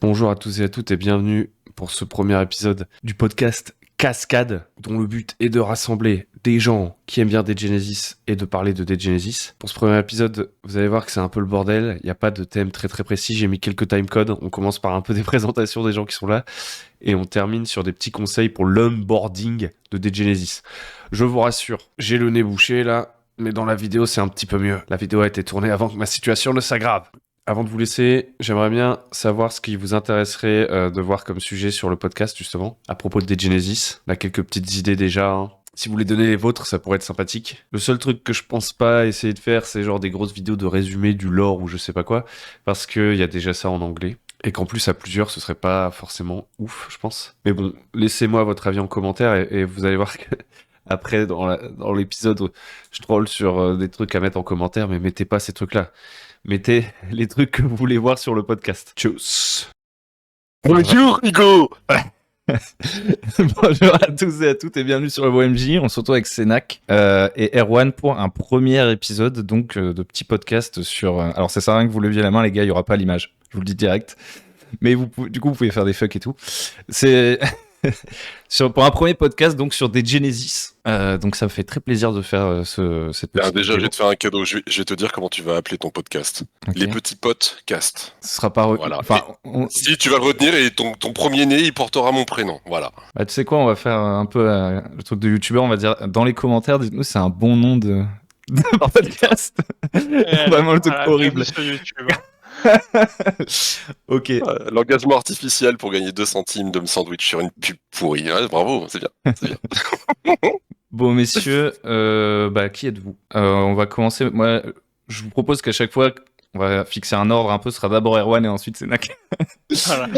Bonjour à tous et à toutes et bienvenue pour ce premier épisode du podcast Cascade, dont le but est de rassembler des gens qui aiment bien Dead Genesis et de parler de Dead Genesis. Pour ce premier épisode, vous allez voir que c'est un peu le bordel, il n'y a pas de thème très précis, j'ai mis quelques timecodes, on commence par un peu des présentations des gens qui sont là, et on termine sur des petits conseils pour l'onboarding de Dead Genesis. Je vous rassure, j'ai le nez bouché là, mais dans la vidéo c'est un petit peu mieux. La vidéo a été tournée avant que ma situation ne s'aggrave. Avant de vous laisser, j'aimerais bien savoir ce qui vous intéresserait de voir comme sujet sur le podcast, justement, à propos de Dead Genesis. On a quelques petites idées déjà, hein. Si vous voulez donner les vôtres, ça pourrait être sympathique. Le seul truc que je pense pas essayer de faire, c'est genre des grosses vidéos de résumé du lore ou je sais pas quoi, parce qu'il y a déjà ça en anglais. Et qu'en plus, à plusieurs, ce serait pas forcément ouf, je pense. Mais bon, laissez-moi votre avis en commentaire et vous allez voir que après, dans l'épisode, je troll sur des trucs à mettre en commentaire, mais mettez pas ces trucs-là. Mettez les trucs que vous voulez voir sur le podcast. Tchuss. Bonjour Hugo. Bonjour à tous et à toutes et bienvenue sur le OMJ. On se retrouve avec Sénac et Erwan pour un premier épisode donc de petit podcast sur. Alors ça sert à rien que vous leviez la main les gars, il y aura pas l'image. Je vous le dis direct. Mais du coup vous pouvez faire des fuck et tout. C'est pour un premier podcast donc sur des Genesis. Donc ça me fait très plaisir de faire cette petite. Déjà, je vidéo. vais te faire un cadeau. Je vais te dire comment tu vas appeler ton podcast. Ok. Les petits potes cast. Ce sera pas. Voilà. Enfin, Si tu vas le retenir et ton premier né, il portera mon prénom. Voilà. bah, tu sais quoi, on va faire un peu le truc de youtubeur, on va dire dans les commentaires, dites-nous c'est un bon nom de podcast. Vraiment le truc horrible. Sur YouTube. Ok. L'engagement artificiel pour gagner 2 centimes de sandwich sur une pub pourrie. Ouais, bravo, c'est bien. C'est bien. Bon messieurs, qui êtes-vous On va commencer. Moi, je vous propose qu'à chaque fois, on va fixer un ordre un peu. Ce sera d'abord Erwan et ensuite Sénac. Voilà.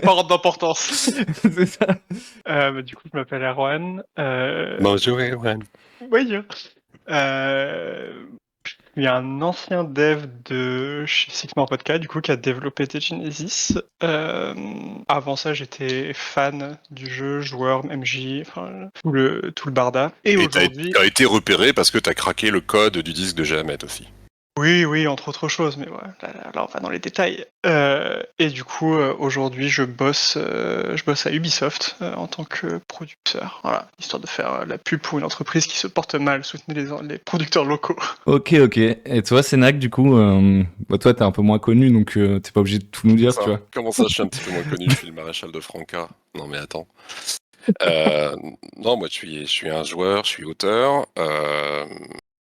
Pas ordre d'importance. C'est ça. Du coup, je m'appelle Erwan. Bonjour Erwan. Oui. Il y a un ancien dev de chez Sigma Podcast, du coup, qui a développé Dead Genesis. Avant ça, j'étais fan du jeu, joueur, MJ, enfin, tout le barda. Et aujourd'hui... t'as été repéré parce que t'as craqué le code du disque de Jamet aussi. Oui, entre autres choses, mais ouais, là, on va dans les détails. Et du coup, aujourd'hui, je bosse à Ubisoft en tant que producteur, voilà, histoire de faire la pub pour une entreprise qui se porte mal, soutenez les producteurs locaux. Ok. Et toi, Sénac, du coup, toi, t'es un peu moins connu, donc t'es pas obligé de tout nous dire, tu vois. Comment ça, je suis un petit peu moins connu, je suis le maréchal de Franca. Non mais attends. Non, moi je suis un joueur, je suis auteur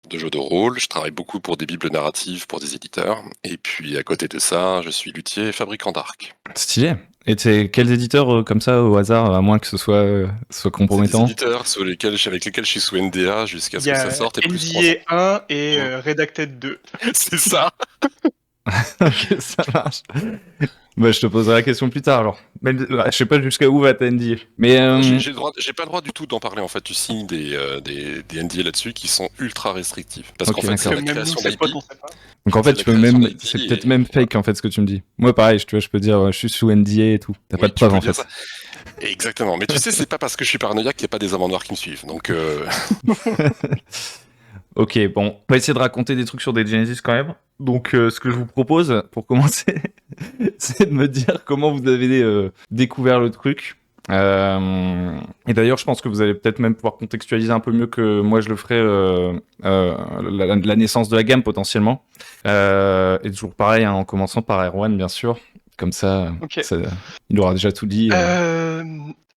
de jeux de rôle, je travaille beaucoup pour des bibles narratives, pour des éditeurs, et puis à côté de ça, je suis luthier et fabricant d'arcs. Stylé. Et t'es quels éditeurs comme ça au hasard, à moins que ce soit C'est des compromettant? éditeurs avec lesquels je suis sous NDA jusqu'à Il ce y que a ça sorte, et plus 3 ans. NDA 1 et Redacted 2. C'est ça. Ok, ça marche. Bah, je te poserai la question plus tard alors. Même, je sais pas jusqu'à où va ta NDA. Mais J'ai pas le droit du tout d'en parler en fait. Tu signes des NDA là-dessus qui sont ultra restrictifs. Parce Ok, qu'en fait, c'est d'accord. la création d'IP. donc en fait, c'est tu la peux création même, d'IP c'est et- peut-être même fake en fait ce que tu me dis. Moi, pareil, tu vois, je peux dire, je suis sous NDA et tout. T'as pas Oui, de tu preuve peux en dire fait. ça. Exactement. Mais tu sais, c'est pas parce que je suis paranoïaque qu'il n'y a pas des amants noirs qui me suivent. Donc, Ok, bon, on va essayer de raconter des trucs sur des Genesis quand même. Donc, ce que je vous propose, pour commencer, c'est de me dire comment vous avez découvert le truc. Et d'ailleurs, je pense que vous allez peut-être même pouvoir contextualiser un peu mieux que moi je le ferai la naissance de la gamme potentiellement. Et toujours pareil, hein, en commençant par Erwan, bien sûr. Comme ça, Ok. il aura déjà tout dit.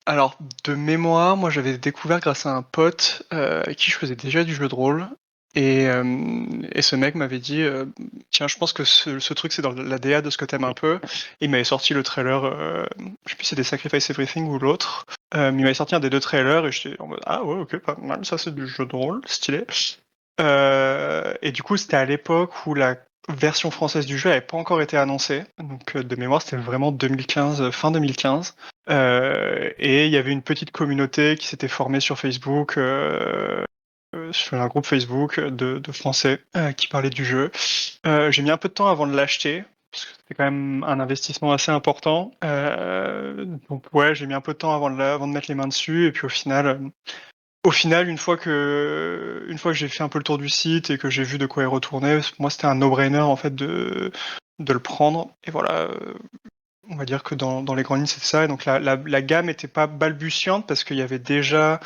Alors, de mémoire, moi j'avais découvert grâce à un pote avec qui je faisais déjà du jeu de rôle. Et ce mec m'avait dit tiens, je pense que ce truc c'est dans la DA de ce que t'aimes un peu. Et il m'avait sorti le trailer, je sais plus si c'était Sacrifice Everything ou l'autre. Mais il m'avait sorti un des deux trailers et j'étais en mode ah ouais, ok, pas mal, ça c'est du jeu de rôle, stylé. Et du coup, c'était à l'époque où la version française du jeu n'avait pas encore été annoncée. Donc de mémoire, c'était vraiment 2015, fin 2015. Et il y avait une petite communauté qui s'était formée sur Facebook, sur un groupe Facebook de Français qui parlaient du jeu. J'ai mis un peu de temps avant de l'acheter, parce que c'était quand même un investissement assez important. Donc ouais, j'ai mis un peu de temps avant de mettre les mains dessus, et puis au final, une fois que j'ai fait un peu le tour du site et que j'ai vu de quoi il retournait, moi c'était un no-brainer en fait de le prendre. Et voilà, On va dire que dans les grandes lignes, c'était ça. Et donc la gamme n'était pas balbutiante parce qu'il y avait déjà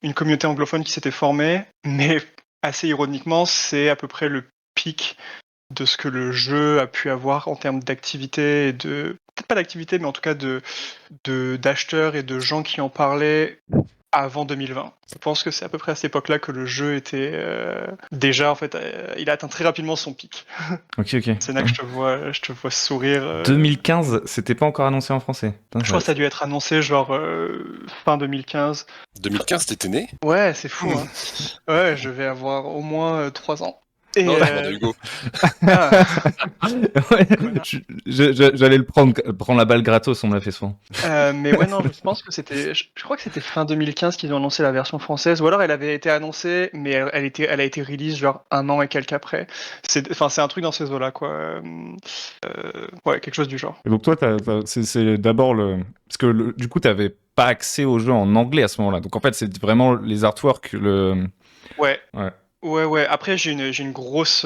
une communauté anglophone qui s'était formée, mais assez ironiquement, c'est à peu près le pic de ce que le jeu a pu avoir en termes d'activité et peut-être pas d'activité, mais en tout cas d'acheteurs et de gens qui en parlaient avant 2020. Je pense que c'est à peu près à cette époque-là que le jeu était déjà, en fait, il a atteint très rapidement son pic. Ok. C'est là que je te vois sourire. 2015, c'était pas encore annoncé en français. Putain, Je crois que ça a dû être annoncé genre fin 2015. 2015, t'étais né? Ouais, c'est fou, hein. Ouais, je vais avoir au moins 3 ans. Et Non, je demande à Hugo. ah, Ouais, Connard. j'allais prendre la balle gratos, on me l'a fait souvent. mais ouais, non, je pense que je crois que c'était fin 2015 qu'ils ont annoncé la version française, ou alors elle avait été annoncée, mais elle a été release genre 1 an et quelques après. C'est un truc dans ces eaux-là, quoi. Ouais, quelque chose du genre. Et donc toi, c'est d'abord parce que du coup, t'avais pas accès au jeu en anglais à ce moment-là. Donc en fait, c'est vraiment les artworks, Ouais. Ouais. Ouais. Après, j'ai une grosse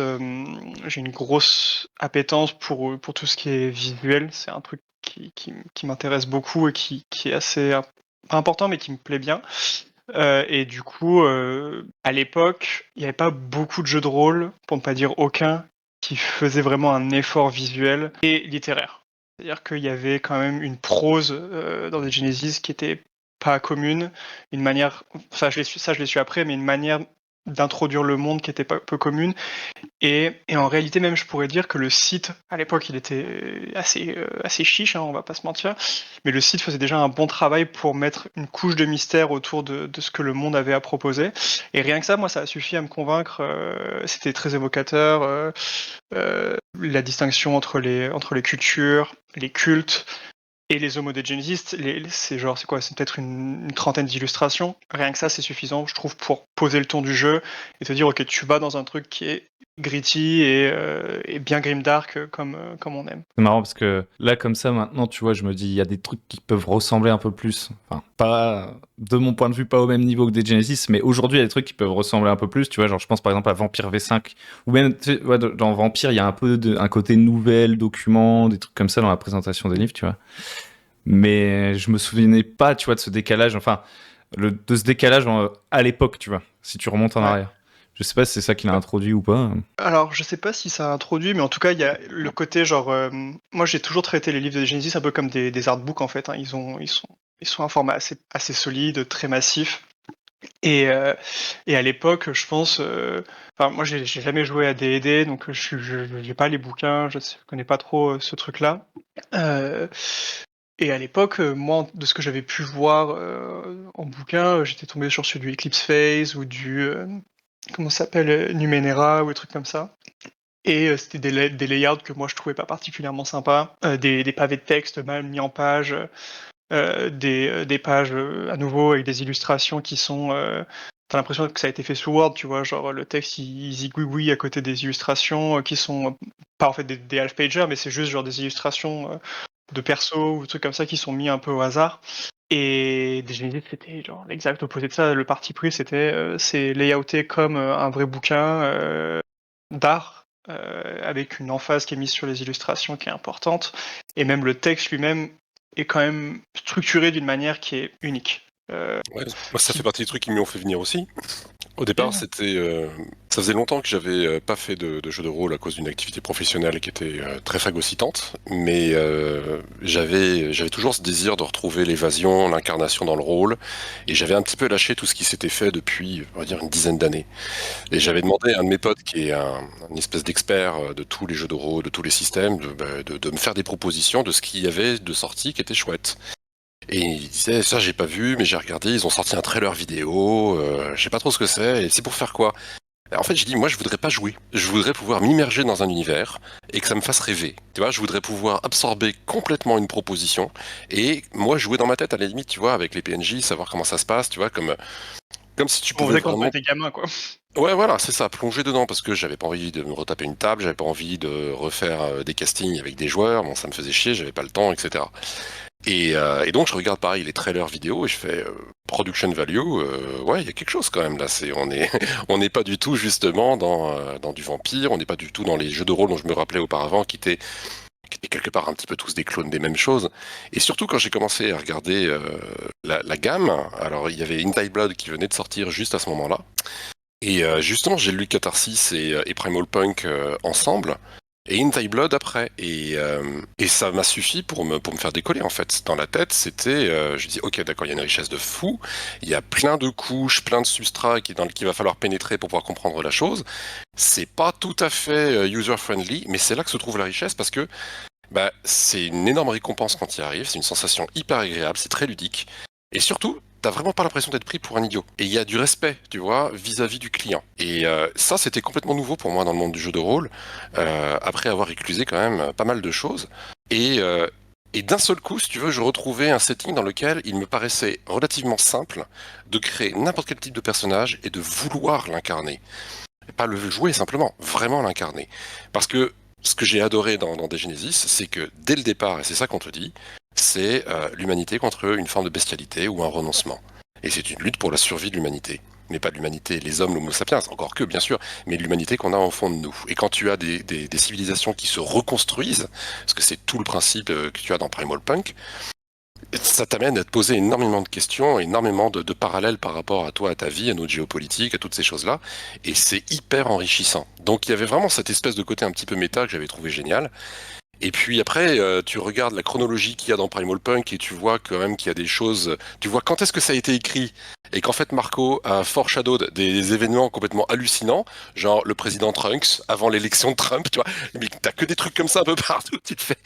appétence pour tout ce qui est visuel. C'est un truc qui m'intéresse beaucoup et qui est assez pas important, mais qui me plaît bien. Et du coup, à l'époque, il n'y avait pas beaucoup de jeux de rôle, pour ne pas dire aucun, qui faisait vraiment un effort visuel et littéraire. C'est-à-dire qu'il y avait quand même une prose dans des Genesis qui était pas commune, une manière, je l'ai su après, mais une manière d'introduire le monde qui était pas peu commune. Et en réalité, même, je pourrais dire que le site, à l'époque, il était assez chiche, hein, on va pas se mentir, mais le site faisait déjà un bon travail pour mettre une couche de mystère autour de ce que le monde avait à proposer. Et rien que ça, moi, ça a suffi à me convaincre. C'était très évocateur. La distinction entre les cultures, les cultes, et les Homo de Genesis, c'est quoi? C'est peut-être une trentaine d'illustrations. Rien que ça, c'est suffisant, je trouve, pour poser le ton du jeu et te dire, ok, tu vas dans un truc qui est gritty et bien grimdark comme on aime. C'est marrant parce que là, comme ça, maintenant, tu vois, je me dis, il y a des trucs qui peuvent ressembler un peu plus. Enfin, pas, de mon point de vue, pas au même niveau que des Genesis, mais aujourd'hui, il y a des trucs qui peuvent ressembler un peu plus. Tu vois, genre, je pense par exemple à Vampire V5, ou même, tu sais, ouais, dans Vampire, il y a un peu un côté nouvelle, document, des trucs comme ça dans la présentation des livres, tu vois. Mais je me souvenais pas, tu vois, de ce décalage, enfin, de ce décalage à l'époque, tu vois, si tu remontes en Ouais. arrière. Je sais pas si c'est ça qu'il a introduit ou pas. Alors, je sais pas si ça a introduit, mais en tout cas, il y a le côté genre. Moi, j'ai toujours traité les livres de Genesis un peu comme des artbooks en fait. Hein. Ils sont un format assez solide, très massif. Et à l'époque, je pense. Enfin, moi, j'ai jamais joué à D&D, donc je n'ai pas les bouquins, je connais pas trop ce truc-là. Et à l'époque, moi, de ce que j'avais pu voir en bouquin, j'étais tombé sur du Eclipse Phase ou du comment ça s'appelle, Numenera ou des trucs comme ça. Et c'était des layouts que moi je trouvais pas particulièrement sympas, des pavés de texte mal mis en page, des pages à nouveau avec des illustrations qui sont t'as l'impression que ça a été fait sous Word, tu vois, genre le texte il zigouigoui à côté des illustrations qui sont pas en fait des half-pagers, mais c'est juste genre des illustrations de persos ou des trucs comme ça qui sont mis un peu au hasard. Et Genesis, c'était genre l'exact opposé de ça. Le parti pris, c'est layouté comme un vrai bouquin d'art, avec une emphase qui est mise sur les illustrations qui est importante. Et même le texte lui-même est quand même structuré d'une manière qui est unique. Ouais, moi, ça fait partie des trucs qui m'y ont fait venir aussi. Au départ, ça faisait longtemps que j'avais pas fait de jeu de rôle à cause d'une activité professionnelle qui était très phagocytante, mais j'avais toujours ce désir de retrouver l'évasion, l'incarnation dans le rôle, et j'avais un petit peu lâché tout ce qui s'était fait depuis, on va dire, une dizaine d'années. Et j'avais demandé à un de mes potes, qui est une espèce d'expert de tous les jeux de rôle, de tous les systèmes, de me faire des propositions de ce qu'il y avait de sortie qui était chouette. Et il disait, ça j'ai pas vu, mais j'ai regardé, ils ont sorti un trailer vidéo, je sais pas trop ce que c'est, et c'est pour faire quoi? En fait, j'ai dit, moi je voudrais pas jouer, je voudrais pouvoir m'immerger dans un univers et que ça me fasse rêver. Tu vois, je voudrais pouvoir absorber complètement une proposition et moi jouer dans ma tête à la limite, tu vois, avec les PNJ, savoir comment ça se passe, tu vois, comme si tu On pouvais faisait quand on vraiment... était gamin, quoi. Ouais, voilà, c'est ça, plonger dedans, parce que j'avais pas envie de me retaper une table, j'avais pas envie de refaire des castings avec des joueurs, bon, ça me faisait chier, j'avais pas le temps, etc. Et donc je regarde pareil les trailers vidéo et je fais production value, ouais il y a quelque chose quand même là, on n'est pas du tout justement dans du vampire, on n'est pas du tout dans les jeux de rôle dont je me rappelais auparavant qui qui étaient quelque part un petit peu tous des clones des mêmes choses. Et surtout quand j'ai commencé à regarder la gamme, alors il y avait In Thy Blood qui venait de sortir juste à ce moment-là. Et justement, j'ai lu Catharsis et Primal Punk ensemble. Et In Thy Blood après, et ça m'a suffi pour me faire décoller en fait. Dans la tête, c'était, je dis ok d'accord, il y a une richesse de fou, il y a plein de couches, plein de substrats dans lesquels il va falloir pénétrer pour pouvoir comprendre la chose. C'est pas tout à fait user-friendly, mais c'est là que se trouve la richesse parce que c'est une énorme récompense quand il arrive, c'est une sensation hyper agréable, c'est très ludique, et surtout, t'as vraiment pas l'impression d'être pris pour un idiot. Et il y a du respect, tu vois, vis-à-vis du client. Et ça, c'était complètement nouveau pour moi dans le monde du jeu de rôle, après avoir éclusé quand même pas mal de choses. Et d'un seul coup, si tu veux, je retrouvais un setting dans lequel il me paraissait relativement simple de créer n'importe quel type de personnage et de vouloir l'incarner. Pas le jouer simplement, vraiment l'incarner. Parce que ce que j'ai adoré dans Des Genesis, c'est que dès le départ, et c'est ça qu'on te dit, c'est l'humanité contre une forme de bestialité ou un renoncement. Et c'est une lutte pour la survie de l'humanité. Mais pas de l'humanité, les hommes, l'homo sapiens, encore que bien sûr, mais de l'humanité qu'on a au fond de nous. Et quand tu as des civilisations qui se reconstruisent, parce que c'est tout le principe que tu as dans Primal Punk, ça t'amène à te poser énormément de questions, énormément de parallèles par rapport à toi, à ta vie, à notre géopolitique, à toutes ces choses-là, et c'est hyper enrichissant. Donc il y avait vraiment cette espèce de côté un petit peu méta que j'avais trouvé génial. Et puis après, tu regardes la chronologie qu'il y a dans Primal Punk et tu vois quand même qu'il y a des choses... Tu vois quand est-ce que ça a été écrit et qu'en fait Marco a foreshadowed des événements complètement hallucinants, genre le président Trunks avant l'élection de Trump, tu vois. Mais t'as que des trucs comme ça un peu partout, tu te fais...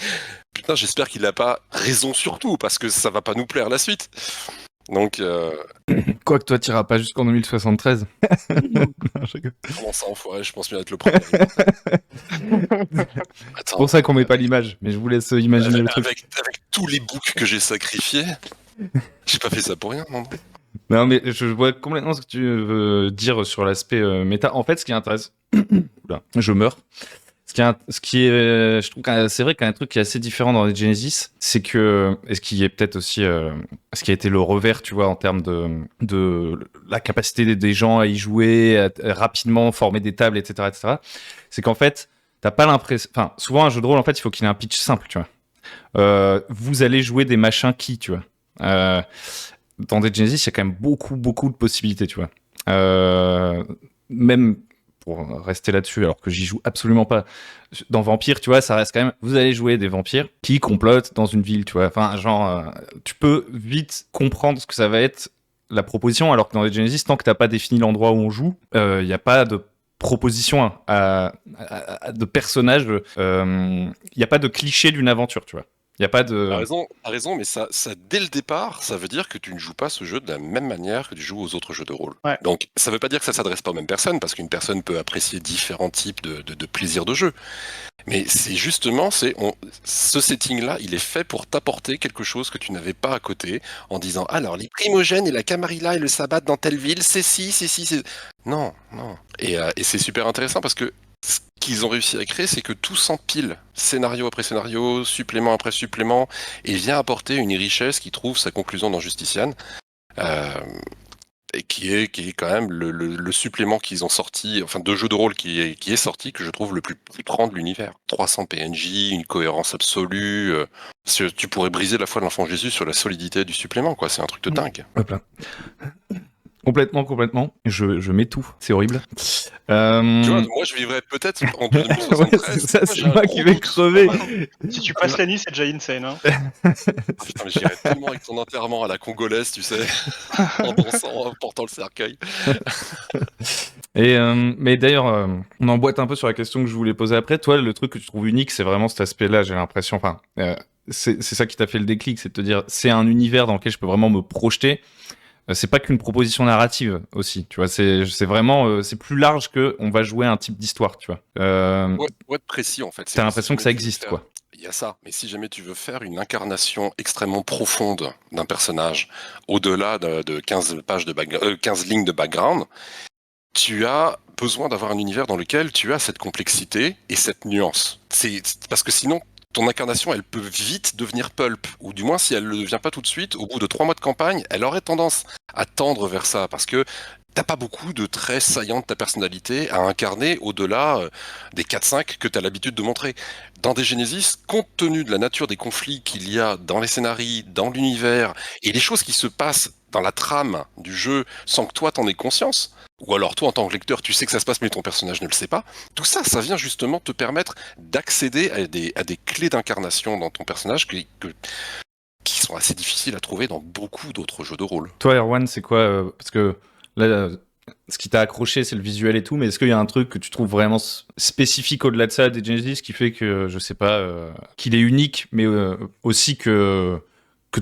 Putain, j'espère qu'il n'a pas raison sur tout, parce que ça va pas nous plaire la suite. Donc... Quoique toi, t'iras pas jusqu'en 2073. Comment ça, enfoiré, je pense bien être le premier. C'est pour ça qu'on met pas l'image, mais je vous laisse imaginer le truc. Avec tous les books que j'ai sacrifiés, j'ai pas fait ça pour rien, non. Non, mais je vois complètement ce que tu veux dire sur l'aspect méta. En fait, ce qui est intéressant... Oula, je meurs. Ce qui est, je trouve que c'est vrai qu'un truc qui est assez différent dans les Genesis, c'est que, et ce qui est peut-être aussi, ce qui a été le revers, tu vois, en termes de la capacité des gens à y jouer, à rapidement former des tables, etc., c'est qu'en fait, t'as pas l'impression, enfin, souvent un jeu de rôle, en fait, il faut qu'il ait un pitch simple, tu vois. Vous allez jouer des machins qui, tu vois. Dans des Genesis, il y a quand même beaucoup de possibilités, tu vois. Même pour rester là-dessus, alors que j'y joue absolument pas. Dans Vampire, tu vois, ça reste quand même... Vous allez jouer des vampires qui complotent dans une ville, tu vois. Enfin, genre, tu peux vite comprendre ce que ça va être la proposition, alors que dans les Genesis, tant que t'as pas défini l'endroit où on joue, il n'y a pas de proposition de personnage, il n'y a pas de cliché d'une aventure, tu vois. Il y a pas de... T'as raison, mais ça, dès le départ, ça veut dire que tu ne joues pas ce jeu de la même manière que tu joues aux autres jeux de rôle. Ouais. Donc, ça veut pas dire que ça s'adresse pas aux mêmes personnes, parce qu'une personne peut apprécier différents types de plaisirs de jeu. Mais c'est justement, ce setting-là, il est fait pour t'apporter quelque chose que tu n'avais pas à côté, en disant, alors, les primogènes et la Camarilla et le sabbat dans telle ville, c'est ci, c'est... Non. Et c'est super intéressant parce que ce qu'ils ont réussi à créer, c'est que tout s'empile, scénario après scénario, supplément après supplément, et vient apporter une richesse qui trouve sa conclusion dans Justician, et qui est quand même le supplément qu'ils ont sorti, enfin de jeu de rôle qui est sorti, que je trouve le plus grand de l'univers. 300 PNJ, une cohérence absolue, tu pourrais briser la foi de l'enfant Jésus sur la solidité du supplément, quoi. C'est un truc de dingue. Hop là. Complètement. Je m'étouffe. C'est horrible. Tu vois, moi je vivrais peut-être en 2073. Ouais, c'est moi qui vais crever. Si tu passes la nuit, c'est déjà insane. Hein. Putain, mais j'irais tellement avec ton enterrement à la congolaise, tu sais, en dansant, en portant le cercueil. Et mais d'ailleurs, on emboîte un peu sur la question que je voulais poser après. Toi, le truc que tu trouves unique, c'est vraiment cet aspect-là, j'ai l'impression. Enfin, c'est ça qui t'a fait le déclic, c'est de te dire, c'est un univers dans lequel je peux vraiment me projeter. C'est pas qu'une proposition narrative aussi, tu vois. C'est vraiment, c'est plus large que on va jouer un type d'histoire, tu vois. Pour être précis, en fait. T'as l'impression que ça existe, quoi. Il y a ça, mais si jamais tu veux faire une incarnation extrêmement profonde d'un personnage, au-delà de 15 pages 15 lignes de background, tu as besoin d'avoir un univers dans lequel tu as cette complexité et cette nuance. Parce que sinon, ton incarnation, elle peut vite devenir pulp, ou du moins si elle ne le devient pas tout de suite, au bout de 3 mois de campagne, elle aurait tendance à tendre vers ça, parce que t'as pas beaucoup de traits saillants de ta personnalité à incarner au-delà des 4-5 que t'as l'habitude de montrer. dans des Genesis, compte tenu de la nature des conflits qu'il y a dans les scénarios, dans l'univers, et les choses qui se passent dans la trame du jeu sans que toi t'en aies conscience, ou alors toi en tant que lecteur tu sais que ça se passe mais ton personnage ne le sait pas, tout ça, ça vient justement te permettre d'accéder à des clés d'incarnation dans ton personnage qui sont assez difficiles à trouver dans beaucoup d'autres jeux de rôle. Toi, Erwan, c'est quoi parce que là, ce qui t'a accroché, c'est le visuel et tout, mais est-ce qu'il y a un truc que tu trouves vraiment spécifique au-delà de ça des Genesis qui fait que, je sais pas, qu'il est unique, mais aussi que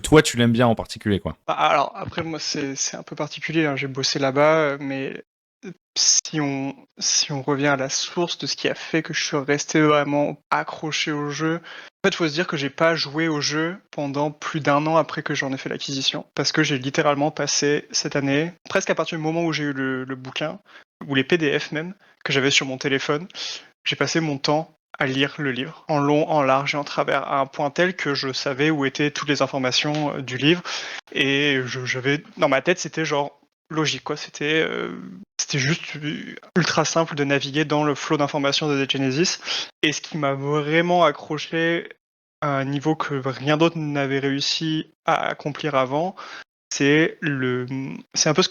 toi, tu l'aimes bien en particulier, quoi. Alors après moi c'est un peu particulier, hein, j'ai bossé là-bas, mais si on revient à la source de ce qui a fait que je suis resté vraiment accroché au jeu, en fait, il faut se dire que j'ai pas joué au jeu pendant plus d'1 an après que j'en ai fait l'acquisition, parce que j'ai littéralement passé cette année, presque à partir du moment où j'ai eu le bouquin, ou les PDF même, que j'avais sur mon téléphone, j'ai passé mon temps à lire le livre, en long, en large et en travers, à un point tel que je savais où étaient toutes les informations du livre, et j'avais dans ma tête, c'était genre logique, quoi. C'était juste ultra simple de naviguer dans le flot d'informations de The Genesis. Et ce qui m'a vraiment accroché à un niveau que rien d'autre n'avait réussi à accomplir avant, c'est un peu ce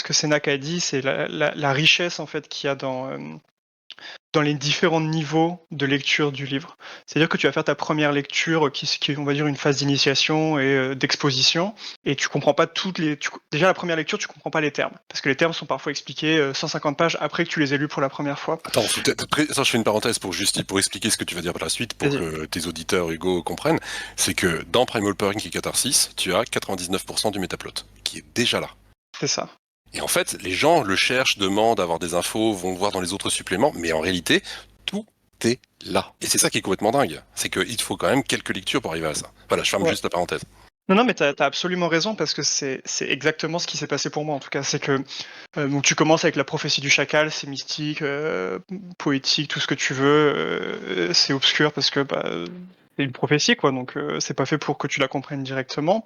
que Sénac a dit, c'est la richesse en fait qu'il y a dans les différents niveaux de lecture du livre. C'est-à-dire que tu vas faire ta première lecture qui est, on va dire, une phase d'initiation et d'exposition, et tu comprends pas déjà la première lecture, tu comprends pas les termes, parce que les termes sont parfois expliqués 150 pages après que tu les aies lus pour la première fois. Attends, je fais une parenthèse pour expliquer ce que tu vas dire par la suite, pour que tes auditeurs, Hugo, comprennent. C'est que dans Primal Purge et Catharsis, tu as 99% du métaplot, qui est déjà là. C'est ça. Et en fait, les gens le cherchent, demandent à avoir des infos, vont voir dans les autres suppléments, mais en réalité, tout est là. Et c'est ça qui est complètement dingue. C'est qu'il faut quand même quelques lectures pour arriver à ça. Voilà, je ferme juste la parenthèse. Non, mais t'as absolument raison, parce que c'est exactement ce qui s'est passé pour moi, en tout cas. C'est que donc tu commences avec la prophétie du chacal, c'est mystique, poétique, tout ce que tu veux, c'est obscur, parce que c'est une prophétie, quoi, donc c'est pas fait pour que tu la comprennes directement,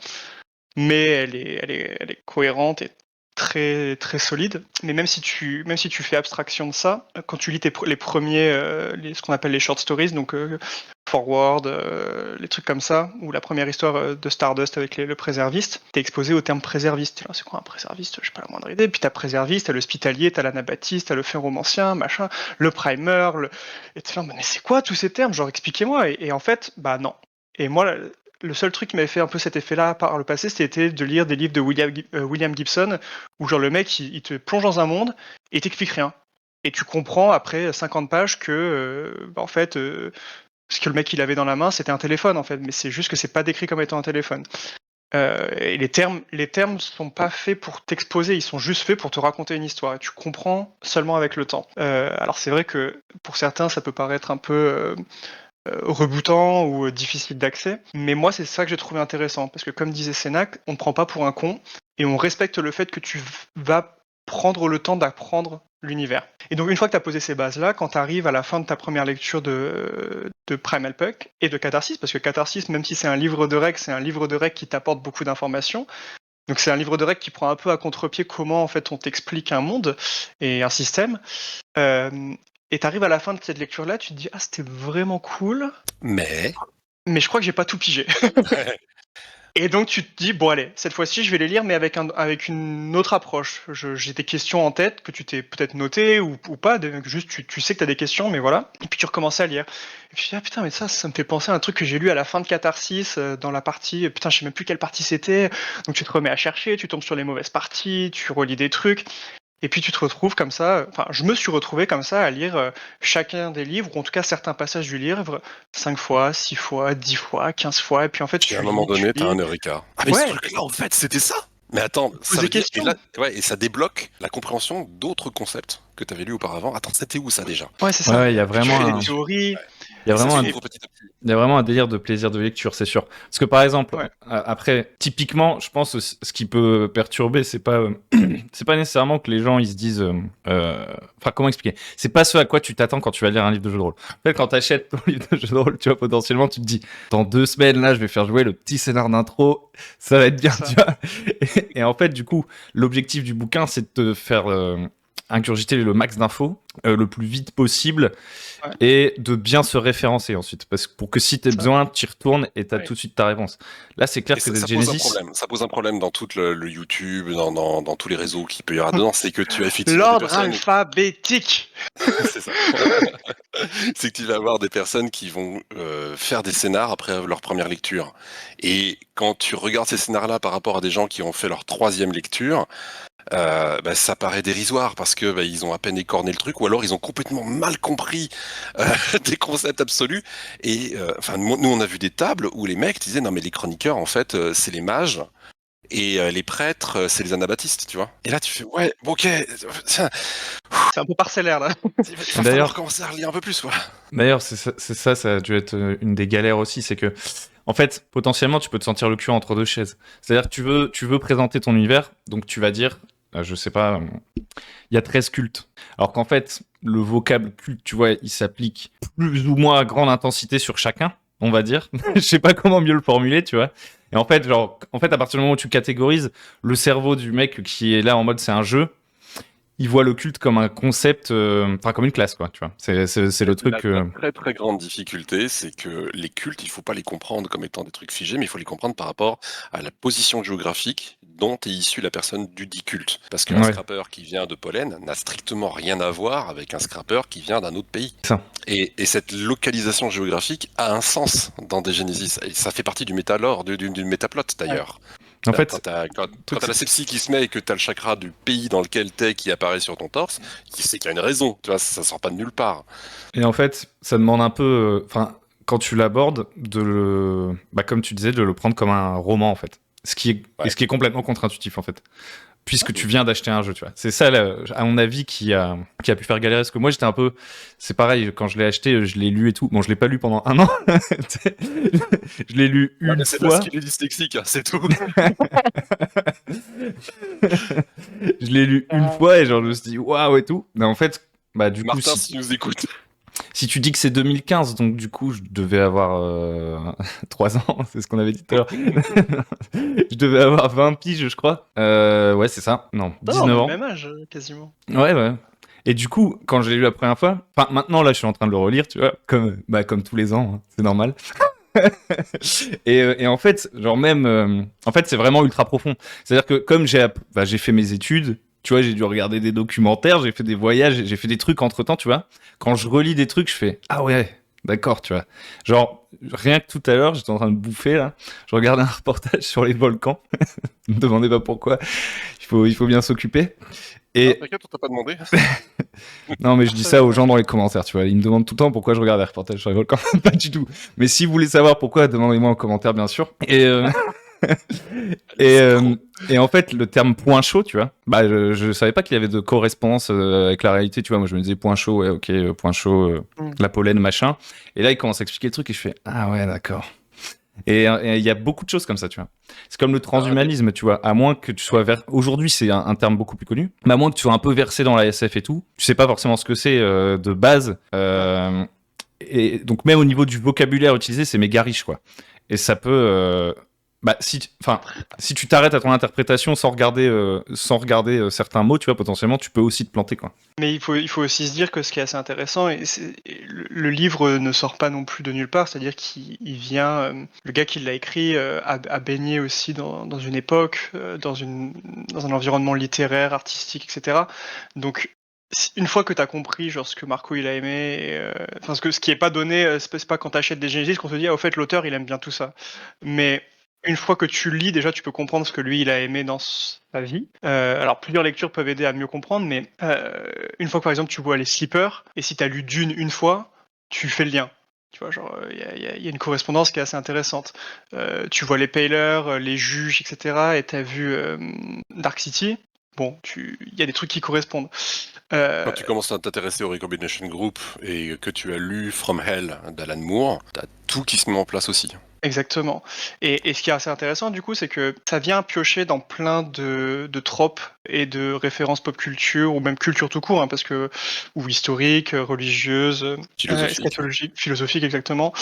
mais elle est cohérente et très très solide. Mais même si tu fais abstraction de ça, quand tu lis les premiers, ce qu'on appelle les short stories, donc Forward, les trucs comme ça, ou la première histoire de Stardust avec le préserviste, t'es exposé au terme préserviste. Alors, c'est quoi un préserviste? J'ai pas la moindre idée. Puis t'as préserviste, t'as l'hospitalier, t'as l'anabaptiste, t'as le ferromancien, machin, le primer, et t'es là, mais c'est quoi tous ces termes? Genre, expliquez-moi. Et en fait, non. Et moi, le seul truc qui m'avait fait un peu cet effet-là par le passé, c'était de lire des livres de William Gibson, où genre le mec, il te plonge dans un monde et il t'explique rien. Et tu comprends après 50 pages que, en fait, ce que le mec il avait dans la main, c'était un téléphone en fait, mais c'est juste que c'est pas décrit comme étant un téléphone. Et les termes sont pas faits pour t'exposer, ils sont juste faits pour te raconter une histoire, et tu comprends seulement avec le temps. Alors c'est vrai que pour certains, ça peut paraître un peu rebootant ou difficile d'accès, mais moi c'est ça que j'ai trouvé intéressant, parce que comme disait Sénac, on ne prend pas pour un con, et on respecte le fait que tu vas prendre le temps d'apprendre l'univers. Et donc une fois que tu as posé ces bases-là, quand tu arrives à la fin de ta première lecture de Primal Puck et de Catharsis, parce que Catharsis, même si c'est un livre de règles, c'est un livre de règles qui t'apporte beaucoup d'informations, donc c'est un livre de règles qui prend un peu à contre-pied comment en fait on t'explique un monde et un système, et t'arrives à la fin de cette lecture-là, tu te dis ah c'était vraiment cool, Mais je crois que j'ai pas tout pigé. Et donc tu te dis bon allez, cette fois-ci je vais les lire, mais avec une autre approche. J'ai des questions en tête que tu t'es peut-être notées ou pas, juste tu sais que tu as des questions, mais voilà. Et puis tu recommences à lire. Et puis ah putain, mais ça me fait penser à un truc que j'ai lu à la fin de Catharsis, dans la partie, putain je sais même plus quelle partie c'était. Donc tu te remets à chercher, tu tombes sur les mauvaises parties, tu relis des trucs. Et puis tu te retrouves comme ça, enfin je me suis retrouvé comme ça à lire chacun des livres, ou en tout cas certains passages du livre, 5 fois, 6 fois, 10 fois, 15 fois, et puis en fait à un moment donné, t'as un Eureka. Ah mais ce truc-là, en fait, c'était ça. Mais attends, ça veut dire, et ça débloque la compréhension d'autres concepts que t'avais lus auparavant. Attends, c'était où ça déjà? Ouais, c'est ça. Ouais, il y a vraiment des théories. Il y a vraiment un délire de plaisir de lecture, c'est sûr. Parce que par exemple, après, typiquement, je pense que ce qui peut perturber, c'est pas nécessairement que les gens ils se disent, enfin comment expliquer, c'est pas ce à quoi tu t'attends quand tu vas lire un livre de jeu de rôle. En fait, quand t'achètes ton livre de jeu de rôle, tu vois, potentiellement, tu te dis, dans 2 semaines là, je vais faire jouer le petit scénar d'intro, ça va être bien, tu vois. Et en fait, du coup, l'objectif du bouquin, c'est de te faire ingurgiter le max d'infos le plus vite possible Ouais. et de bien se référencer ensuite. Parce que pour que si tu as besoin, tu y retournes et tu as Ouais. tout de suite ta réponse. Là, c'est clair Et que ça Dead pose un Genesis. problème. Ça pose un problème dans tout le YouTube, dans tous les réseaux qu'il peut y avoir dedans. C'est que tu as effectivement des L'ordre personnes. alphabétique. C'est ça. C'est que tu vas avoir des personnes qui vont faire des scénars après leur première lecture. Et quand tu regardes ces scénars-là par rapport à des gens qui ont fait leur troisième lecture, bah, ça paraît dérisoire parce que bah, ils ont à peine écorné le truc, ou alors ils ont complètement mal compris euh, des concepts absolus. Et enfin, nous, on a vu des tables où les mecs disaient non mais les chroniqueurs en fait c'est les mages. Et les prêtres, c'est les anabaptistes, tu vois. Et là, tu fais, ouais, bon, ok, tiens, C'est un peu parcellaire là. il va D'ailleurs- falloir commencer à relire un peu plus, quoi. D'ailleurs, ça a dû être une des galères aussi, c'est que, en fait, potentiellement, tu peux te sentir le cul entre deux chaises. C'est-à-dire que tu veux présenter ton univers, donc tu vas dire, je sais pas, il y a 13 cultes. Alors qu'en fait, le vocable culte, tu vois, il s'applique plus ou moins à grande intensité sur chacun, on va dire. Je sais pas comment mieux le formuler, tu vois. Et en fait, à partir du moment où tu catégorises le cerveau du mec qui est là en mode c'est un jeu, il voit le culte comme un concept, enfin comme une classe, quoi, tu vois. C'est le truc. La très très grande difficulté, c'est que les cultes, il faut pas les comprendre comme étant des trucs figés, mais il faut les comprendre par rapport à la position géographique dont est issue la personne du dit culte. Parce qu'un Ouais. scrapper qui vient de Pollen n'a strictement rien à voir avec un scrapper qui vient d'un autre pays. Ça. Et cette localisation géographique a un sens dans des Genesis. Et ça fait partie du métalore, du métaplot d'ailleurs. En fait, Quand t'as la sepsie qui se met et que t'as le chakra du pays dans lequel t'es qui apparaît sur ton torse, c'est qu'il y a une raison, tu vois, ça sort pas de nulle part. et en fait, ça demande un peu, enfin, quand tu l'abordes, comme tu disais, de le prendre comme un roman, en fait. Ce qui est complètement contre-intuitif, en fait. Puisque tu viens d'acheter un jeu, tu vois. C'est ça, là, à mon avis, qui a pu faire galérer. Parce que moi, j'étais un peu... C'est pareil, quand je l'ai acheté, je l'ai lu et tout. Bon, je l'ai pas lu pendant 1 an. Je l'ai lu une C'est fois. parce qu'il est dyslexique, hein, c'est tout. Je l'ai lu une fois et genre, je me suis dit, waouh et tout. Mais en fait, bah, du coup, Martin, si tu nous écoutes. si tu dis que c'est 2015, donc du coup, je devais avoir 3 ans, c'est ce qu'on avait dit tout à l'heure. Je devais avoir 20 piges, je crois. Ouais, c'est ça. Non, 19 Non, on a ans. le même âge quasiment. Ouais. Et du coup, quand je l'ai lu la première fois, enfin maintenant là, je suis en train de le relire, tu vois, comme tous les ans, hein, c'est normal. Et en fait, genre même, en fait, c'est vraiment ultra profond. C'est-à-dire que comme j'ai fait mes études, tu vois, j'ai dû regarder des documentaires, j'ai fait des voyages, j'ai fait des trucs entre temps, tu vois. Quand je relis des trucs, je fais ah ouais, d'accord, tu vois. Genre rien que tout à l'heure, j'étais en train de bouffer là, je regardais un reportage sur les volcans. Ne me demandez pas pourquoi. Il faut bien s'occuper. Et T'inquiète, on t'a pas demandé. non, mais je dis ça aux gens dans les commentaires, tu vois. Ils me demandent tout le temps pourquoi je regarde des reportages sur les volcans. Pas du tout. Mais si vous voulez savoir pourquoi, demandez-moi en commentaire, bien sûr. Et en fait, le terme point chaud, tu vois, bah, je savais pas qu'il y avait de correspondance avec la réalité, tu vois. Moi, je me disais point chaud, ouais, ok, point chaud, la pollen, machin. Et là, il commence à expliquer le truc et je fais, ah ouais, d'accord. Et il y a beaucoup de choses comme ça, tu vois. C'est comme le transhumanisme, tu vois. À moins que tu sois aujourd'hui, c'est un terme beaucoup plus connu. Mais à moins que tu sois un peu versé dans la SF et tout, tu sais pas forcément ce que c'est de base. Et donc même au niveau du vocabulaire utilisé, c'est méga riche, quoi. Et ça peut, si tu t'arrêtes à ton interprétation sans regarder certains mots, tu vois, potentiellement, tu peux aussi te planter, quoi. Mais il faut aussi se dire que ce qui est assez intéressant, et le livre ne sort pas non plus de nulle part, c'est-à-dire qu'il vient, le gars qui l'a écrit a baigné aussi dans une époque, dans un environnement littéraire, artistique, etc. Donc une fois que tu as compris genre ce que Marco il a aimé, ce qui est pas donné, c'est pas quand tu achètes des Genesis qu'on te dit ah au fait l'auteur il aime bien tout ça. Mais une fois que tu lis, déjà, tu peux comprendre ce que lui, il a aimé dans sa vie. Alors, plusieurs lectures peuvent aider à mieux comprendre, mais une fois que, par exemple, tu vois les Sleepers, et si tu as lu Dune une fois, tu fais le lien. Tu vois, genre, il y a une correspondance qui est assez intéressante. Tu vois les Paylor, les juges, etc., et tu as vu Dark City. Bon, il y a des trucs qui correspondent. Quand tu commences à t'intéresser au Recombination Group et que tu as lu From Hell d'Alan Moore, t'as tout qui se met en place aussi. Exactement. Et ce qui est assez intéressant du coup, c'est que ça vient piocher dans plein de tropes et de références pop culture, ou même culture tout court, hein, ou historique, religieuse, eschatologique, philosophique exactement.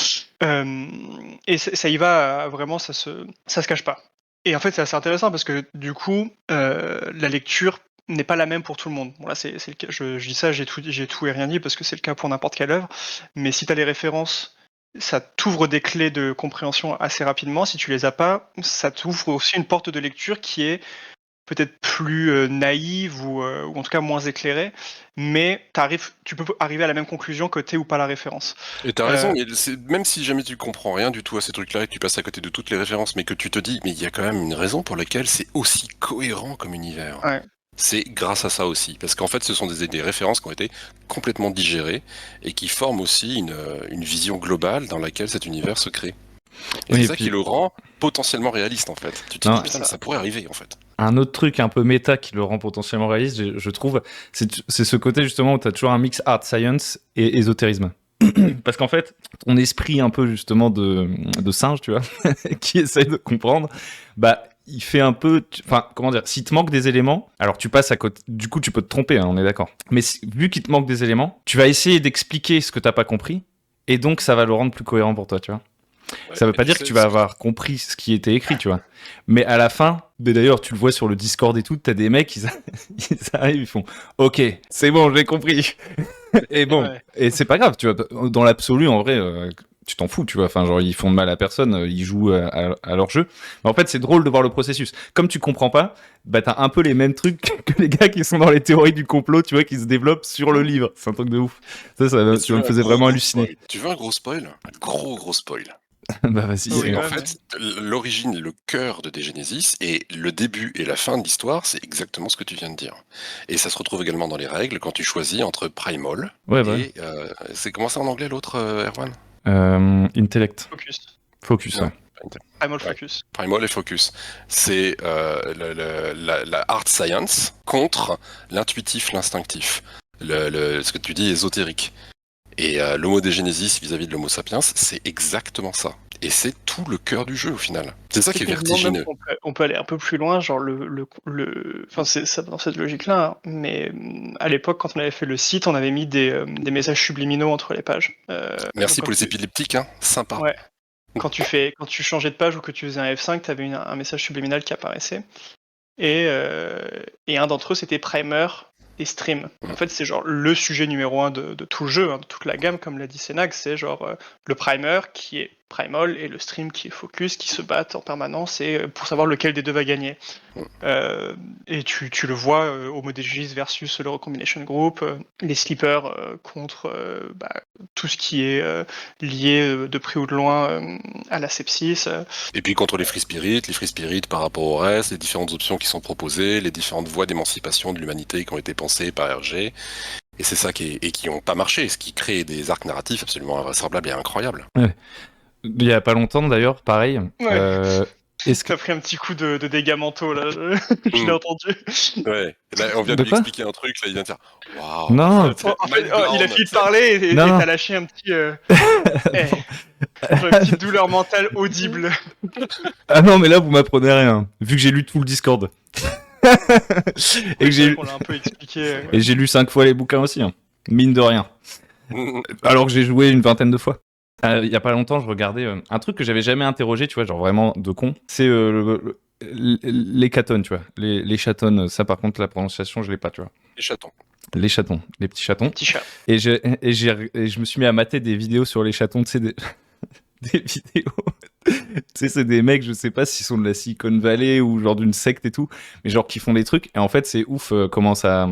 Et ça y va, vraiment, ça se cache pas. Et en fait, c'est assez intéressant parce que du coup, la lecture n'est pas la même pour tout le monde. Bon là c'est le cas, je dis ça, j'ai tout et rien dit parce que c'est le cas pour n'importe quelle œuvre, mais si tu as les références, ça t'ouvre des clés de compréhension assez rapidement. Si tu les as pas, ça t'ouvre aussi une porte de lecture qui est peut-être plus naïve ou en tout cas moins éclairée, mais tu peux arriver à la même conclusion que t'aies ou pas la référence. Et t'as raison, mais même si jamais tu comprends rien du tout à ces trucs-là et que tu passes à côté de toutes les références, mais que tu te dis, mais il y a quand même une raison pour laquelle c'est aussi cohérent comme univers. Ouais. C'est grâce à ça aussi, parce qu'en fait ce sont des références qui ont été complètement digérées et qui forment aussi une vision globale dans laquelle cet univers se crée. Et Oui, c'est et ça puis- qui le rend potentiellement réaliste en fait. Tu te Non, dis, putain, mais ça pourrait arriver en fait. Un autre truc un peu méta qui le rend potentiellement réaliste, je trouve, c'est ce côté justement où tu as toujours un mix art science et ésotérisme. Parce qu'en fait, ton esprit un peu justement de singe, tu vois, qui essaye de comprendre, bah il fait un peu, enfin comment dire, s'il te manque des éléments, alors tu passes à côté, du coup tu peux te tromper, hein, on est d'accord. Mais vu qu'il te manque des éléments, tu vas essayer d'expliquer ce que t'as pas compris, et donc ça va le rendre plus cohérent pour toi, tu vois. Ouais, Ça veut mais pas dire que tu vas avoir compris ce qui était écrit, tu vois. Mais à la fin, mais d'ailleurs, tu le vois sur le Discord et tout, t'as des mecs, ils arrivent, ils font « Ok, c'est bon, j'ai compris. » Et bon, Ouais. et c'est pas grave, tu vois. Dans l'absolu, en vrai, tu t'en fous, tu vois. Enfin, genre, ils font de mal à personne, ils jouent à leur jeu. Mais en fait, c'est drôle de voir le processus. Comme tu comprends pas, bah t'as un peu les mêmes trucs que les gars qui sont dans les théories du complot, tu vois, qui se développent sur le livre. C'est un truc de ouf. Ça Mais me faisait vraiment halluciner. Tu veux un gros spoil? Gros spoil. Bah vas-y. Oui, En ouais, fait, l'origine, le cœur de Genesis et le début et la fin de l'histoire, c'est exactement ce que tu viens de dire. Et ça se retrouve également dans les règles quand tu choisis entre Primal Ouais, bah. et... c'est comment ça en anglais l'autre, Erwan? Intellect. Focus, Non. ouais. Primal Ouais. Focus. Primal et Focus. C'est la art science contre l'intuitif, l'instinctif. Ce que tu dis ésotérique. Et l'homo de Genesis vis-à-vis de l'homo sapiens, c'est exactement ça. Et c'est tout le cœur du jeu au final. C'est ça qui est Techniquement, même, vertigineux. on peut aller un peu plus loin, genre enfin c'est ça dans cette logique-là, hein, mais à l'époque, quand on avait fait le site, on avait mis des messages subliminaux entre les pages. Merci donc pour les épileptiques, hein. Sympa. Ouais. Quand tu changeais de page ou que tu faisais un F5, tu avais un message subliminal qui apparaissait. Et un d'entre eux, c'était Primer et Stream. En fait, c'est genre le sujet numéro 1 de tout le jeu, hein, de toute la gamme, comme l'a dit Senag, c'est genre le Primer qui est Primal et le Stream qui est Focus, qui se battent en permanence et pour savoir lequel des deux va gagner. Et tu le vois au Modegis versus le Recombination Group, les Sleepers contre tout ce qui est lié de près ou de loin à la sepsis. Et puis contre les free spirit par rapport au reste, les différentes options qui sont proposées, les différentes voies d'émancipation de l'humanité qui ont été pensées par RG. Et c'est ça qui n'ont pas marché, ce qui crée des arcs narratifs absolument invraisemblables et incroyables. Il y a pas longtemps d'ailleurs, pareil. Ouais. Est-ce que T'as pris un petit coup de dégâts mentaux là, je l'ai entendu. Ouais, là, on vient De de lui quoi expliquer un truc, là il vient de dire waouh. Non. En fait, Mind blown. il a fini de parler et Non. t'as lâché un petit. Genre une petite douleur mentale audible. Ah non, mais là vous m'apprenez rien. Vu que j'ai lu tout le Discord. Et que j'ai lu... On l'a un peu expliqué. Et j'ai lu 5 fois les bouquins aussi, hein. Mine de rien. Alors que j'ai joué une 20aine de fois. Il y a pas longtemps, je regardais un truc que j'avais jamais interrogé, tu vois, genre vraiment de con. C'est les chatons, tu vois. Les chatons, ça par contre, la prononciation, je l'ai pas, tu vois. Les chatons. Les chatons, les petits chatons. Petit chat. Et je me suis mis à mater des vidéos sur les chatons, tu sais, des vidéos. Tu sais, c'est des mecs, je sais pas s'ils sont de la Silicon Valley ou genre d'une secte et tout, mais genre qui font des trucs. Et en fait, c'est ouf comment ça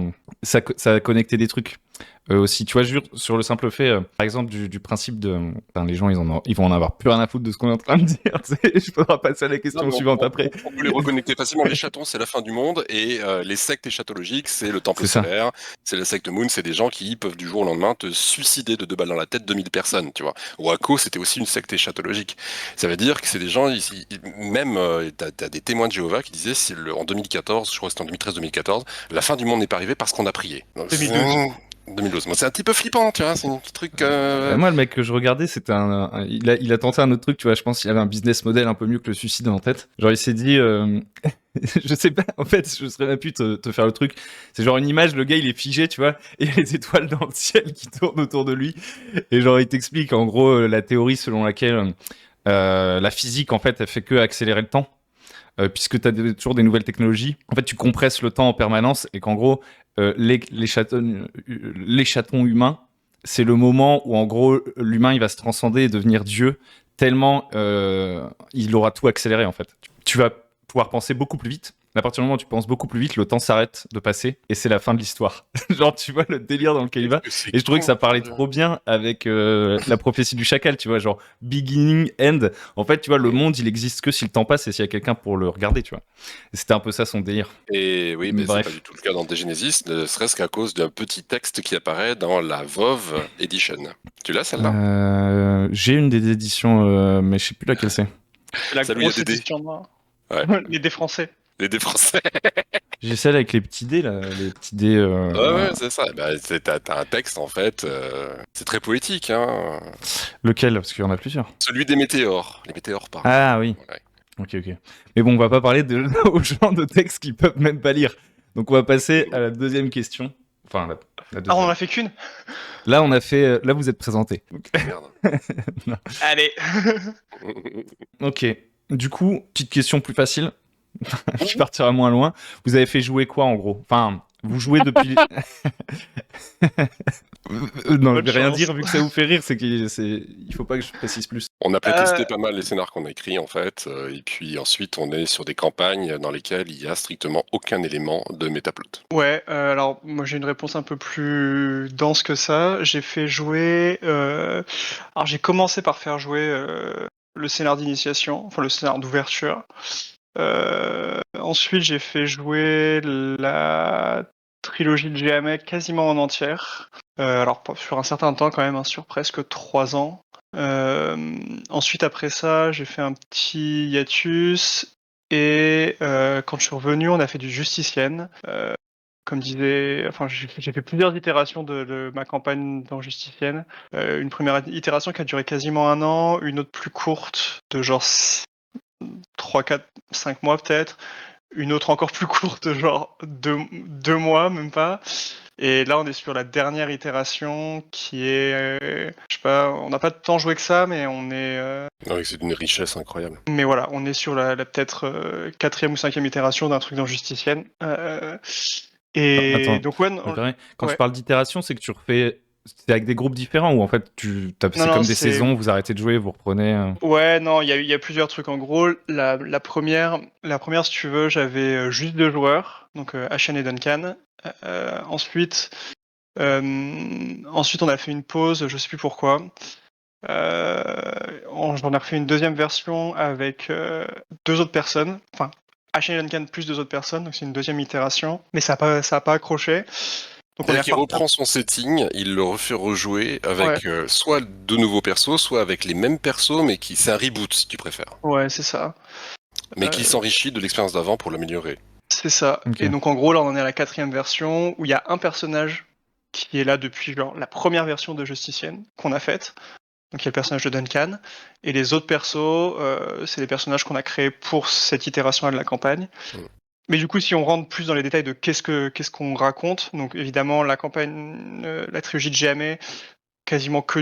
a connecté des trucs. Aussi, tu vois, sur le simple fait, par exemple, du principe de... Enfin, les gens, ils vont en avoir plus rien à foutre de ce qu'on est en train de dire. Tu sais, je pourrais passer à la question suivante après. On peut les reconnecter facilement. Les chatons, c'est la fin du monde, et les sectes échatologiques, c'est le temple C'est ça. solaire, c'est la secte Moon, c'est des gens qui peuvent du jour au lendemain te suicider de 2 balles dans la tête 2000 personnes, tu vois. Waco, c'était aussi une secte échatologique. Ça veut dire que c'est des gens, ici, même, t'as des témoins de Jéhovah qui disaient, en 2014, je crois que c'était en 2013-2014, la fin du monde n'est pas arrivée parce qu'on a prié. Donc, 2012. Bon, c'est un petit peu flippant, tu vois, c'est un petit truc... Moi, le mec que je regardais, c'était il a tenté un autre truc, tu vois, je pense qu'il avait un business model un peu mieux que le suicide en tête. Genre, il s'est dit... je sais pas, en fait, je serais même pu te faire le truc. C'est genre une image, le gars, il est figé, tu vois, et il y a les étoiles dans le ciel qui tournent autour de lui. Et genre, il t'explique, en gros, la théorie selon laquelle la physique, en fait, elle fait que accélérer le temps. puisque tu as toujours des nouvelles technologies. En fait, tu compresses le temps en permanence et qu'en gros, les chatons humains, c'est le moment où en gros l'humain il va se transcender et devenir Dieu tellement il aura tout accéléré en fait. Tu vas pouvoir penser beaucoup plus vite. À partir du moment où tu penses beaucoup plus vite, le temps s'arrête de passer et c'est la fin de l'histoire. Genre, tu vois le délire dans lequel il va. Et je trouvais que ça parlait trop bien avec la prophétie du chacal, tu vois, genre beginning, end. En fait, tu vois, le monde, il existe que si le temps passe et s'il y a quelqu'un pour le regarder, tu vois. Et c'était un peu ça son délire. Et oui, mais c'est Bref. pas du tout le cas dans Genesis, ne serait-ce qu'à cause d'un petit texte qui apparaît dans la WoW Edition. Tu l'as celle-là? J'ai une des éditions, mais je sais plus laquelle c'est. La Celle où il y a grosse des dés. édition noire. Ouais. Les dés français. Les dés français. J'ai celle avec les petits dés, là. Les petits dés. Ouais, c'est ça. Bah, t'as un texte, en fait. C'est très poétique, hein. Lequel? Parce qu'il y en a plusieurs. Celui des météores. Les météores, pardon. Ah oui. Ouais. Ok. Mais bon, on va pas parler aux gens de textes qui peuvent même pas lire. Donc on va passer à la deuxième question. Enfin, la Ah, on deuxième. en a fait qu'une. Là, on a fait. Là, vous êtes présenté. Merde. Allez. Ok. Du coup, petite question plus facile. Qui partira moins loin. Vous avez fait jouer quoi en gros? Enfin, vous jouez depuis. Non, je Bonne vais rien chance. dire vu que ça vous fait rire. Il faut pas que je précise plus. On a testé pas mal les scénars qu'on a écrits, en fait. Et puis ensuite, on est sur des campagnes dans lesquelles il y a strictement aucun élément de métaplot. Ouais, alors moi j'ai une réponse un peu plus dense que ça. J'ai fait jouer. Alors j'ai commencé par faire jouer le scénar d'initiation, enfin le scénar d'ouverture. Ensuite j'ai fait jouer la trilogie de GMA quasiment en entière. Alors sur un certain temps quand même, hein, sur presque 3 ans. Ensuite après ça, j'ai fait un petit hiatus. Et quand je suis revenu, on a fait du Justicienne. Comme disait, enfin, j'ai fait plusieurs itérations de ma campagne dans Justicienne. Une première itération qui a duré quasiment 1 an, une autre plus courte, de genre 3, 4, 5 mois peut-être. Une autre encore plus courte, genre 2 mois, même pas. Et là, on est sur la dernière itération qui est, je sais pas, on n'a pas tant joué que ça, mais on est, Oui, c'est d'une richesse incroyable. mais voilà, on est sur la peut-être 4e ou 5e itération d'un truc dans Justicienne. Et Attends, donc ouais, quand ouais. tu parles d'itération, c'est que tu refais. C'est avec des groupes différents ou en fait c'est Non, comme des c'est- saisons, vous arrêtez de jouer, vous reprenez. Ouais, non, il y a plusieurs trucs. En gros, la première, si tu veux, j'avais juste 2 joueurs, donc Ashen et Duncan. Ensuite, on a fait une pause, je sais plus pourquoi. J'en ai refait une deuxième version avec 2 autres personnes. Enfin, Ashen et Duncan plus 2 autres personnes, donc c'est une deuxième itération. Mais ça a pas accroché. Donc on est C'est-à-dire qu'il reparti. reprend son setting, il le refait rejouer avec Ouais. soit de nouveaux persos, soit avec les mêmes persos, mais c'est un reboot si tu préfères. Ouais, c'est ça. Mais qui s'enrichit de l'expérience d'avant pour l'améliorer. C'est ça. Ok. Et donc en gros, là, on en est à la 4e version où il y a un personnage qui est là depuis genre, la première version de Justicienne qu'on a faite. Donc il y a le personnage de Duncan. Et les autres persos, c'est les personnages qu'on a créés pour cette itération de la campagne. Mm. Mais du coup, si on rentre plus dans les détails de qu'est-ce qu'on raconte, donc évidemment la campagne, la trilogie de GMA, quasiment que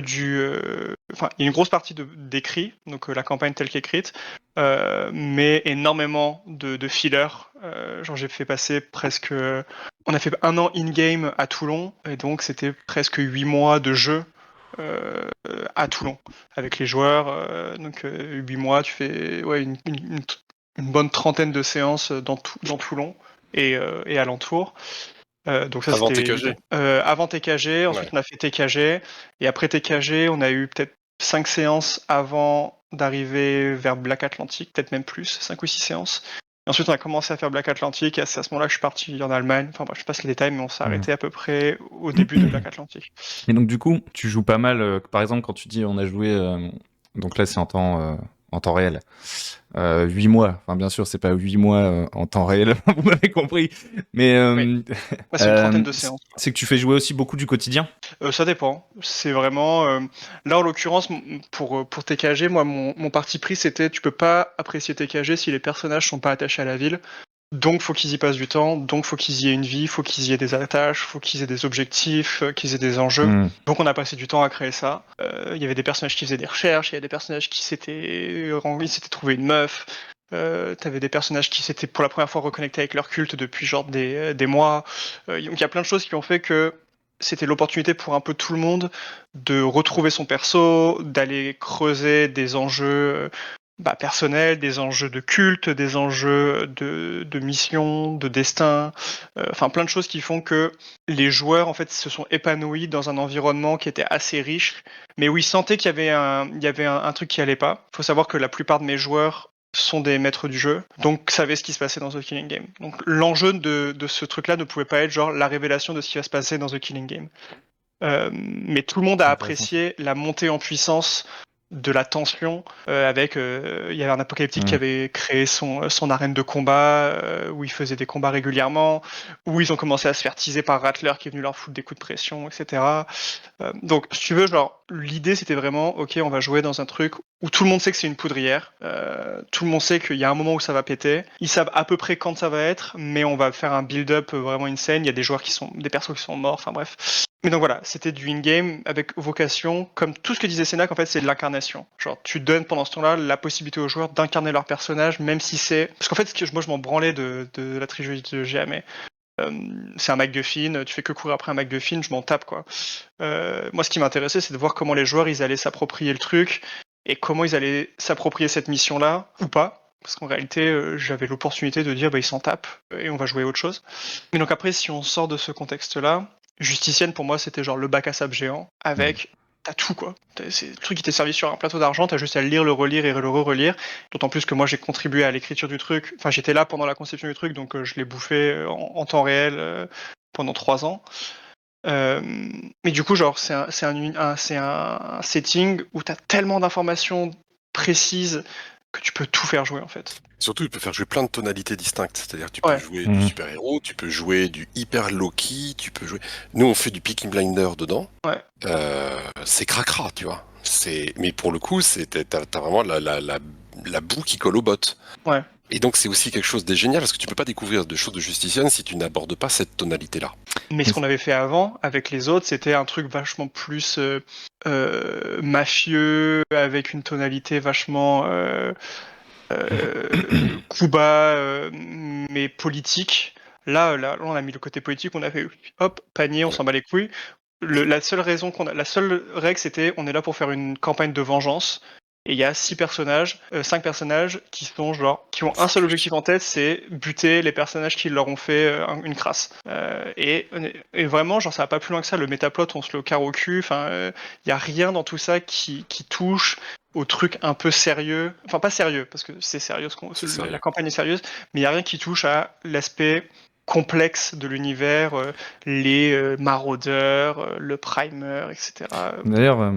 enfin, il y a une grosse partie d'écrit, donc la campagne telle qu'écrite, mais énormément de fillers. Genre j'ai fait passer presque... on a fait 1 an in-game à Toulon, et donc c'était presque 8 mois de jeu à Toulon, avec les joueurs. Donc 8 mois, tu fais une bonne trentaine de séances dans Toulon et alentour. Donc ça Avant c'était TKG. avant TKG, ensuite on a fait TKG, et après TKG on a eu peut-être 5 séances avant d'arriver vers Black Atlantic, peut-être même plus, 5 ou 6 séances. Et ensuite on a commencé à faire Black Atlantic, et c'est à ce moment-là que je suis parti en Allemagne, enfin bref, je passe les détails, mais on s'est arrêté à peu près au début de Black Atlantic. Et donc du coup, tu joues pas mal. Par exemple, quand tu dis on a joué, donc là c'est en temps réel. 8 mois. Enfin bien sûr, c'est pas 8 mois en temps réel. Vous m'avez compris. Mais Oui. C'est une trentaine de séances. c'est que tu fais jouer aussi beaucoup du quotidien. Ça dépend. C'est vraiment. Là, en l'occurrence, pour TKG, moi, mon parti pris, c'était tu peux pas apprécier TKG si les personnages sont pas attachés à la ville. Donc, faut qu'ils y passent du temps. Donc, faut qu'ils y aient une vie. Faut qu'ils y aient des attaches. Faut qu'ils aient des objectifs. Qu'ils aient des enjeux. Mm. Donc, on a passé du temps à créer ça. Il y avait des personnages qui faisaient des recherches. Il y avait des personnages qui s'étaient trouvé une meuf. T'avais des personnages qui s'étaient pour la première fois reconnectés avec leur culte depuis genre des mois. Donc il y a plein de choses qui ont fait que c'était l'opportunité pour un peu tout le monde de retrouver son perso, d'aller creuser des enjeux personnels, des enjeux de culte, des enjeux de mission, de destin, enfin plein de choses qui font que les joueurs en fait se sont épanouis dans un environnement qui était assez riche, mais où ils sentaient qu'il y avait un truc qui allait pas. Il faut savoir que la plupart de mes joueurs sont des maîtres du jeu, donc savaient ce qui se passait dans The Killing Game. Donc l'enjeu de ce truc-là ne pouvait pas être genre la révélation de ce qui va se passer dans The Killing Game. Mais tout le monde a apprécié la montée en puissance de la tension avec il y avait un apocalyptique qui avait créé son arène de combat où ils faisaient des combats régulièrement, où ils ont commencé à se faire teaser par Rattler qui est venu leur foutre des coups de pression, etc. Donc si tu veux, genre l'idée c'était vraiment ok, on va jouer dans un truc où tout le monde sait que c'est une poudrière, tout le monde sait qu'il y a un moment où ça va péter, ils savent à peu près quand ça va être, mais on va faire un build-up vraiment insane, il y a des joueurs des persos qui sont morts, enfin bref. Mais donc voilà, c'était du in-game avec vocation, comme tout ce que disait Sénac, en fait, c'est de l'incarnation. Genre, tu donnes pendant ce temps-là la possibilité aux joueurs d'incarner leur personnage, même si c'est... Parce qu'en fait, moi, je m'en branlais de la trilogie de GA, mais c'est un MacGuffin, tu fais que courir après un MacGuffin, je m'en tape, quoi. Moi, ce qui m'intéressait, c'est de voir comment les joueurs, ils allaient s'approprier le truc, et comment ils allaient s'approprier cette mission-là, ou pas. Parce qu'en réalité, j'avais l'opportunité de dire, ils s'en tapent, et on va jouer à autre chose. Mais donc après, si on sort de ce contexte-là, Justicienne, pour moi, c'était genre le bac à sable géant, avec... T'as tout, quoi. C'est le truc qui t'est servi sur un plateau d'argent, t'as juste à le lire, le relire et le re-relire. D'autant plus que moi, j'ai contribué à l'écriture du truc. Enfin, j'étais là pendant la conception du truc, donc je l'ai bouffé en temps réel pendant 3 ans. Mais du coup, genre, c'est un setting où t'as tellement d'informations précises que tu peux tout faire jouer, en fait. Surtout, tu peux faire jouer plein de tonalités distinctes. C'est-à-dire que tu peux jouer du super-héros, tu peux jouer du hyper low-key, tu peux jouer... Nous, on fait du Peaky Blinder dedans. Ouais. C'est cracra, tu vois. Mais pour le coup, t'as vraiment la boue qui colle au bot. Ouais. Et donc, c'est aussi quelque chose de génial, parce que tu peux pas découvrir de choses de Justicienne si tu n'abordes pas cette tonalité-là. Mais ce qu'on avait fait avant, avec les autres, c'était un truc vachement plus mafieux, avec une tonalité vachement coup bas, mais politique. Là, on a mis le côté politique, on a fait hop, panier, on s'en bat les couilles. La seule règle, c'était on est là pour faire une campagne de vengeance. Et il y a 5 personnages qui ont un seul objectif en tête, c'est buter les personnages qui leur ont fait une crasse. Et vraiment, genre ça va pas plus loin que ça. Le métaplot, on se le carre au cul. Enfin, il y a rien dans tout ça qui touche au truc un peu sérieux. Enfin, pas sérieux parce que c'est sérieux. La campagne est sérieuse, mais il y a rien qui touche à l'aspect complexe de l'univers, les maraudeurs, le primer, etc. D'ailleurs,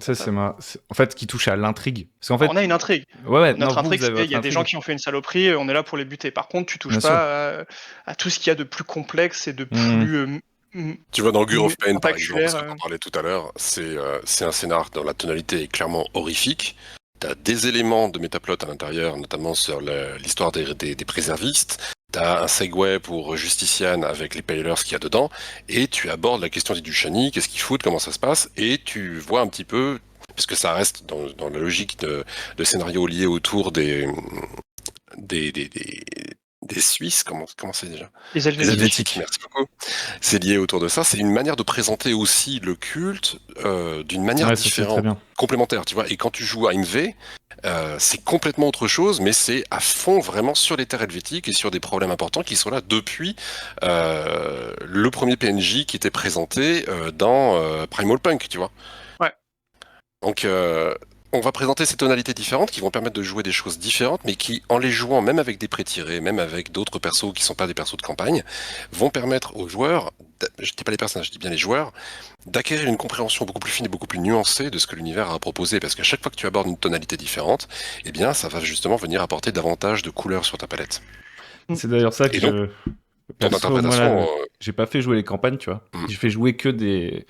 ça c'est en fait qui touche à l'intrigue. Parce qu'en fait, on a une intrigue. Notre intrigue, il y a des gens qui ont fait une saloperie, on est là pour les buter. Par contre, tu touches pas à tout ce qu'il y a de plus complexe et de plus... Tu vois, dans Gur of Pain, par exemple, ce qu'on parlait tout à l'heure, c'est un scénar dont la tonalité est clairement horrifique. T'as des éléments de métaplot à l'intérieur, notamment sur l'histoire des préservistes. T'as un segue pour Justician avec les Paylors qu'il y a dedans, et tu abordes la question du Shani, qu'est-ce qu'ils foutent, comment ça se passe, et tu vois un petit peu, parce que ça reste dans la logique de scénario lié autour des Suisses, comment c'est déjà ? Les Helvétiques. Merci beaucoup. C'est lié autour de ça. C'est une manière de présenter aussi le culte d'une manière différente, complémentaire, tu vois. Et quand tu joues à Inve, c'est complètement autre chose, mais c'est à fond vraiment sur les terres helvétiques et sur des problèmes importants qui sont là depuis le premier PNJ qui était présenté dans Primal Punk, tu vois. Ouais. Donc on va présenter ces tonalités différentes qui vont permettre de jouer des choses différentes, mais qui, en les jouant, même avec des pré-tirés, même avec d'autres persos qui sont pas des persos de campagne, vont permettre aux joueurs, je dis pas les personnages, je dis bien les joueurs, d'acquérir une compréhension beaucoup plus fine et beaucoup plus nuancée de ce que l'univers a à proposer, parce qu'à chaque fois que tu abordes une tonalité différente, eh bien, ça va justement venir apporter davantage de couleurs sur ta palette. C'est d'ailleurs ça que ton interprétation, j'ai pas fait jouer les campagnes, tu vois. J'ai fait jouer que des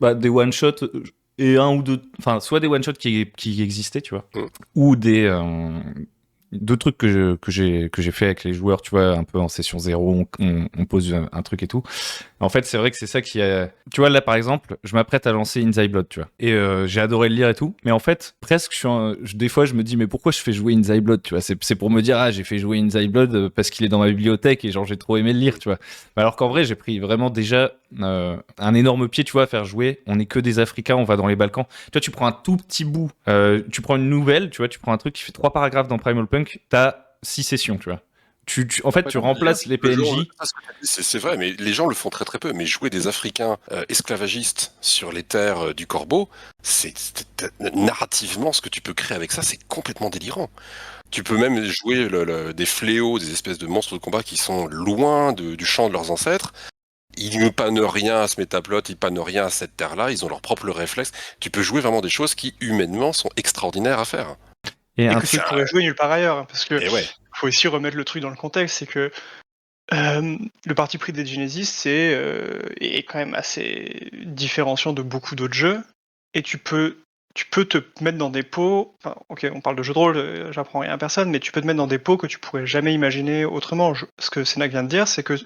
one-shots et un ou deux, enfin, soit des one-shots qui existaient, tu vois, ou deux trucs que j'ai fait avec les joueurs, tu vois, un peu en session 0, on pose un truc et tout. En fait, c'est vrai que c'est ça qui a... Tu vois, là, par exemple, je m'apprête à lancer In Thy Blood, tu vois. Et j'ai adoré le lire et tout. Mais en fait, presque, des fois, je me dis, mais pourquoi je fais jouer In Thy Blood, tu vois. C'est pour me dire, ah, j'ai fait jouer In Thy Blood parce qu'il est dans ma bibliothèque et genre, j'ai trop aimé le lire, tu vois. Alors qu'en vrai, j'ai pris vraiment déjà un énorme pied, tu vois, à faire jouer. On n'est que des Africains, on va dans les Balkans. Tu vois, tu prends un tout petit bout, tu prends une nouvelle, tu vois, tu prends un truc qui fait 3 paragraphes dans Primal Punk, t'as 6 sessions, tu vois. En fait, tu remplaces les PNJ. C'est vrai, mais les gens le font très très peu. Mais jouer des Africains esclavagistes sur les terres du Corbeau, narrativement ce que tu peux créer avec ça, c'est complètement délirant. Tu peux même jouer des fléaux, des espèces de monstres de combat qui sont loin du champ de leurs ancêtres. Ils ne pannent rien à ce métaplot, ils pannent rien à cette terre-là, ils ont leurs propres réflexes. Tu peux jouer vraiment des choses qui, humainement, sont extraordinaires à faire. Et que tu pourrais jouer nulle part ailleurs. Parce que Et ouais. faut aussi remettre le truc dans le contexte, c'est que le parti pris des Genesis est quand même assez différenciant de beaucoup d'autres jeux. Et tu peux te mettre dans des pots. Enfin, ok, on parle de jeux de rôle, j'apprends rien à personne, mais tu peux te mettre dans des pots que tu pourrais jamais imaginer autrement. Ce que Sénac vient de dire, c'est que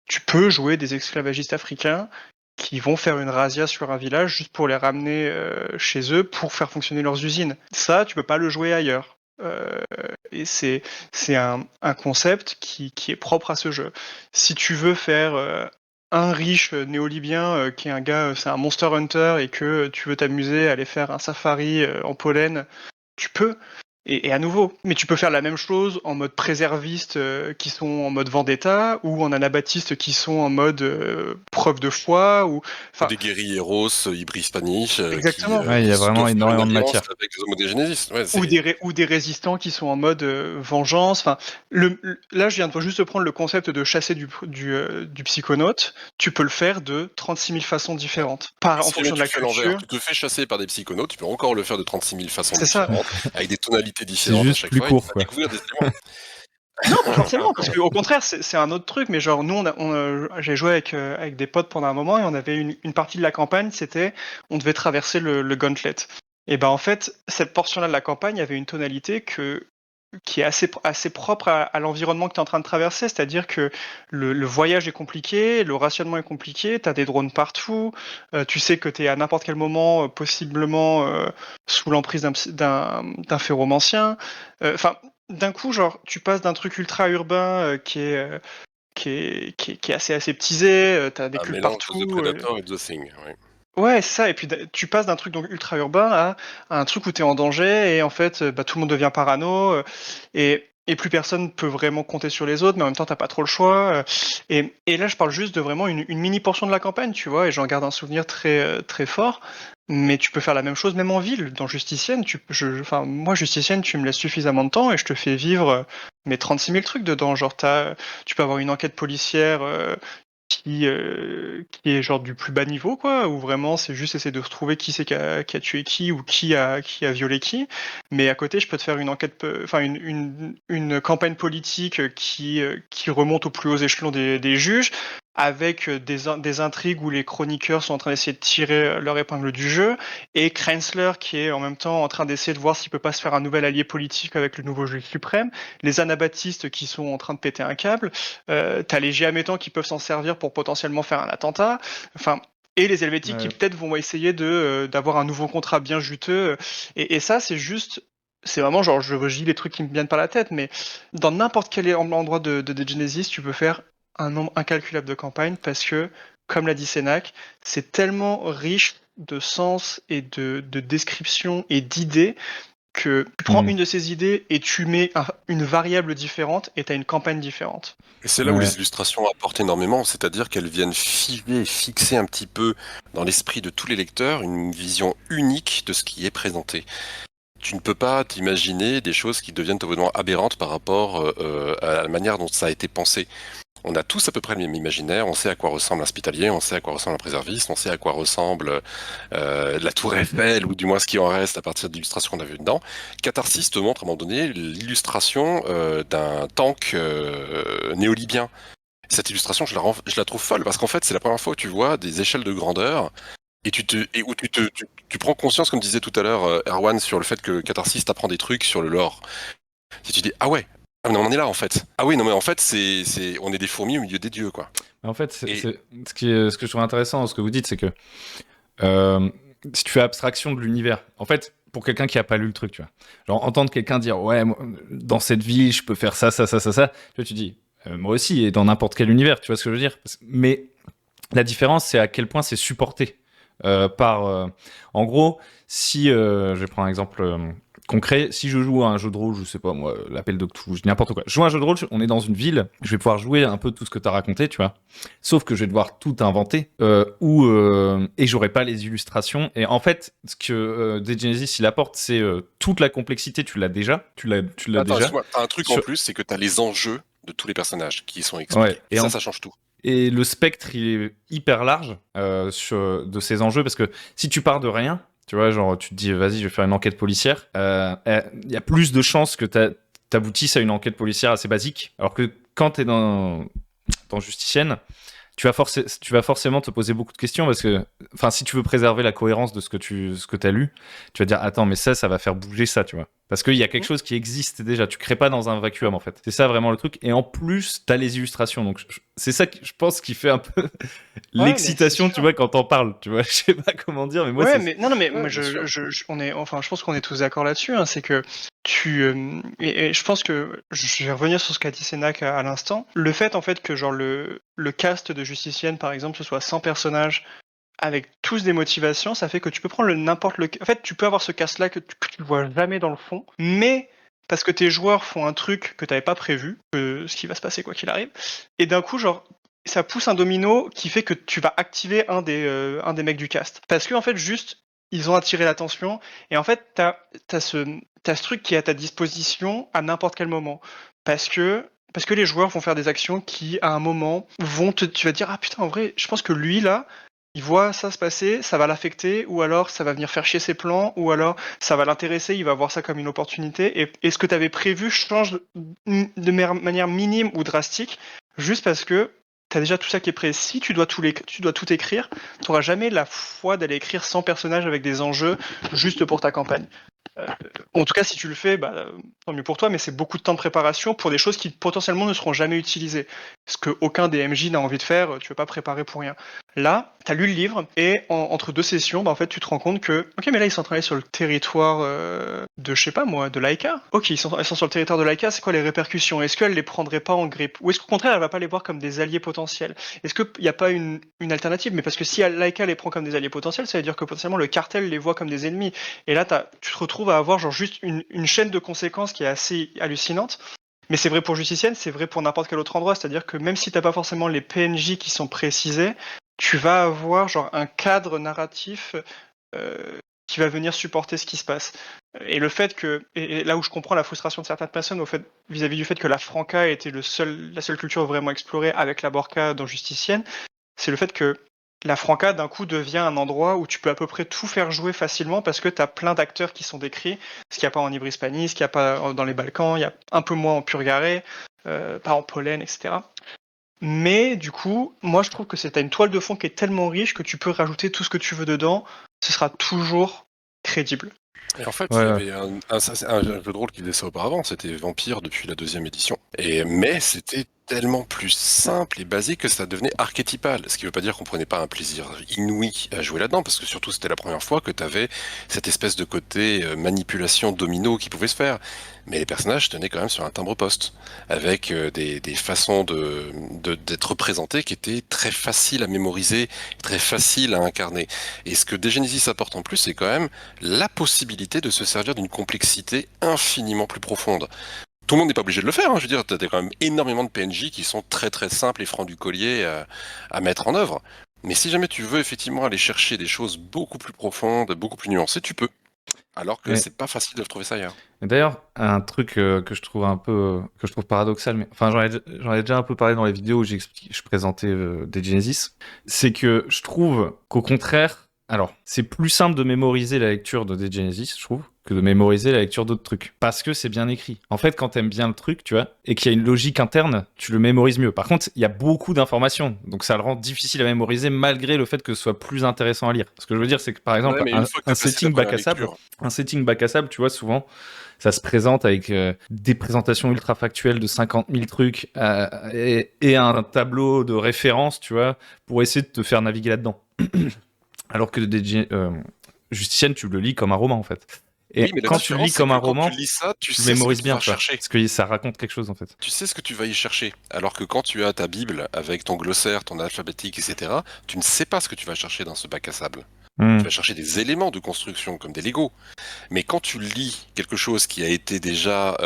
tu peux jouer des esclavagistes africains qui vont faire une razzia sur un village juste pour les ramener chez eux pour faire fonctionner leurs usines. Ça, tu peux pas le jouer ailleurs. Et c'est un concept qui est propre à ce jeu. Si tu veux faire un riche néo-libyen qui est un gars, c'est un monster hunter et que tu veux t'amuser à aller faire un safari en pollen, tu peux. Et à nouveau, mais tu peux faire la même chose en mode préserviste qui sont en mode vendetta ou en anabaptistes qui sont en mode preuve de foi ou des guerrieros Ibris Spanish exactement. Ouais, il y a vraiment énormément de matière. Avec les Homo de Genesis. Ouais, ou des résistants qui sont en mode vengeance. Enfin, là, je viens de juste prendre le concept de chasser du psychonaute. Tu peux le faire de 36 000 façons différentes, en fonction de la culture. Tu te fais chasser par des psychonautes, tu peux encore le faire de 36 000 façons C'est différentes, avec des tonalités différentes juste à chaque plus fois. court, et découvrir des éléments. Non, pas forcément, parce qu'au contraire, c'est un autre truc. Mais genre, nous, j'ai joué avec des potes pendant un moment et on avait une partie de la campagne, c'était on devait traverser le gauntlet. Et ben en fait, cette portion-là de la campagne avait une tonalité qui est assez propre à l'environnement que tu es en train de traverser, c'est-à-dire que le voyage est compliqué, le rationnement est compliqué, tu as des drones partout, tu sais que tu es à n'importe quel moment possiblement sous l'emprise d'un phéromancien. Enfin, d'un coup, genre, tu passes d'un truc ultra urbain qui est assez aseptisé, t'as des clubs partout. Un mélange de Predator et The Thing, ouais. Ouais, c'est ça, et puis tu passes d'un truc donc ultra urbain à un truc où t'es en danger, et en fait, tout le monde devient parano, et plus personne peut vraiment compter sur les autres, mais en même temps, t'as pas trop le choix. Et là, je parle juste de vraiment une mini portion de la campagne, tu vois, et j'en garde un souvenir très, très fort. Mais tu peux faire la même chose même en ville, dans Justicienne. Enfin, moi, Justicienne, tu me laisses suffisamment de temps et je te fais vivre mes 36 000 trucs dedans. Genre, tu peux avoir une enquête policière qui est genre du plus bas niveau, quoi, où vraiment c'est juste essayer de retrouver qui c'est qui a tué qui ou qui a violé qui. Mais à côté, je peux te faire une enquête, enfin une campagne politique qui remonte aux plus hauts échelons des juges, avec des intrigues où les chroniqueurs sont en train d'essayer de tirer leur épingle du jeu, et Krensler qui est en même temps en train d'essayer de voir s'il peut pas se faire un nouvel allié politique avec le nouveau juge suprême, les anabaptistes qui sont en train de péter un câble, t'as les géamétans qui peuvent s'en servir pour potentiellement faire un attentat, enfin, et les helvétiques qui peut-être vont essayer d'avoir un nouveau contrat bien juteux, et ça c'est vraiment genre, je dis les trucs qui me viennent par la tête, mais dans n'importe quel endroit de Genesis, tu peux faire un nombre incalculable de campagnes parce que, comme l'a dit Sénac, c'est tellement riche de sens et de descriptions et d'idées que tu prends une de ces idées et tu mets une variable différente et tu as une campagne différente. Et c'est là où les illustrations apportent énormément, c'est-à-dire qu'elles viennent fixer un petit peu dans l'esprit de tous les lecteurs une vision unique de ce qui est présenté. Tu ne peux pas t'imaginer des choses qui deviennent totalement aberrantes par rapport à la manière dont ça a été pensé. On a tous à peu près le même imaginaire, on sait à quoi ressemble un hospitalier, on sait à quoi ressemble un préserviste, on sait à quoi ressemble la tour Eiffel, ou du moins ce qui en reste à partir de l'illustration qu'on a vu dedans. Catharsis te montre à un moment donné l'illustration d'un tank néo-libyen. Cette illustration, je la trouve folle, parce qu'en fait, c'est la première fois où tu vois des échelles de grandeur, et où tu prends conscience, comme disait tout à l'heure Erwan, sur le fait que Catharsis t'apprend des trucs sur le lore. Si tu dis, ah ouais, ah, mais on en est là en fait. Ah oui, non mais en fait, on est des fourmis au milieu des dieux, quoi. En fait, Et- ce que je trouve intéressant dans ce que vous dites, c'est que si tu fais abstraction de l'univers, en fait, pour quelqu'un qui a pas lu le truc, tu vois, genre entendre quelqu'un dire ouais, moi, dans cette ville, je peux faire ça, ça, ça, ça, ça, tu vois, tu dis moi aussi, et dans n'importe quel univers, tu vois ce que je veux dire. Mais la différence, c'est à quel point c'est supporté par. En gros, si je vais prendre un exemple concret, si je joue à un jeu de rôle, je sais pas moi, l'appel de Cthulhu, je dis n'importe quoi. Je joue à un jeu de rôle, on est dans une ville, je vais pouvoir jouer un peu tout ce que tu as raconté, tu vois. Sauf que je vais devoir tout inventer, et j'aurai pas les illustrations. Et en fait, ce que Dead Genesis il apporte, c'est toute la complexité, tu l'as déjà, tu l'as Attends, déjà. excuse-moi, t'as un truc en Sur- plus, c'est que t'as les enjeux de tous les personnages qui sont Ouais. expliqués. Et ça change tout. Et le spectre, il est hyper large de ces enjeux, parce que si tu pars de rien, tu vois, genre tu te dis, vas-y, je vais faire une enquête policière, il y a plus de chances que t'aboutisses à une enquête policière assez basique, alors que quand t'es dans Justicienne, tu vas forcément te poser beaucoup de questions, parce que, enfin, si tu veux préserver la cohérence de ce que t'as lu, tu vas dire, attends, mais ça va faire bouger ça, tu vois. Parce qu'il y a quelque chose qui existe déjà. Tu crées pas dans un vacuum, en fait. C'est ça vraiment le truc. Et en plus, t'as les illustrations. Donc, c'est ça que je pense qui fait un peu mais l'excitation, c'est tu vois, quand t'en parles. Tu vois, je sais pas comment dire, mais moi, Ouais, c'est. mais non, mais Ouais, moi, bien sûr. je pense qu'on est tous d'accord là-dessus. Hein, c'est que et je pense que je vais revenir sur ce qu'a dit Sénac à l'instant. Le fait, en fait, que genre le cast de Justicienne, par exemple, ce soit 100 personnages avec tous des motivations, ça fait que tu peux prendre n'importe lequel. En fait, tu peux avoir ce cast-là que tu vois jamais dans le fond, mais parce que tes joueurs font un truc que t'avais pas prévu, que ce qui va se passer quoi qu'il arrive, et d'un coup, genre, ça pousse un domino qui fait que tu vas activer un des mecs du cast. Parce que en fait, juste, ils ont attiré l'attention, et en fait, t'as ce truc qui est à ta disposition à n'importe quel moment. Parce que les joueurs vont faire des actions qui, à un moment, tu vas te dire, ah putain, en vrai, je pense que lui, là, il voit ça se passer, ça va l'affecter, ou alors ça va venir faire chier ses plans, ou alors ça va l'intéresser, il va voir ça comme une opportunité, et ce que tu avais prévu change de manière minime ou drastique, juste parce que tu as déjà tout ça qui est prêt. Si tu dois tout écrire, tu n'auras jamais la foi d'aller écrire 100 personnages avec des enjeux juste pour ta campagne. En tout cas, si tu le fais, bah, tant mieux pour toi, mais c'est beaucoup de temps de préparation pour des choses qui potentiellement ne seront jamais utilisées. Ce que aucun des MJ n'a envie de faire, tu ne veux pas préparer pour rien. Là, tu as lu le livre, et entre deux sessions, bah, en fait, tu te rends compte que, ok, mais là, ils sont en train d'aller sur le territoire de, je sais pas moi, de Laika. Ok, ils sont sur le territoire de Laika, c'est quoi les répercussions? Est-ce qu'elle les prendrait pas en grippe? Ou est-ce qu'au contraire, elle va pas les voir comme des alliés potentiels? Est-ce qu'il n'y a pas une alternative? Mais parce que si Laika les prend comme des alliés potentiels, ça veut dire que potentiellement le cartel les voit comme des ennemis. Et là, tu te retrouves à avoir genre juste une chaîne de conséquences qui est assez hallucinante. Mais c'est vrai pour Justicienne, c'est vrai pour n'importe quel autre endroit. C'est-à-dire que même si t'as pas forcément les PNJ qui sont précisés, tu vas avoir genre un cadre narratif qui va venir supporter ce qui se passe. Et le fait que, et là où je comprends la frustration de certaines personnes vis-à-vis du fait que la Franca était la seule culture vraiment explorée avec la Borca dans Justicienne, c'est le fait que la Franca d'un coup devient un endroit où tu peux à peu près tout faire jouer facilement parce que tu as plein d'acteurs qui sont décrits, ce qu'il n'y a pas en Ibris-Panis, ce qu'il n'y a pas dans les Balkans, il y a un peu moins en Purgaré, pas en Pollen, etc. Mais du coup, moi je trouve que c'est une toile de fond qui est tellement riche que tu peux rajouter tout ce que tu veux dedans, ce sera toujours crédible. Et en fait, il y Ouais. avait un jeu de rôle qui faisait ça auparavant, c'était Vampire depuis la 2e édition. Mais c'était tellement plus simple et basique que ça devenait archétypal. Ce qui veut pas dire qu'on prenait pas un plaisir inouï à jouer là-dedans, parce que surtout c'était la première fois que tu avais cette espèce de côté manipulation domino qui pouvait se faire. Mais les personnages tenaient quand même sur un timbre-poste, avec des façons d'être présentés qui étaient très faciles à mémoriser, très faciles à incarner. Et ce que Genesis apporte en plus, c'est quand même la possibilité de se servir d'une complexité infiniment plus profonde. Tout le monde n'est pas obligé de le faire, hein. Je veux dire, t'as quand même énormément de PNJ qui sont très très simples et francs du collier à mettre en œuvre. Mais si jamais tu veux effectivement aller chercher des choses beaucoup plus profondes, beaucoup plus nuancées, tu peux. Alors que Mais- c'est pas facile de trouver ça ailleurs. Et d'ailleurs, un truc que je trouve que je trouve paradoxal, mais enfin, j'en ai déjà un peu parlé dans les vidéos où je présentais des Genesis, c'est que je trouve qu'au contraire, alors, c'est plus simple de mémoriser la lecture de Dead Genesis, je trouve, que de mémoriser la lecture d'autres trucs. Parce que c'est bien écrit. En fait, quand t'aimes bien le truc, tu vois, et qu'il y a une logique interne, tu le mémorises mieux. Par contre, il y a beaucoup d'informations, donc ça le rend difficile à mémoriser malgré le fait que ce soit plus intéressant à lire. Ce que je veux dire, c'est que par exemple, Ouais, mais une fois que un t'as passé ta setting première bac à sable, lecture, tu vois, souvent, ça se présente avec des présentations ultra factuelles de 50 000 trucs et un tableau de référence, tu vois, pour essayer de te faire naviguer là-dedans. Alors que Justicienne, tu le lis comme un roman, en fait. Et Oui, mais la quand tu le différence, lis c'est comme que un quand roman, tu lis ça, tu tu sais ce que mémorises tu bien, vas tu vois, chercher. parce que ça raconte quelque chose, en fait. Tu sais ce que tu vas y chercher. Alors que quand tu as ta Bible avec ton glossaire, ton alphabétique, etc., tu ne sais pas ce que tu vas chercher dans ce bac à sable. Tu vas chercher des éléments de construction comme des Lego. Mais quand tu lis quelque chose qui a été déjà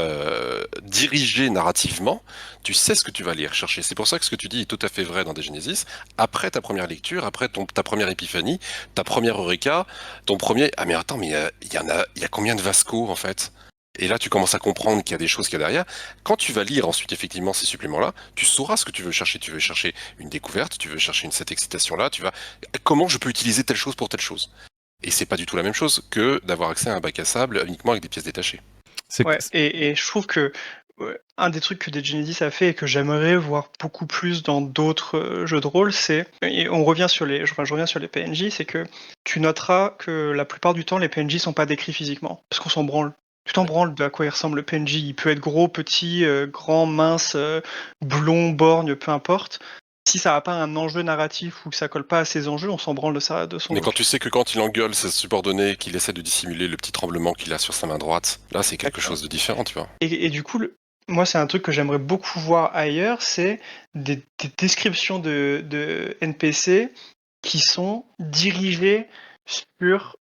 dirigé narrativement, tu sais ce que tu vas aller rechercher. C'est pour ça que ce que tu dis est tout à fait vrai dans des Genesis. Après ta première lecture, après ta première épiphanie, ta première Eureka, ton premier... Ah mais attends, mais il y a combien de Vasco en fait? Et là, tu commences à comprendre qu'il y a des choses qu'il y a derrière. Quand tu vas lire ensuite effectivement ces suppléments-là, tu sauras ce que tu veux chercher. Tu veux chercher une découverte, tu veux chercher cette excitation-là, tu vas... Comment je peux utiliser telle chose pour telle chose? Et c'est pas du tout la même chose que d'avoir accès à un bac à sable uniquement avec des pièces détachées. Ouais, et je trouve que un des trucs que Dead Genesis a fait et que j'aimerais voir beaucoup plus dans d'autres jeux de rôle, c'est, et on revient sur les, je reviens sur les PNJ, c'est que tu noteras que la plupart du temps les PNJ sont pas décrits physiquement, parce qu'on s'en branle. Tu t'en branles de à quoi il ressemble le PNJ. Il peut être gros, petit, grand, mince, blond, borgne, peu importe. Si ça n'a pas un enjeu narratif ou que ça colle pas à ses enjeux, on s'en branle de son Mais quand look. tu sais que quand il engueule ses subordonnés, qu'il essaie de dissimuler le petit tremblement qu'il a sur sa main droite, là c'est quelque chose de différent, tu vois. Et du coup, moi, c'est un truc que j'aimerais beaucoup voir ailleurs, c'est des descriptions de NPC qui sont dirigées sur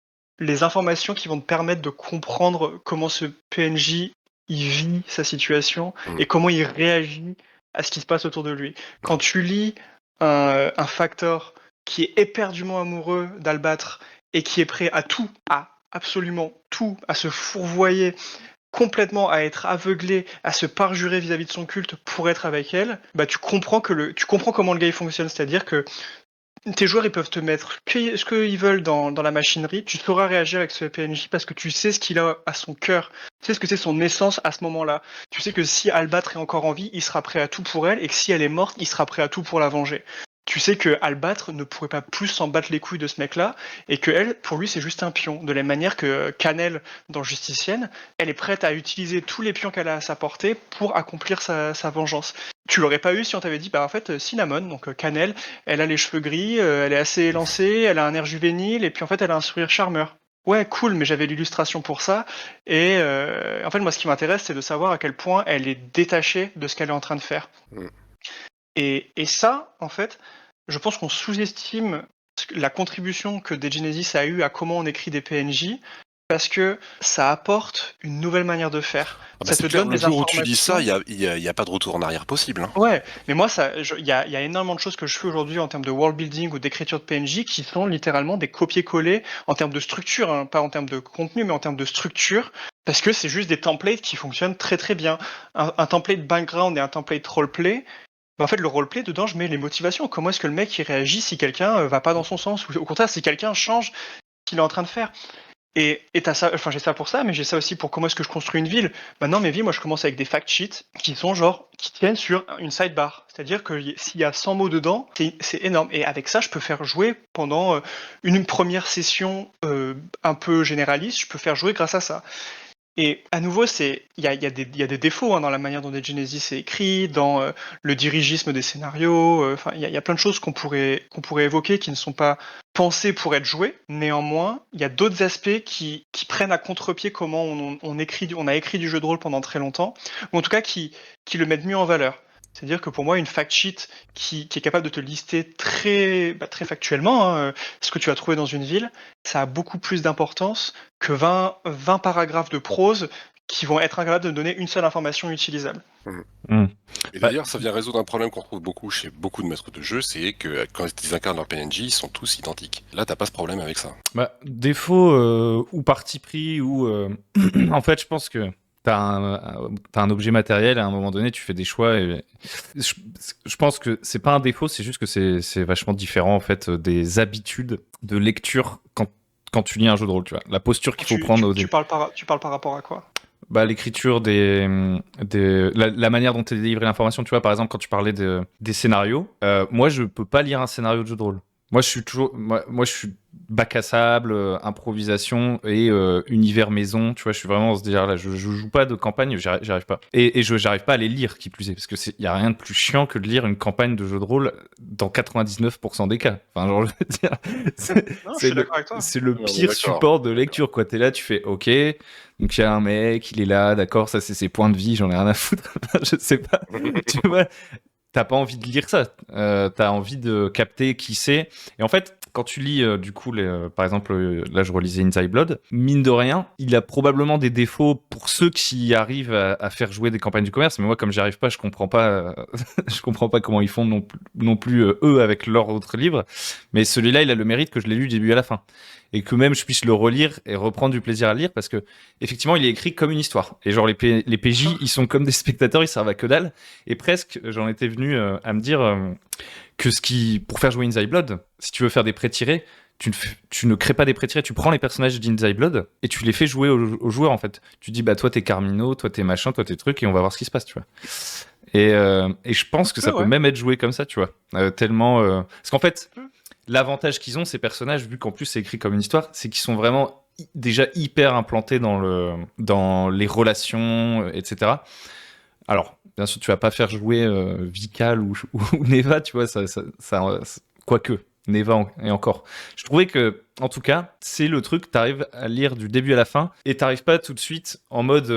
les informations qui vont te permettre de comprendre comment ce PNJ il vit sa situation Mm. et comment il réagit à ce qui se passe autour de lui. Quand tu lis un facteur qui est éperdument amoureux d'Albâtre et qui est prêt à tout, à absolument tout, à se fourvoyer complètement, à être aveuglé, à se parjurer vis-à-vis de son culte pour être avec elle, bah tu comprends comment le gars il fonctionne, c'est-à-dire que tes joueurs ils peuvent te mettre ce qu'ils veulent dans la machinerie, tu sauras réagir avec ce PNJ parce que tu sais ce qu'il a à son cœur, tu sais ce que c'est son essence à ce moment-là. Tu sais que si Albâtre est encore en vie, il sera prêt à tout pour elle, et que si elle est morte, il sera prêt à tout pour la venger. Tu sais que Albâtre ne pourrait pas plus s'en battre les couilles de ce mec-là, et que elle, pour lui, c'est juste un pion. De la même manière que Cannel dans Justicienne, elle est prête à utiliser tous les pions qu'elle a à sa portée pour accomplir sa vengeance. Tu l'aurais pas eu si on t'avait dit, bah en fait, Cinnamon, donc Cannel, elle a les cheveux gris, elle est assez élancée, elle a un air juvénile, et puis en fait, elle a un sourire charmeur. Ouais, cool, mais j'avais l'illustration pour ça. Et en fait, moi, ce qui m'intéresse, c'est de savoir à quel point elle est détachée de ce qu'elle est en train de faire. Mm. Et ça, en fait, je pense qu'on sous-estime la contribution que Dead Genesis a eu à comment on écrit des PNJ, parce que ça apporte une nouvelle manière de faire. Ah bah Ça c'est te clair, donne le des jour où informations. tu dis ça, il y a pas de retour en arrière possible. Hein. Ouais, mais moi, il y a énormément de choses que je fais aujourd'hui en termes de world building ou d'écriture de PNJ qui sont littéralement des copier-coller en termes de structure, hein, pas en termes de contenu, mais en termes de structure, parce que c'est juste des templates qui fonctionnent très très bien. Un template background et un template roleplay. En fait, le roleplay, dedans, je mets les motivations. Comment est-ce que le mec il réagit si quelqu'un va pas dans son sens, ou au contraire, si quelqu'un change ce qu'il est en train de faire. Et t'as ça, enfin j'ai ça pour ça, mais j'ai ça aussi pour comment est-ce que je construis une ville. Maintenant, mes villes, moi je commence avec des fact sheets qui sont genre, qui tiennent sur une sidebar. C'est-à-dire que s'il y a 100 mots dedans, c'est énorme. Et avec ça, je peux faire jouer pendant une première session un peu généraliste, je peux faire jouer grâce à ça. Et à nouveau, il y a des défauts hein, dans la manière dont Dead Genesis est écrit, dans le dirigisme des scénarios. Enfin, il y a plein de choses qu'on pourrait évoquer qui ne sont pas pensées pour être jouées. Néanmoins, il y a d'autres aspects qui prennent à contre-pied comment on a écrit du jeu de rôle pendant très longtemps, ou en tout cas qui le mettent mieux en valeur. C'est-à-dire que pour moi, une fact sheet qui est capable de te lister très factuellement ce que tu as trouvé dans une ville, ça a beaucoup plus d'importance que 20 paragraphes de prose qui vont être incapables de donner une seule information utilisable. Et d'ailleurs, ça vient résoudre un problème qu'on trouve beaucoup chez beaucoup de maîtres de jeu, c'est que quand ils incarnent leur PNJ, ils sont tous identiques. Là, t'as pas ce problème avec ça. Défaut ou parti pris, ou en fait, je pense que t'as un objet matériel, à un moment donné, tu fais des choix. Et je pense que c'est pas un défaut, c'est juste que c'est vachement différent en fait des habitudes de lecture quand tu lis un jeu de rôle, tu vois. La posture qu'il faut prendre. Tu parles par rapport à quoi ? L'écriture la manière dont est délivrée l'information, tu vois, par exemple, quand tu parlais des scénarios, moi, je peux pas lire un scénario de jeu de rôle. Moi, je suis toujours, moi, je suis bac à sable, improvisation et univers maison. Tu vois, je suis vraiment dans ce délire-là. Je joue pas de campagne, j'arrive pas. Et j'arrive pas à les lire, qui plus est, parce que y a rien de plus chiant que de lire une campagne de jeu de rôle dans 99% des cas. Enfin, genre, je veux dire, Non, je suis d'accord avec toi. c'est le On est pire d'accord. support de lecture, quoi. T'es là, tu fais, ok. Donc il y a un mec, il est là, d'accord, ça c'est ses points de vie, j'en ai rien à foutre. Je sais pas. Tu vois, t'as pas envie de lire ça. T'as envie de capter qui c'est. Et en fait, quand tu lis, du coup, par exemple, là je relisais Inside Blood, mine de rien, il a probablement des défauts pour ceux qui arrivent à faire jouer des campagnes du commerce. Mais moi, comme j'y arrive pas, je comprends pas, je comprends pas comment ils font non plus eux avec leurs autres livres. Mais celui-là, il a le mérite que je l'ai lu du début à la fin. Et que même je puisse le relire et reprendre du plaisir à le lire parce que effectivement il est écrit comme une histoire et genre les PJ ils sont comme des spectateurs, ils servent à que dalle et presque j'en étais venu à me dire que pour faire jouer Inside Blood, si tu veux faire des pré-tirés, tu ne crées pas des pré-tirés, tu prends les personnages d'Inside Blood et tu les fais jouer aux joueurs en fait. Tu dis bah toi t'es Carmino, toi t'es machin, toi t'es truc et on va voir ce qui se passe, tu vois. Et je pense que ça peut même être joué comme ça, tu vois. Tellement parce qu'en fait l'avantage qu'ils ont, ces personnages, vu qu'en plus c'est écrit comme une histoire, c'est qu'ils sont vraiment déjà hyper implantés dans les relations, etc. Alors, bien sûr, tu vas pas faire jouer Vical ou Neva, tu vois, quoique, Neva et encore. Je trouvais que, en tout cas, c'est le truc, t'arrives à lire du début à la fin et t'arrives pas tout de suite en mode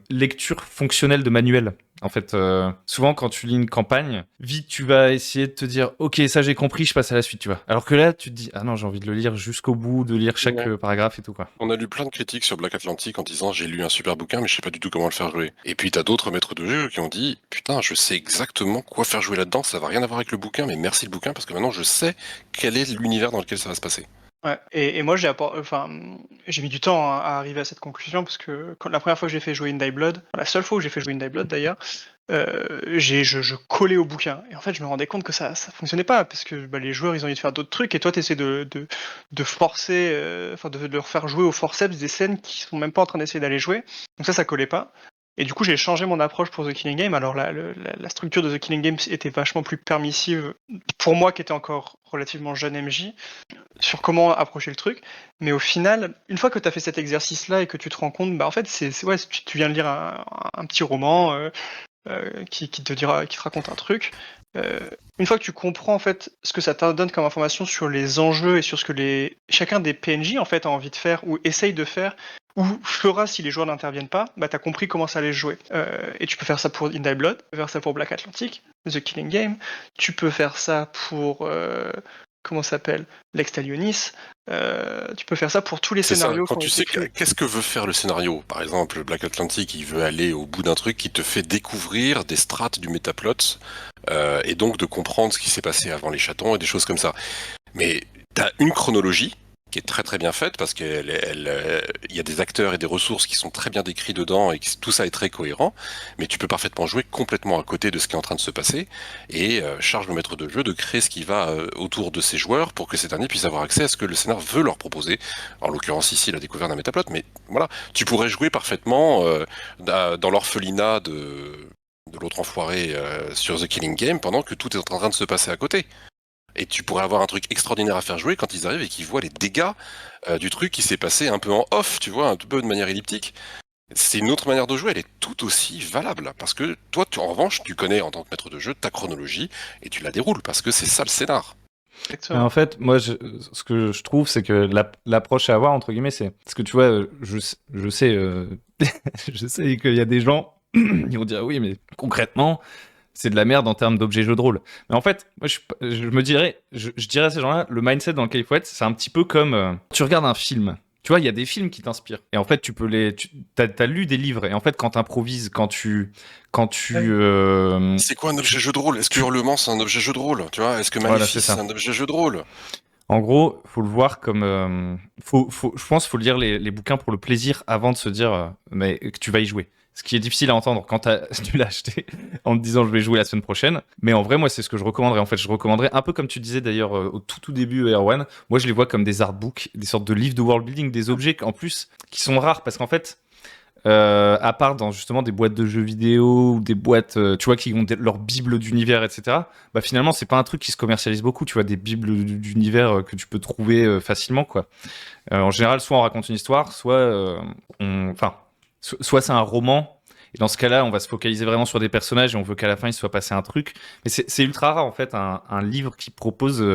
lecture fonctionnelle de manuel. En fait, souvent quand tu lis une campagne, vite tu vas essayer de te dire ok ça j'ai compris, je passe à la suite, tu vois. Alors que là tu te dis ah non j'ai envie de le lire jusqu'au bout, de lire chaque paragraphe et tout quoi. On a lu plein de critiques sur Black Atlantic en disant j'ai lu un super bouquin mais je sais pas du tout comment le faire jouer. Et puis t'as d'autres maîtres de jeu qui ont dit putain je sais exactement quoi faire jouer là-dedans, ça va rien à voir avec le bouquin mais merci le bouquin parce que maintenant je sais quel est l'univers dans lequel ça va se passer. Ouais. Et moi j'ai mis du temps à arriver à cette conclusion parce que la première fois que j'ai fait jouer Inside Blood, la seule fois où j'ai fait jouer Inside Blood d'ailleurs, je collais au bouquin et en fait je me rendais compte que ça fonctionnait pas parce que les joueurs ils ont envie de faire d'autres trucs et toi tu essaies de forcer, de leur faire jouer au forceps des scènes qui sont même pas en train d'essayer d'aller jouer, donc ça collait pas. Et du coup, j'ai changé mon approche pour The Killing Game. Alors, la structure de The Killing Game était vachement plus permissive pour moi, qui était encore relativement jeune MJ, sur comment approcher le truc. Mais au final, une fois que tu as fait cet exercice-là et que tu te rends compte, en fait, tu viens de lire un petit roman qui te raconte un truc. Une fois que tu comprends en fait ce que ça te donne comme information sur les enjeux et sur ce que chacun des PNJ en fait a envie de faire ou essaye de faire ou fera si les joueurs n'interviennent pas, t'as compris comment ça allait se jouer. Et tu peux faire ça pour Inside Blood, tu peux faire ça pour Black Atlantic, The Killing Game, tu peux faire ça pour comment ça s'appelle, L'Extalionis, tu peux faire ça pour tous les scénarios. Ça. Quand tu sais qu'est-ce que veut faire le scénario, par exemple Black Atlantic il veut aller au bout d'un truc qui te fait découvrir des strates du métaplot et donc de comprendre ce qui s'est passé avant les chatons et des choses comme ça. Mais t'as une chronologie qui est très très bien faite parce qu'il y a des acteurs et des ressources qui sont très bien décrits dedans et tout ça est très cohérent, mais tu peux parfaitement jouer complètement à côté de ce qui est en train de se passer et charge le maître de jeu de créer ce qui va autour de ses joueurs pour que ces derniers puissent avoir accès à ce que le scénar veut leur proposer. En l'occurrence ici la découverte d'un métaplot, mais voilà, tu pourrais jouer parfaitement dans l'orphelinat de l'autre enfoiré sur The Killing Game pendant que tout est en train de se passer à côté. Et tu pourrais avoir un truc extraordinaire à faire jouer quand ils arrivent et qu'ils voient les dégâts du truc qui s'est passé un peu en off, tu vois, un peu de manière elliptique. C'est une autre manière de jouer, elle est tout aussi valable. Parce que toi, en revanche, tu connais en tant que maître de jeu ta chronologie et tu la déroules parce que c'est ça le scénar. En fait, moi, ce que je trouve, c'est que l'approche à avoir, entre guillemets, c'est... Parce que tu vois, je sais, je sais qu'il y a des gens, ils vont dire, oui, mais concrètement... c'est de la merde en termes d'objets jeux de rôle. Mais en fait, moi, je dirais à ces gens-là, le mindset dans lequel il faut être, c'est un petit peu comme tu regardes un film. Tu vois, il y a des films qui t'inspirent. Et en fait, t'as lu des livres. Et en fait, quand t'improvises, quand tu C'est quoi un objet jeu de rôle ? Est-ce que Hurlement, c'est un objet jeu de rôle ? Tu vois ? Est-ce que Maléfice, c'est un objet jeu de rôle ? En gros, faut le voir comme... je pense qu'il faut lire les bouquins pour le plaisir avant de se dire mais que tu vas y jouer. Ce qui est difficile à entendre quand tu l'as acheté en te disant je vais jouer la semaine prochaine. Mais en vrai, moi, c'est ce que je recommanderais. En fait, je recommanderais un peu comme tu disais d'ailleurs au tout début, Erwan. Moi, je les vois comme des artbooks, des sortes de livres de world building, des objets en plus qui sont rares parce qu'en fait, à part dans justement des boîtes de jeux vidéo ou des boîtes, tu vois, qui ont leur bible d'univers, etc. Bah finalement, c'est pas un truc qui se commercialise beaucoup, tu vois, des bibles d'univers que tu peux trouver facilement, quoi. En général, soit on raconte une histoire, soit soit c'est un roman. Et dans ce cas-là, on va se focaliser vraiment sur des personnages et on veut qu'à la fin, il se soit passé un truc. Mais c'est ultra rare, en fait, un livre qui propose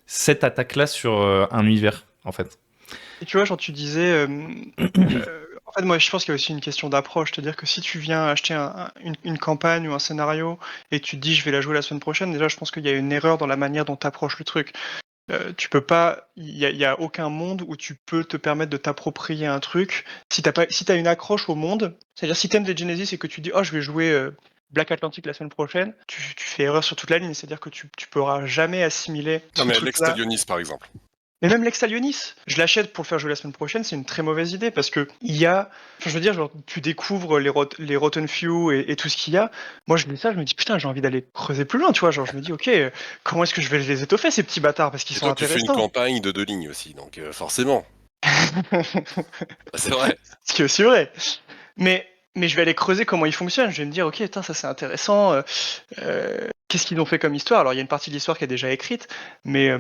cette attaque-là sur un univers, en fait. Et tu vois, genre tu disais, en fait, moi je pense qu'il y a aussi une question d'approche, c'est-à-dire que si tu viens acheter une campagne ou un scénario et tu te dis je vais la jouer la semaine prochaine, déjà je pense qu'il y a une erreur dans la manière dont tu approches le truc. Tu peux pas, il y a aucun monde où tu peux te permettre de t'approprier un truc si t'as une accroche au monde, c'est-à-dire si t'aimes des Genesis et que tu dis oh je vais jouer Black Atlantic la semaine prochaine, tu fais erreur sur toute la ligne, c'est-à-dire que tu pourras jamais assimiler Non, ce mais Alex truc-là. Talionis, par exemple. Mais même l'Extalionis, je l'achète pour le faire jouer la semaine prochaine, c'est une très mauvaise idée parce que il y a, enfin, je veux dire, genre, tu découvres les Rotten Few et tout ce qu'il y a. Moi, je lis ça, je me dis putain, j'ai envie d'aller creuser plus loin, tu vois. Genre, je me dis, ok, comment est-ce que je vais les étoffer ces petits bâtards parce qu'ils Et sont toi, tu fais une intéressants. campagne de 2 lignes aussi, donc forcément. C'est vrai. Ce qui est aussi vrai. Mais, mais je vais aller creuser comment ils fonctionnent. Je vais me dire, ok, putain, ça c'est intéressant. Qu'est-ce qu'ils ont fait comme histoire? Alors, il y a une partie de l'histoire qui est déjà écrite, mais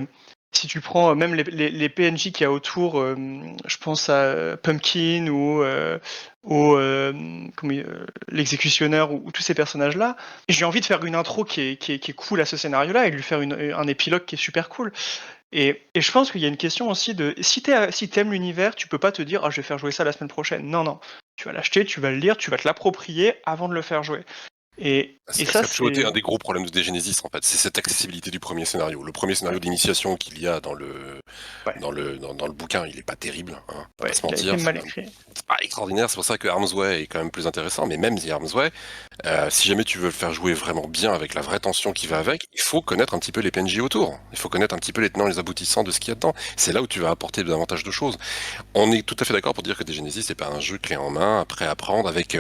si tu prends même les PNJ qu'il y a autour, je pense à Pumpkin ou l'exécutionneur ou tous ces personnages-là, j'ai envie de faire une intro qui est cool à ce scénario-là et de lui faire un épilogue qui est super cool. Et je pense qu'il y a une question aussi de si t'aimes l'univers, tu peux pas te dire ah je vais faire jouer ça la semaine prochaine. Non, non. Tu vas l'acheter, tu vas le lire, tu vas te l'approprier avant de le faire jouer. Et Ça ça, a toujours été c'est. un des gros problèmes de Genesis, en fait. C'est cette accessibilité du premier scénario. Le premier scénario d'initiation qu'il y a dans le Ouais, dans le bouquin, il est pas terrible, hein, on va pas ouais, se il a été mentir. mal écrit. C'est pas extraordinaire, c'est pour ça que Arm's Way est quand même plus intéressant. Mais même The Arm's Way, si jamais tu veux le faire jouer vraiment bien avec la vraie tension qui va avec, il faut connaître un petit peu les PNJ autour. Il faut connaître un petit peu les tenants, les aboutissants de ce qu'il y a dedans. C'est là où tu vas apporter davantage de choses. On est tout à fait d'accord pour dire que Genesis c'est pas un jeu clé en main, prêt à prendre avec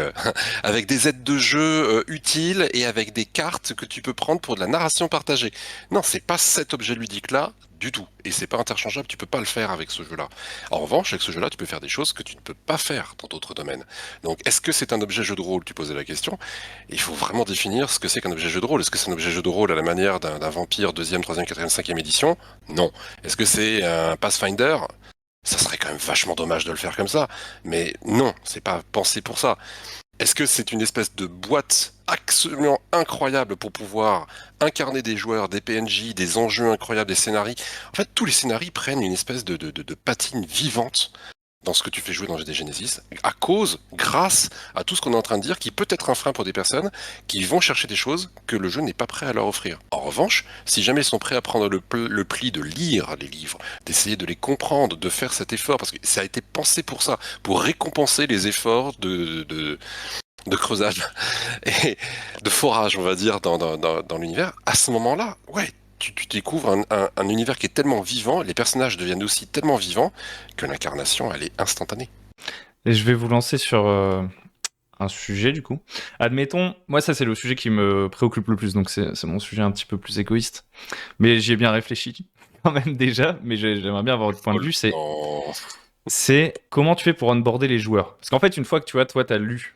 avec des aides de jeu utiles et avec des cartes que tu peux prendre pour de la narration partagée. Non, c'est pas cet objet ludique là du tout. Et c'est pas interchangeable, tu peux pas le faire avec ce jeu-là. En revanche, avec ce jeu-là, tu peux faire des choses que tu ne peux pas faire dans d'autres domaines. Donc, est-ce que c'est un objet jeu de rôle? Tu posais la question. Il faut vraiment définir ce que c'est qu'un objet jeu de rôle. Est-ce que c'est un objet jeu de rôle à la manière d'un vampire deuxième, troisième, quatrième, cinquième édition? Non. Est-ce que c'est un Pathfinder? Ça serait quand même vachement dommage de le faire comme ça. Mais non, c'est pas pensé pour ça. Est-ce que c'est une espèce de boîte absolument incroyable pour pouvoir incarner des joueurs, des PNJ, des enjeux incroyables, des scénarios? En fait, tous les scénarios prennent une espèce de patine vivante dans ce que tu fais jouer dans des Genesis, grâce à tout ce qu'on est en train de dire, qui peut être un frein pour des personnes qui vont chercher des choses que le jeu n'est pas prêt à leur offrir. En revanche, si jamais ils sont prêts à prendre le pli de lire les livres, d'essayer de les comprendre, de faire cet effort, parce que ça a été pensé pour ça, pour récompenser les efforts de creusage et de forage, on va dire, dans l'univers, à ce moment-là, ouais, tu découvres un univers qui est tellement vivant, les personnages deviennent aussi tellement vivants que l'incarnation, elle est instantanée. Et je vais vous lancer sur un sujet, du coup. Admettons, moi, ça, c'est le sujet qui me préoccupe le plus, donc c'est mon sujet un petit peu plus égoïste. Mais j'y ai bien réfléchi, quand même, déjà, mais j'aimerais bien avoir votre point de vue, c'est comment tu fais pour onboarder les joueurs. Parce qu'en fait, une fois que t'as lu,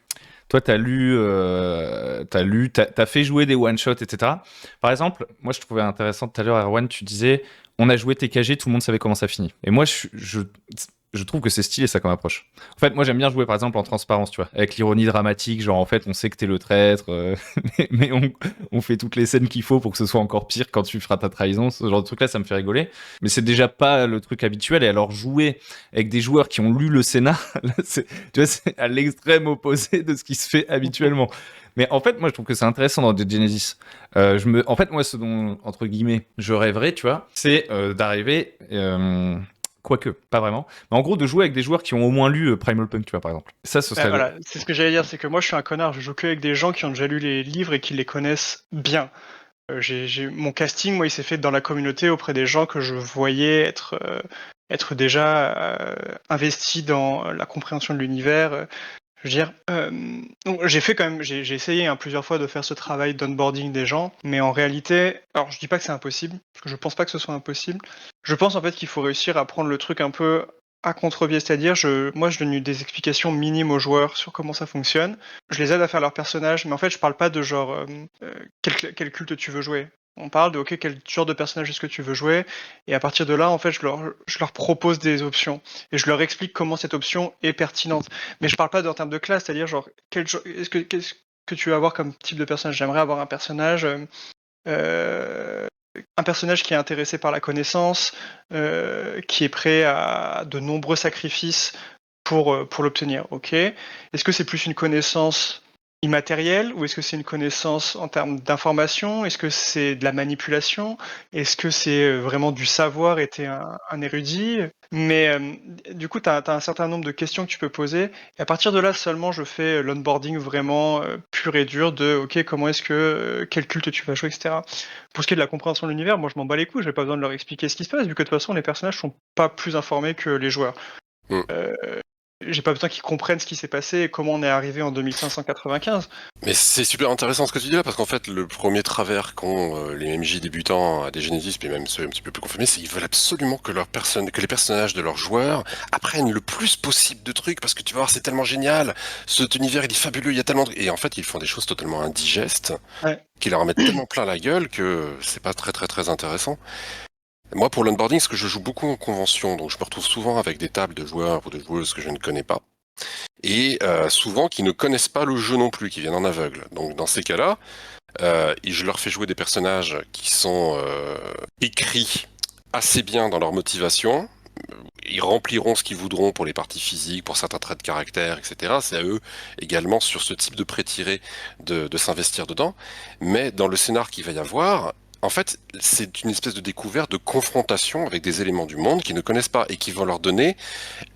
t'as fait jouer des one-shots, etc. Par exemple, moi, je trouvais intéressant tout à l'heure, Erwan, tu disais, on a joué TKG, tout le monde savait comment ça finit. Et moi, je trouve que c'est stylé, ça, comme approche. En fait, moi, j'aime bien jouer, par exemple, en transparence, tu vois, avec l'ironie dramatique, genre, en fait, on sait que t'es le traître, mais on fait toutes les scènes qu'il faut pour que ce soit encore pire quand tu feras ta trahison. Ce genre de truc-là, ça me fait rigoler. Mais c'est déjà pas le truc habituel. Et alors, jouer avec des joueurs qui ont lu le scénar, là, tu vois, c'est à l'extrême opposé de ce qui se fait habituellement. Mais en fait, moi, je trouve que c'est intéressant dans des Genesis. En fait, moi, ce dont, entre guillemets, je rêverais, tu vois, c'est d'arriver... Quoique, pas vraiment. Mais en gros, de jouer avec des joueurs qui ont au moins lu Primal Punk, tu vois, par exemple. Ça, ce serait... Voilà, c'est ce que j'allais dire, c'est que moi je suis un connard, je joue que avec des gens qui ont déjà lu les livres et qui les connaissent bien. Mon casting, moi, il s'est fait dans la communauté auprès des gens que je voyais être déjà investis dans la compréhension de l'univers. Je veux dire, donc j'ai fait quand même, j'ai essayé plusieurs fois de faire ce travail d'onboarding des gens, mais en réalité, alors je dis pas que c'est impossible, parce que je pense pas que ce soit impossible. Je pense en fait qu'il faut réussir à prendre le truc un peu à contre-pied, c'est-à-dire moi je donne des explications minimes aux joueurs sur comment ça fonctionne. Je les aide à faire leur personnage, mais en fait je parle pas de genre quel culte tu veux jouer. On parle de ok quel genre de personnage est-ce que tu veux jouer, et à partir de là en fait je leur propose des options et je leur explique comment cette option est pertinente. Mais je parle pas en termes de classe, c'est-à-dire genre qu'est-ce que tu veux avoir comme type de personnage. J'aimerais avoir un personnage qui est intéressé par la connaissance, qui est prêt à de nombreux sacrifices pour l'obtenir. Ok. Est-ce que c'est plus une connaissance immatérielle ou est-ce que c'est une connaissance en termes d'information? Est-ce que c'est de la manipulation? Est-ce que c'est vraiment du savoir et t'es un érudit? Mais du coup, tu as un certain nombre de questions que tu peux poser. Et à partir de là seulement, je fais l'onboarding vraiment pur et dur de ok, comment est-ce que quel culte tu vas jouer, etc. Pour ce qui est de la compréhension de l'univers, moi je m'en bats les couilles, j'ai pas besoin de leur expliquer ce qui se passe, vu que de toute façon les personnages sont pas plus informés que les joueurs. Mm. J'ai pas besoin qu'ils comprennent ce qui s'est passé et comment on est arrivé en 2595. Mais c'est super intéressant ce que tu dis là, parce qu'en fait, le premier travers qu'ont les MJ débutants à des Genesis, puis même ceux un petit peu plus confirmés, c'est qu'ils veulent absolument que que les personnages de leurs joueurs apprennent le plus possible de trucs, parce que tu vas voir, c'est tellement génial, cet univers il est fabuleux, il y a tellement de... Et en fait, ils font des choses totalement indigestes, Ouais. qui leur en mettent tellement plein la gueule que c'est pas très très très intéressant. Moi, pour l'onboarding, ce que je joue beaucoup en convention, donc je me retrouve souvent avec des tables de joueurs ou de joueuses que je ne connais pas, et souvent qui ne connaissent pas le jeu non plus, qui viennent en aveugle. Donc dans ces cas-là, je leur fais jouer des personnages qui sont écrits assez bien dans leur motivation. Ils rempliront ce qu'ils voudront pour les parties physiques, pour certains traits de caractère, etc. C'est à eux également sur ce type de pré-tiré de s'investir dedans. Mais dans le scénar qu'il va y avoir, en fait, c'est une espèce de découverte, de confrontation avec des éléments du monde qu'ils ne connaissent pas et qui vont leur donner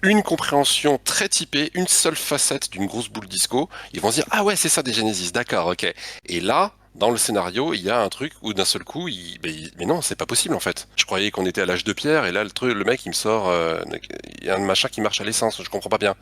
une compréhension très typée, une seule facette d'une grosse boule disco. Ils vont se dire, ah ouais, c'est ça des Genesis, d'accord, ok. Et là, dans le scénario, il y a un truc où d'un seul coup, mais non, c'est pas possible en fait. Je croyais qu'on était à l'âge de pierre et là, le mec, il me sort, il y a un machin qui marche à l'essence, je comprends pas bien.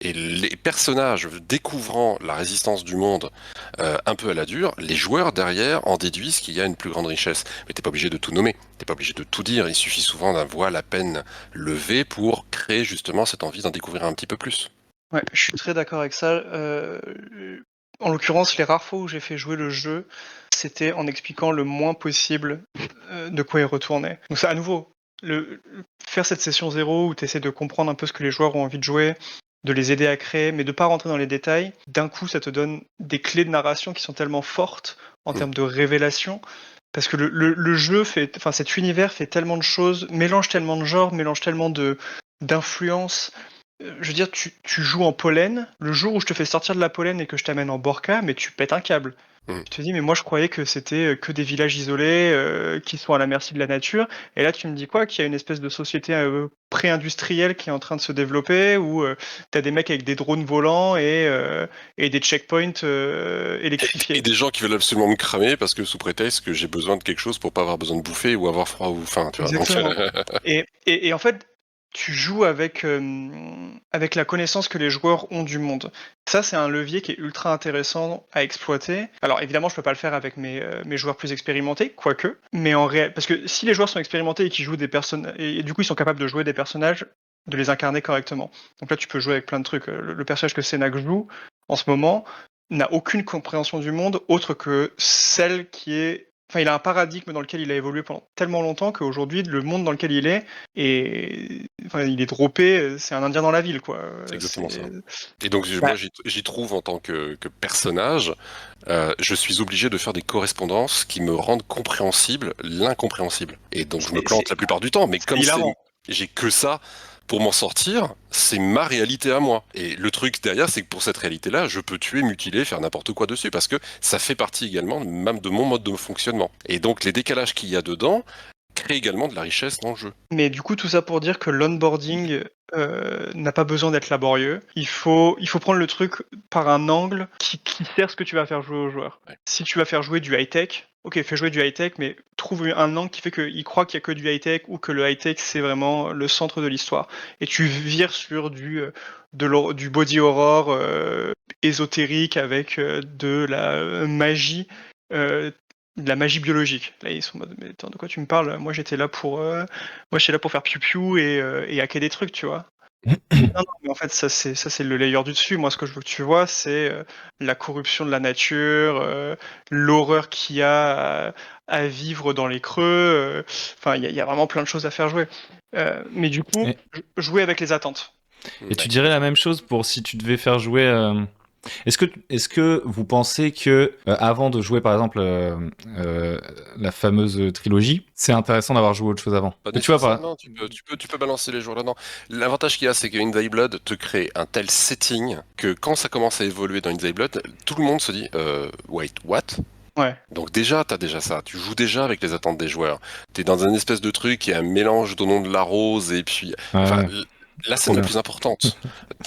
Et les personnages découvrant la résistance du monde un peu à la dure, les joueurs derrière en déduisent qu'il y a une plus grande richesse. Mais t'es pas obligé de tout nommer, t'es pas obligé de tout dire, il suffit souvent d'un voile à peine levé pour créer justement cette envie d'en découvrir un petit peu plus. Ouais, je suis très d'accord avec ça. En l'occurrence, les rares fois où j'ai fait jouer le jeu, c'était en expliquant le moins possible de quoi il retournait. Donc ça, à nouveau, faire cette session zéro où tu essaies de comprendre un peu ce que les joueurs ont envie de jouer, de les aider à créer, mais de pas rentrer dans les détails, d'un coup, ça te donne des clés de narration qui sont tellement fortes en termes de révélation. Parce que le jeu enfin cet univers fait tellement de choses, mélange tellement de genres, mélange tellement d'influences. Je veux dire, tu joues en pollen, le jour où je te fais sortir de la pollen et que je t'amène en Borca, mais tu pètes un câble. Mm. Tu te dis, mais moi je croyais que c'était que des villages isolés qui sont à la merci de la nature. Et là, tu me dis quoi? Qu'il y a une espèce de société pré-industrielle qui est en train de se développer, où t'as des mecs avec des drones volants et des checkpoints Et électrifiés. des gens qui veulent absolument me cramer parce que sous prétexte que j'ai besoin de quelque chose pour pas avoir besoin de bouffer ou avoir froid ou faim, tu vois. Donc, Exactement. Et en fait, tu joues avec la connaissance que les joueurs ont du monde. Ça, c'est un levier qui est ultra intéressant à exploiter. Alors évidemment, je peux pas le faire avec mes joueurs plus expérimentés, quoique. Mais en réel, parce que si les joueurs sont expérimentés et qui jouent des personnes, et du coup ils sont capables de jouer des personnages, de les incarner correctement. Donc là, tu peux jouer avec plein de trucs. Le personnage que Sénac joue en ce moment n'a aucune compréhension du monde autre que celle qui est. Enfin, il a un paradigme dans lequel il a évolué pendant tellement longtemps qu'aujourd'hui, le monde dans lequel il est, enfin, il est droppé, c'est un Indien dans la ville, quoi. c'est exactement C'est... ça. Et donc, Bah, moi, j'y trouve en tant que personnage, je suis obligé de faire des correspondances qui me rendent compréhensible l'incompréhensible. Et donc, je me plante la plupart du temps, mais comme hilarant. j'ai que ça pour m'en sortir, c'est ma réalité à moi. Et le truc derrière, c'est que pour cette réalité-là, je peux tuer, mutiler, faire n'importe quoi dessus, parce que ça fait partie également même de mon mode de fonctionnement. Et donc, les décalages qu'il y a dedans créent également de la richesse dans le jeu. Mais du coup, tout ça pour dire que l'onboarding n'a pas besoin d'être laborieux. Il faut prendre le truc par un angle qui sert ce que tu vas faire jouer aux joueurs. Ouais. Si tu vas faire jouer du high-tech, ok, fais jouer du high-tech, mais trouve un angle qui fait qu'il croit qu'il n'y a que du high-tech ou que le high-tech, c'est vraiment le centre de l'histoire. Et tu vires sur du body horror ésotérique avec de la magie de la magie biologique. Là, ils sont en mode, mais attends, de quoi tu me parles? Moi, j'étais là pour faire piou-piou et hacker des trucs, tu vois. Non, mais en fait, ça c'est le layer du dessus. Moi, ce que je veux que tu vois, c'est la corruption de la nature, l'horreur qu'il y a à vivre dans les creux. Enfin, il y a vraiment plein de choses à faire jouer. Mais du coup, Et- jouer avec les attentes. Et tu dirais la même chose pour si tu devais faire jouer. Est-ce que vous pensez que avant de jouer par exemple la fameuse trilogie, c'est intéressant d'avoir joué autre chose avant? Pas Tu vois pas. nécessairement, tu peux balancer les joueurs là-dedans. L'avantage qu'il y a, c'est que In Thy Blood te crée un tel setting que quand ça commence à évoluer dans In Thy Blood, tout le monde se dit wait, what? Ouais. Donc déjà, t'as déjà ça. Tu joues déjà avec les attentes des joueurs. T'es dans un espèce de truc qui est un mélange d'au nom de la rose et puis... Enfin, Ouais. la scène la plus importante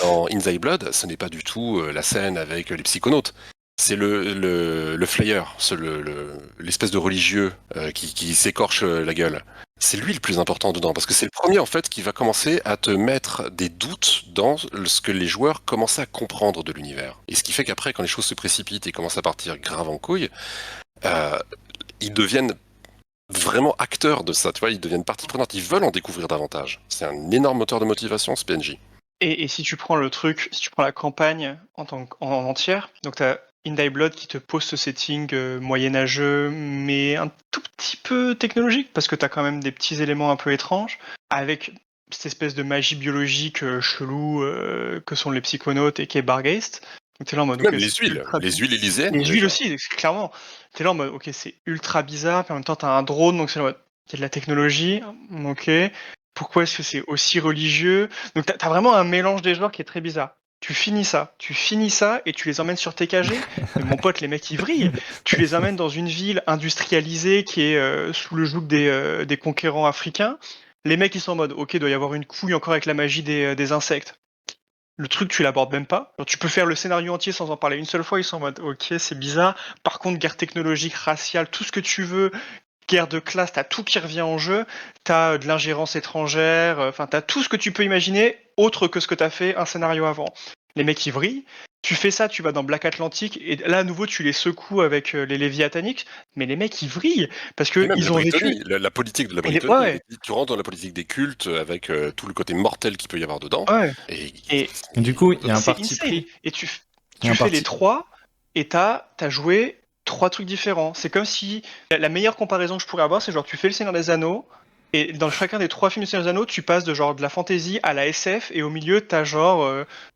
dans In Thy Blood, ce n'est pas du tout la scène avec les psychonautes. C'est le flyer, l'espèce de religieux qui s'écorche la gueule. C'est lui le plus important dedans, parce que c'est le premier en fait qui va commencer à te mettre des doutes dans ce que les joueurs commencent à comprendre de l'univers. Et ce qui fait qu'après, quand les choses se précipitent et commencent à partir grave en couille, ils deviennent vraiment acteurs de ça, tu vois, ils deviennent partie prenante, ils veulent en découvrir davantage. C'est un énorme moteur de motivation, ce PNJ. Et si tu prends le truc, si tu prends la campagne en entière, donc t'as In Thy Blood qui te pose ce setting moyenâgeux, mais un tout petit peu technologique, parce que t'as quand même des petits éléments un peu étranges, avec cette espèce de magie biologique chelou que sont les psychonautes et qu'est Bargeist. Donc t'es là en mode, Même ok, les c'est huiles, ultra les huiles élyséennes. les déjà. huiles aussi, clairement. T'es là en mode, ok, c'est ultra bizarre, puis en même temps, t'as un drone, donc c'est là en mode, il y a de la technologie, ok. Pourquoi est-ce que c'est aussi religieux? Donc t'as vraiment un mélange des genres qui est très bizarre. Tu finis ça, et tu les emmènes sur TKG. Mais mon pote, les mecs, ils vrillent. Tu les emmènes dans une ville industrialisée qui est sous le joug des conquérants africains. Les mecs, ils sont en mode, ok, doit y avoir une couille encore avec la magie des insectes. Le truc, tu l'abordes même pas. Alors, tu peux faire le scénario entier sans en parler une seule fois. Ils sont en mode, ok, c'est bizarre. Par contre, guerre technologique, raciale, tout ce que tu veux, guerre de classe, t'as tout qui revient en jeu. T'as de l'ingérence étrangère. Enfin, t'as tout ce que tu peux imaginer, autre que ce que t'as fait un scénario avant. Les mecs, ils vrillent. Tu fais ça, tu vas dans Black Atlantic, et là, à nouveau, tu les secoues avec les Léviathaniques. Mais les mecs, ils vrillent. Parce Et même qu'ils la ont Britannie, vécu. la politique de la Et les- Britannie, ouais, tu rentres dans la politique des cultes avec tout le côté mortel qu'il peut y avoir dedans. ouais. Et, Et Du coup, il y a un c'est parti insane. pris. Et tu Il y a un fais les parti- trois, et t'as joué trois trucs différents. C'est comme si la meilleure comparaison que je pourrais avoir, c'est genre tu fais le Seigneur des Anneaux, et dans chacun des trois films du Seigneur des Anneaux, tu passes de genre de la fantasy à la SF, et au milieu t'as genre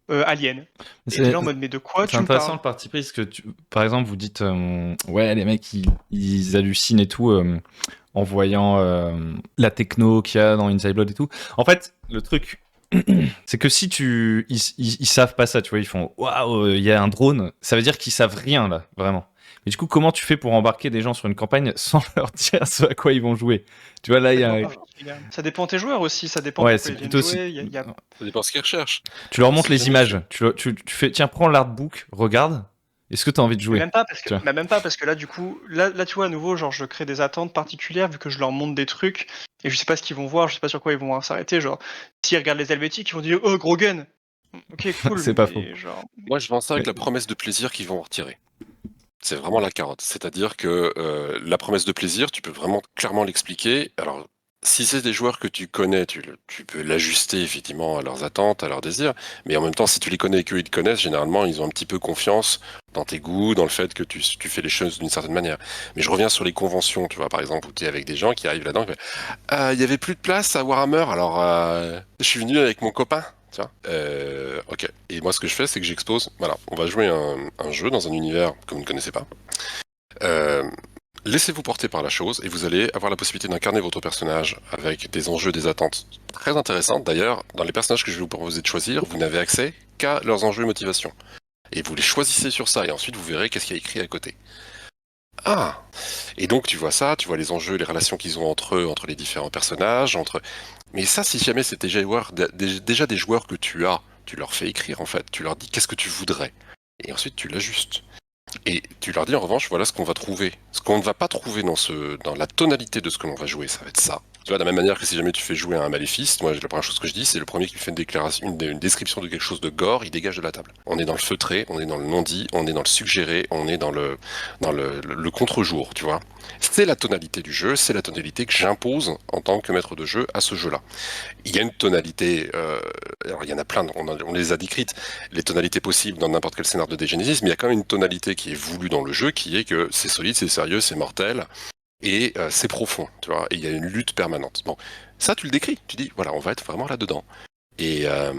Alien. Et t'es C'est là en mode, mais de quoi c'est tu me intéressant parles? le parti pris parce que par exemple vous dites ouais les mecs ils hallucinent et tout en voyant la techno qu'il y a dans Inside Blood et tout. En fait le truc c'est que si ils savent pas ça, tu vois, ils font waouh il y a un drone, ça veut dire qu'ils savent rien là vraiment. Mais du coup comment tu fais pour embarquer des gens sur une campagne sans leur dire ce à quoi ils vont jouer? Tu vois là il y a Ça dépend de tes joueurs aussi, ça dépend ouais pourquoi c'est ils viennent plutôt jouer. Il y a ça dépend ce qu'ils recherchent. tu leur montres Si les jamais images, tu fais tiens prends l'artbook, regarde, est-ce que tu as envie de Mais jouer? même pas parce que, Tu vois. bah, même pas parce que là, du coup, là, tu vois, à nouveau, genre, je crée des attentes particulières vu que je leur montre des trucs et je sais pas ce qu'ils vont voir, je sais pas sur quoi ils vont s'arrêter. Genre, s'ils regardent les Helvétiques, ils vont dire, oh, gros gun. Ok, cool. C'est pas mais genre, Moi, je vends ça avec Mais- la promesse de plaisir qu'ils vont en retirer. C'est vraiment la carotte. C'est-à-dire que la promesse de plaisir, tu peux vraiment clairement l'expliquer. Alors, si c'est des joueurs que tu connais, tu peux l'ajuster effectivement à leurs attentes, à leurs désirs. Mais en même temps, si tu les connais et qu'eux ils te connaissent, généralement, ils ont un petit peu confiance dans tes goûts, dans le fait que tu fais les choses d'une certaine manière. Mais je reviens sur les conventions, tu vois, par exemple, où tu es avec des gens qui arrivent là-dedans, qui font, ah, il y avait plus de place à Warhammer, alors je suis venu avec mon copain. Tiens, ok. Et moi, ce que je fais, c'est que j'expose. Voilà, on va jouer un jeu dans un univers que vous ne connaissez pas. Laissez-vous porter par la chose et vous allez avoir la possibilité d'incarner votre personnage avec des enjeux, des attentes très intéressantes. D'ailleurs, dans les personnages que je vais vous proposer de choisir, vous n'avez accès qu'à leurs enjeux et motivations. Et vous les choisissez sur ça et ensuite vous verrez qu'est-ce qu'il y a écrit à côté. Ah! Et donc tu vois ça, tu vois les enjeux, les relations qu'ils ont entre eux, entre les différents personnages, entre... Mais ça, si jamais c'est déjà des joueurs que tu as, tu leur fais écrire en fait, tu leur dis qu'est-ce que tu voudrais. Et ensuite tu l'ajustes. Et tu leur dis en revanche, voilà ce qu'on va trouver. Ce qu'on ne va pas trouver dans la tonalité de ce que l'on va jouer, ça va être ça. Tu vois, de la même manière que si jamais tu fais jouer un maléfice, moi, la première chose que je dis, c'est le premier qui fait une déclaration, une description de quelque chose de gore, il dégage de la table. On est dans le feutré, on est dans le non-dit, on est dans le suggéré, on est dans le contre-jour, tu vois. C'est la tonalité du jeu, c'est la tonalité que j'impose en tant que maître de jeu à ce jeu-là. Il y a une tonalité, alors il y en a plein, on les a décrites, les tonalités possibles dans n'importe quel scénario de Genesis, mais il y a quand même une tonalité qui est voulue dans le jeu, qui est que c'est solide, c'est sérieux, c'est mortel, et c'est profond, tu vois, et il y a une lutte permanente. Bon, ça tu le décris, tu dis, voilà, on va être vraiment là-dedans. Et, euh,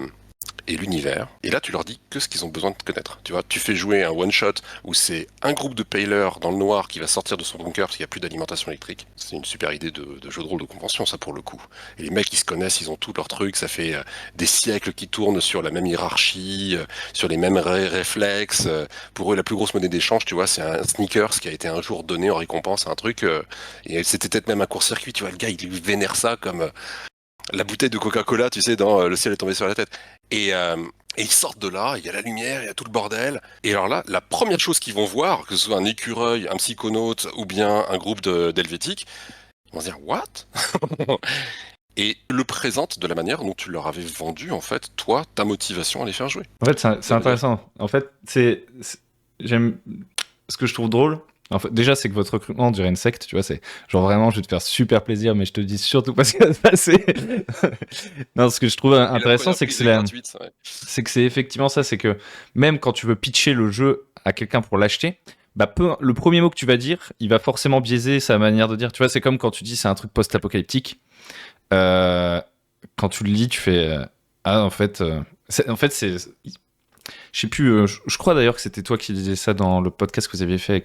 et l'univers, et là tu leur dis que ce qu'ils ont besoin de connaître. Tu vois, tu fais jouer un one-shot où c'est un groupe de payleurs dans le noir qui va sortir de son bunker parce qu'il n'y a plus d'alimentation électrique. C'est une super idée de jeu de rôle de convention, ça pour le coup. Et les mecs ils se connaissent, ils ont tous leurs trucs, ça fait des siècles qu'ils tournent sur la même hiérarchie, sur les mêmes réflexes. Pour eux, la plus grosse monnaie d'échange, tu vois, c'est un sneakers qui a été un jour donné en récompense à un truc. Et c'était peut-être même un court-circuit, tu vois, le gars il vénère ça comme la bouteille de Coca-Cola, tu sais, dans Le ciel est tombé sur la tête. Et ils sortent de là, il y a la lumière, il y a tout le bordel. Et alors là, la première chose qu'ils vont voir, que ce soit un écureuil, un psychonaute ou bien un groupe d'helvétiques, ils vont se dire « What ?» Et le présente de la manière dont tu leur avais vendu, en fait, toi, ta motivation à les faire jouer. En fait, c'est intéressant. En fait, j'aime ce que je trouve drôle. En fait, déjà, c'est que votre recrutement dirait une secte, tu vois. C'est genre vraiment, je vais te faire super plaisir, mais je te dis surtout pas ce qui va se passer. Non, ce que je trouve intéressant, c'est que c'est effectivement ça. C'est que même quand tu veux pitcher le jeu à quelqu'un pour l'acheter, bah le premier mot que tu vas dire, il va forcément biaiser sa manière de dire. Tu vois, c'est comme quand tu dis c'est un truc post-apocalyptique. Quand tu le lis, tu fais ah en fait, c'est je sais plus. Je crois d'ailleurs que c'était toi qui disais ça dans le podcast que vous aviez fait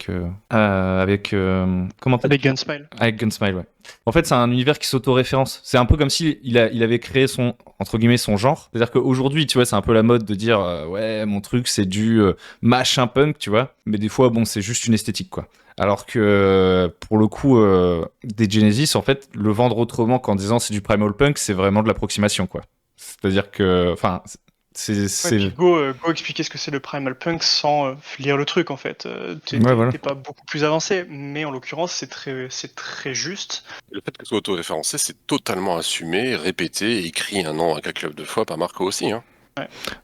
avec comment t'as dit Avec Gunsmile. avec Gunsmile, ouais. En fait, c'est un univers qui s'auto-référence. C'est un peu comme si il avait créé son entre guillemets son genre. C'est-à-dire qu'aujourd'hui, tu vois, c'est un peu la mode de dire ouais, mon truc c'est du machin punk, tu vois. Mais des fois, bon, c'est juste une esthétique, quoi. Alors que pour le coup, des Genesis, en fait, le vendre autrement qu'en disant c'est du primal punk, c'est vraiment de l'approximation, quoi. C'est-à-dire que, enfin, Ouais, puis Go expliquer ce que c'est le Primal Punk sans lire le truc en fait. T'es voilà. pas beaucoup plus avancé, mais en l'occurrence c'est très juste. Le fait que ce soit auto-référencé, c'est totalement assumé, répété, écrit un nom à 4 clubs de fois par Marco aussi. Hein.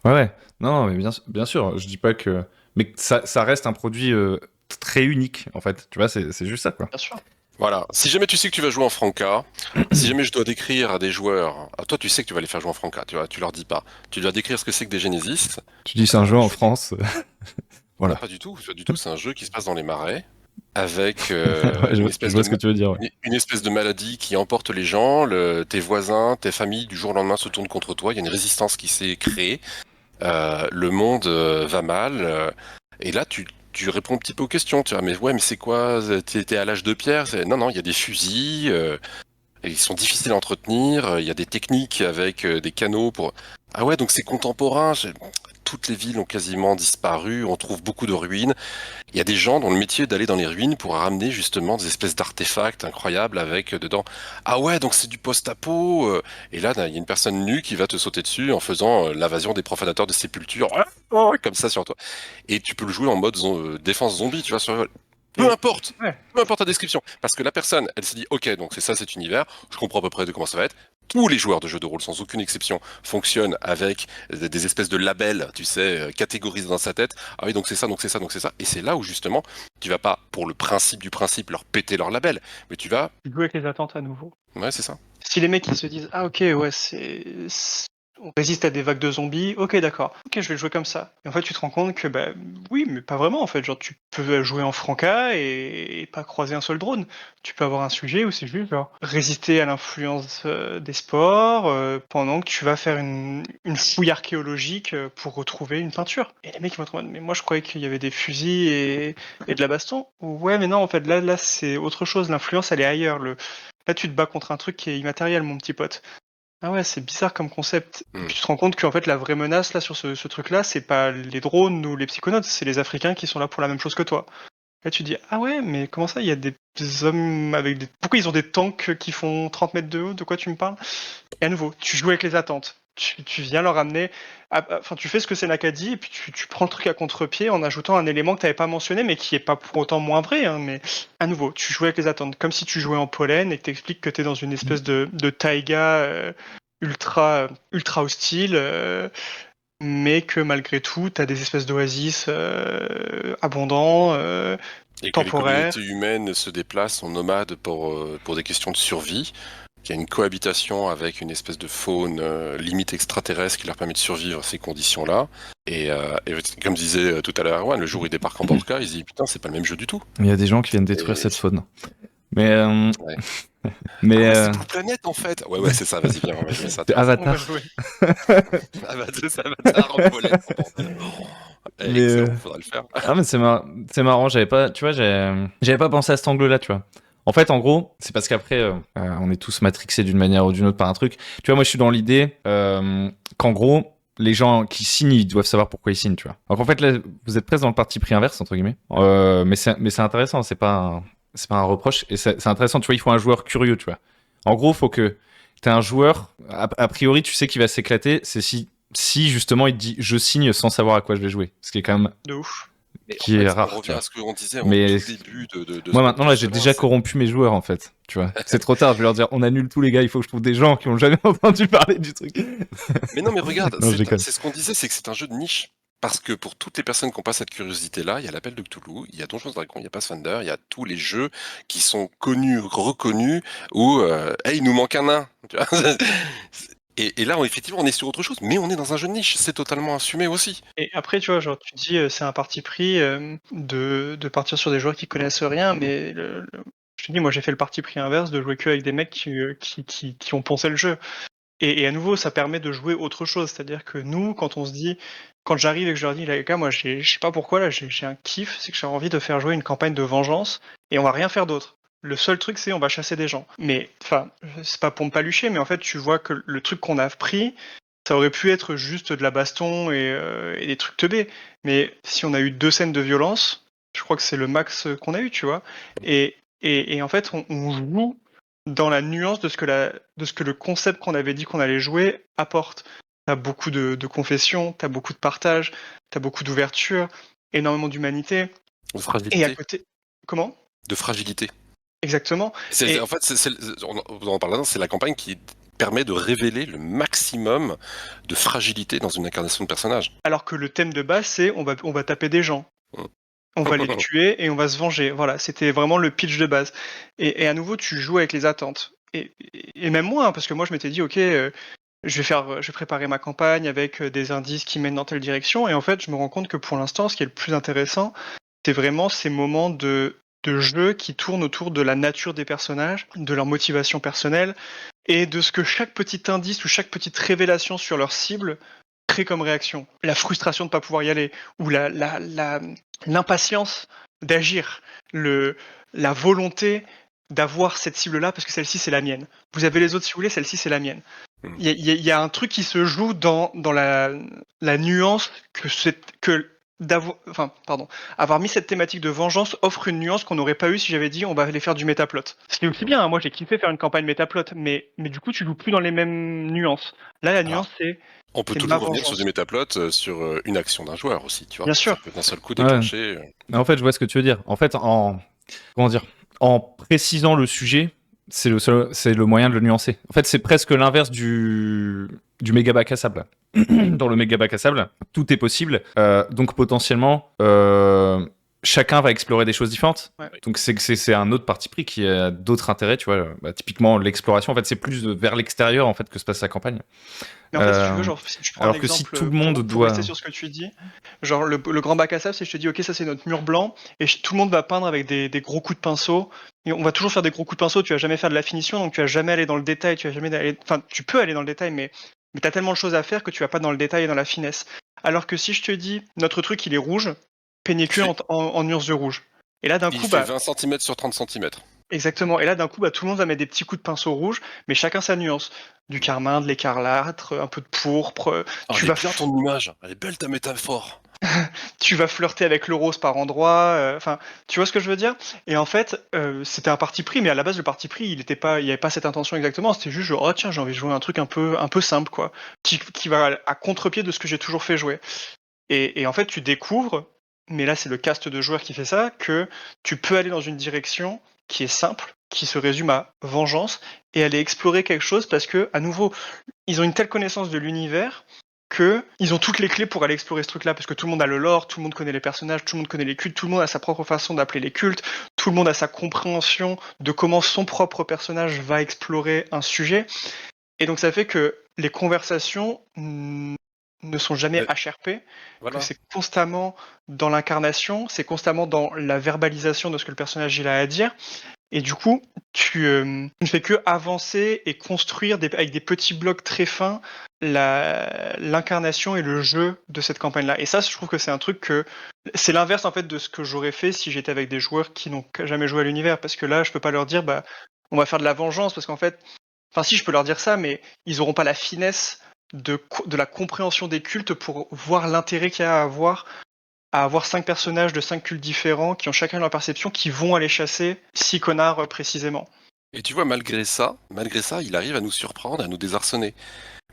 Ouais. Non, mais bien sûr. Je dis pas que, mais ça reste un produit très unique, en fait. Tu vois, c'est juste ça, quoi. Bien sûr. Voilà. Si jamais tu sais que tu vas jouer en Franca, si jamais je dois décrire à des joueurs, toi tu sais que tu vas les faire jouer en Franca, tu vois, tu leur dis pas. Tu dois décrire ce que c'est que des Genesis. Tu dis c'est un jeu en France. Voilà. Pas du tout, c'est un jeu qui se passe dans les marais, avec Ouais, je vois ce que tu veux dire. Ouais. une espèce de maladie qui emporte les gens, tes voisins, tes familles, du jour au lendemain se tournent contre toi, il y a une résistance qui s'est créée, le monde va mal, et là tu réponds un petit peu aux questions, tu vois, mais ouais, mais c'est quoi, t'es à l'âge de pierre? Non, il y a des fusils, et ils sont difficiles à entretenir, il y a des techniques avec des canaux pour... Ah ouais, donc c'est contemporain, toutes les villes ont quasiment disparu, on trouve beaucoup de ruines. Il y a des gens dont le métier est d'aller dans les ruines pour ramener justement des espèces d'artefacts incroyables avec dedans. Ah ouais, donc c'est du post-apo. Et là, il y a une personne nue qui va te sauter dessus en faisant l'invasion des profanateurs de sépultures, comme ça sur toi. Et tu peux le jouer en mode défense zombie, tu vois, sur... Peu importe, Ouais. peu importe la description. Parce que la personne, elle se dit, ok, donc c'est ça cet univers, je comprends à peu près de comment ça va être. Tous les joueurs de jeux de rôle, sans aucune exception, fonctionnent avec des espèces de labels, tu sais, catégorisés dans sa tête. Ah oui, donc c'est ça, donc c'est ça, donc c'est ça. Et c'est là où justement, tu vas pas, pour le principe du principe, leur péter leur label, mais tu vas... Jouer avec les attentes à nouveau. Ouais, c'est ça. Si les mecs ils se disent ah ok ouais on résiste à des vagues de zombies, ok d'accord, ok je vais le jouer comme ça. Et en fait tu te rends compte que bah oui mais pas vraiment en fait, genre tu peux jouer en franca et pas croiser un seul drone. Tu peux avoir un sujet où c'est juste genre résister à l'influence des sports pendant que tu vas faire une fouille archéologique pour retrouver une peinture. Et les mecs ils vont te demander mais moi je croyais qu'il y avait des fusils et de la baston. Ouais mais non en fait là c'est autre chose, l'influence elle est ailleurs. Là, tu te bats contre un truc qui est immatériel, mon petit pote. Ah ouais, c'est bizarre comme concept. Et puis tu te rends compte qu'en fait, la vraie menace là sur ce truc-là, c'est pas les drones ou les psychonautes, c'est les Africains qui sont là pour la même chose que toi. Là, tu te dis ah ouais, mais comment ça, il y a des hommes avec des. Pourquoi ils ont des tanks qui font 30 mètres de haut? De quoi tu me parles? Et à nouveau, tu joues avec les attentes. tu viens leur amener. Enfin, tu fais ce que Sénac a dit, et puis tu prends le truc à contre-pied en ajoutant un élément que tu n'avais pas mentionné, mais qui est pas pour autant moins vrai. Hein, mais à nouveau, tu jouais avec les attentes, comme si tu jouais en pollen et que tu expliques que tu es dans une espèce de taïga ultra hostile. Mais que malgré tout, tu as des espèces d'oasis abondants, Et que les temporaires. communautés humaines se déplacent en nomades pour des questions de survie, qu'il y a une cohabitation avec une espèce de faune limite extraterrestre qui leur permet de survivre à ces conditions-là. Et comme disait tout à l'heure Erwan, le jour où ils débarquent en Borca, ils se disent putain, c'est pas le même jeu du tout. Il y a des gens qui viennent détruire Et- cette faune. Mais, Ouais. mais C'est Blue Planet en fait. Ouais, c'est ça, vas-y, viens, on va jouer ça. c'est On va Avatar. jouer. C'est Avatar en pollen, bordel. Mais, Excellent, faudra le faire. Ah, mais c'est marrant, j'avais pas, tu vois, j'avais pas pensé à cet angle-là, tu vois. En fait, en gros, c'est parce qu'après, on est tous matrixés d'une manière ou d'une autre par un truc. Tu vois, moi, je suis dans l'idée qu'en gros, les gens qui signent, ils doivent savoir pourquoi ils signent, tu vois. Donc, en fait, là, vous êtes presque dans le parti pris inverse, entre guillemets. Mais c'est intéressant, c'est pas un reproche. Et c'est intéressant, tu vois, il faut un joueur curieux, tu vois. En gros, il faut que t'aies un joueur, a priori, tu sais qu'il va s'éclater, c'est si justement il te dit je signe sans savoir à quoi je vais jouer, ce qui est quand même De ouf. qui est rare. On tu revient vois. à ce qu'on disait Mais au tout début de moi maintenant là j'ai cela, déjà c'est- corrompu mes joueurs en fait, tu vois. C'est trop tard, je vais leur dire on annule tous les gars, il faut que je trouve des gens qui ont jamais entendu parler du truc. Mais non, mais regarde, Non, je déconne. c'est ce qu'on disait, c'est que c'est un jeu de niche. Parce que pour toutes les personnes qui n'ont pas cette curiosité-là, il y a l'appel de Cthulhu, il y a Donjons et Dragons, il y a Pathfinder, il y a tous les jeux qui sont connus, reconnus, où hey, il nous manque un nain. Tu vois. Et là, effectivement, on est sur autre chose, mais on est dans un jeu de niche, c'est totalement assumé aussi. Et après, tu vois, genre, tu dis, c'est un parti pris de partir sur des joueurs qui connaissent rien, mais je te dis, moi, j'ai fait le parti pris inverse de jouer que avec des mecs qui ont poncé le jeu. Et à nouveau, ça permet de jouer autre chose. C'est-à-dire que nous, quand on se dit, quand j'arrive et que je leur dis, les gars, moi, je sais pas pourquoi, là, j'ai un kiff, c'est que j'ai envie de faire jouer une campagne de vengeance et on va rien faire d'autre. Le seul truc, c'est on va chasser des gens. Mais, enfin, c'est pas pour me palucher, mais en fait, tu vois que le truc qu'on a pris, ça aurait pu être juste de la baston et des trucs teubés. Mais si on a eu 2 scènes de violence, je crois que c'est le max qu'on a eu, tu vois. Et en fait, on joue dans la nuance de ce que le concept qu'on avait dit qu'on allait jouer apporte. T'as beaucoup de confessions, t'as beaucoup de partage, t'as beaucoup d'ouverture, énormément d'humanité. De Et à fragilité. côté... Comment ? De fragilité. Exactement. Et- En fait, on en parle là, c'est la campagne qui permet de révéler le maximum de fragilité dans une incarnation de personnage. Alors que le thème de base, c'est on va taper des gens. Mm. On va les tuer et on va se venger. Voilà, c'était vraiment le pitch de base. Et à nouveau, tu joues avec les attentes. Et même moi, hein, parce que moi, je m'étais dit, ok, je vais préparer ma campagne avec des indices qui mènent dans telle direction. Et en fait, je me rends compte que pour l'instant, ce qui est le plus intéressant, c'est vraiment ces moments de jeu qui tournent autour de la nature des personnages, de leur motivation personnelle et de ce que chaque petit indice ou chaque petite révélation sur leur cible crée comme réaction. La frustration de ne pas pouvoir y aller ou l'impatience d'agir, la volonté d'avoir cette cible-là parce que celle-ci c'est la mienne. Vous avez les autres si vous voulez, celle-ci c'est la mienne. Il y a un truc qui se joue dans la nuance avoir mis cette thématique de vengeance offre une nuance qu'on n'aurait pas eu si j'avais dit on va aller faire du métaplot. C'est aussi bien, hein, moi j'ai kiffé faire une campagne métaplot, mais du coup tu joues plus dans les mêmes nuances. Là la nuance c'est On peut c'est toujours ma revenir vengeance. sur du métaplot sur une action d'un joueur aussi, tu vois. Bien sûr. Ça peut d'un seul coup déclencher. Mais en fait, je vois ce que tu veux dire. En fait, comment dire, en précisant le sujet, c'est le moyen de le nuancer. En fait, c'est presque l'inverse du méga bac à sable. Dans le méga bac à sable, tout est possible. Donc potentiellement, chacun va explorer des choses différentes. Ouais. Donc c'est un autre parti pris qui a d'autres intérêts, tu vois. Bah, typiquement l'exploration, en fait, c'est plus vers l'extérieur en fait que se passe la campagne. Mais en fait, si tu veux, genre, si tu prends alors un que si exemple tout le monde pour doit- rester sur ce que tu dis, genre le grand bac à sable, c'est je te dis, ok, ça c'est notre mur blanc, et tout le monde va peindre avec des gros coups de pinceau, et on va toujours faire des gros coups de pinceau, tu vas jamais faire de la finition, donc tu vas jamais aller dans le détail, enfin, tu peux aller dans le détail, mais t'as tellement de choses à faire que tu vas pas dans le détail et dans la finesse. Alors que si je te dis, notre truc il est rouge, peignez que en nuances de rouge. Et là d'un Il coup, fait 20 cm sur 30 cm. exactement. Et là, d'un coup, tout le monde va mettre des petits coups de pinceau rouge, mais chacun sa nuance. Du carmin, de l'écarlate, un peu de pourpre. Oh, Tu elle vas est bien ton image. Elle est belle ta métaphore. tu vas flirter avec le rose par endroit. Enfin, tu vois ce que je veux dire? Et en fait, c'était un parti pris, mais à la base, le parti pris, il y avait pas cette intention exactement. C'était juste genre, oh tiens, j'ai envie de jouer un truc un peu simple, quoi, qui va à contre-pied de ce que j'ai toujours fait jouer. Et en fait, tu découvres, mais là, c'est le cast de joueurs qui fait ça, que tu peux aller dans une direction qui est simple, qui se résume à vengeance, et aller explorer quelque chose parce que, à nouveau, ils ont une telle connaissance de l'univers que ils ont toutes les clés pour aller explorer ce truc-là, parce que tout le monde a le lore, tout le monde connaît les personnages, tout le monde connaît les cultes, tout le monde a sa propre façon d'appeler les cultes, tout le monde a sa compréhension de comment son propre personnage va explorer un sujet. Et donc ça fait que les conversations ne sont jamais HRP, Voilà. que c'est constamment dans l'incarnation, c'est constamment dans la verbalisation de ce que le personnage il a à dire. Et du coup, tu ne fais que avancer et construire avec des petits blocs très fins l'incarnation et le jeu de cette campagne-là. Et ça, je trouve que c'est un truc que c'est l'inverse en fait de ce que j'aurais fait si j'étais avec des joueurs qui n'ont jamais joué à l'univers, parce que là, je peux pas leur dire, bah, on va faire de la vengeance, parce qu'en fait, enfin si, je peux leur dire ça, mais ils auront pas la finesse de la compréhension des cultes pour voir l'intérêt qu'il y a à avoir 5 personnages de 5 cultes différents qui ont chacun leur perception, qui vont aller chasser 6 connards précisément. Et tu vois, malgré ça, il arrive à nous surprendre, à nous désarçonner.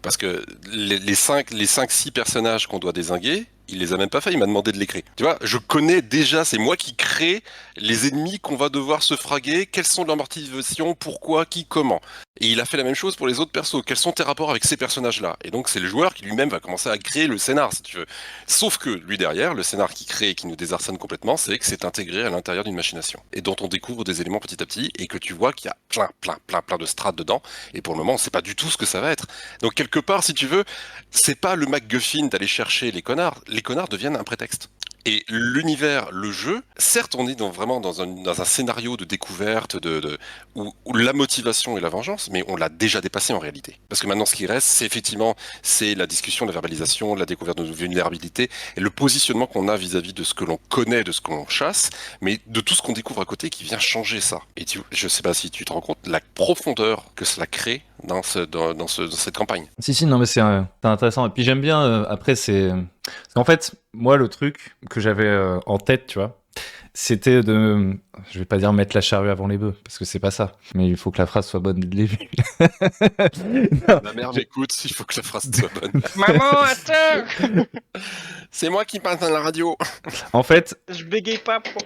Parce que les 5-6 personnages qu'on doit dézinguer, il les a même pas fait, il m'a demandé de les créer. Tu vois, je connais déjà, c'est moi qui crée les ennemis qu'on va devoir se fraguer, quelles sont leurs motivations, pourquoi, qui, comment. Et il a fait la même chose pour les autres persos, quels sont tes rapports avec ces personnages-là. Et donc c'est le joueur qui lui-même va commencer à créer le scénar, si tu veux. Sauf que lui derrière, le scénar qu'il crée et qui nous désarçonne complètement, c'est que c'est intégré à l'intérieur d'une machination. Et dont on découvre des éléments petit à petit, et que tu vois qu'il y a plein de strates dedans, et pour le moment on sait pas du tout ce que ça va être. Donc quelque part, si tu veux, c'est pas le MacGuffin d'aller chercher les connards deviennent un prétexte. Et l'univers, le jeu, certes, on est vraiment dans un scénario de découverte, où la motivation et la vengeance, mais on l'a déjà dépassé en réalité. Parce que maintenant, ce qui reste, c'est effectivement, c'est la discussion, la verbalisation, la découverte de nos vulnérabilités et le positionnement qu'on a vis-à-vis de ce que l'on connaît, de ce qu'on chasse, mais de tout ce qu'on découvre à côté qui vient changer ça. Et je sais pas si tu te rends compte la profondeur que cela crée dans cette campagne. Si, non, mais c'est intéressant. Et puis j'aime bien, après, parce qu'en fait, moi, le truc que j'avais en tête, tu vois, c'était de, je vais pas dire mettre la charrue avant les bœufs, parce que c'est pas ça, mais il faut que la phrase soit bonne dès le début. Non, La mère m'écoute, il faut que la phrase soit bonne. Maman, attends! C'est moi qui parle dans la radio. En fait, Je bégaye pas pour...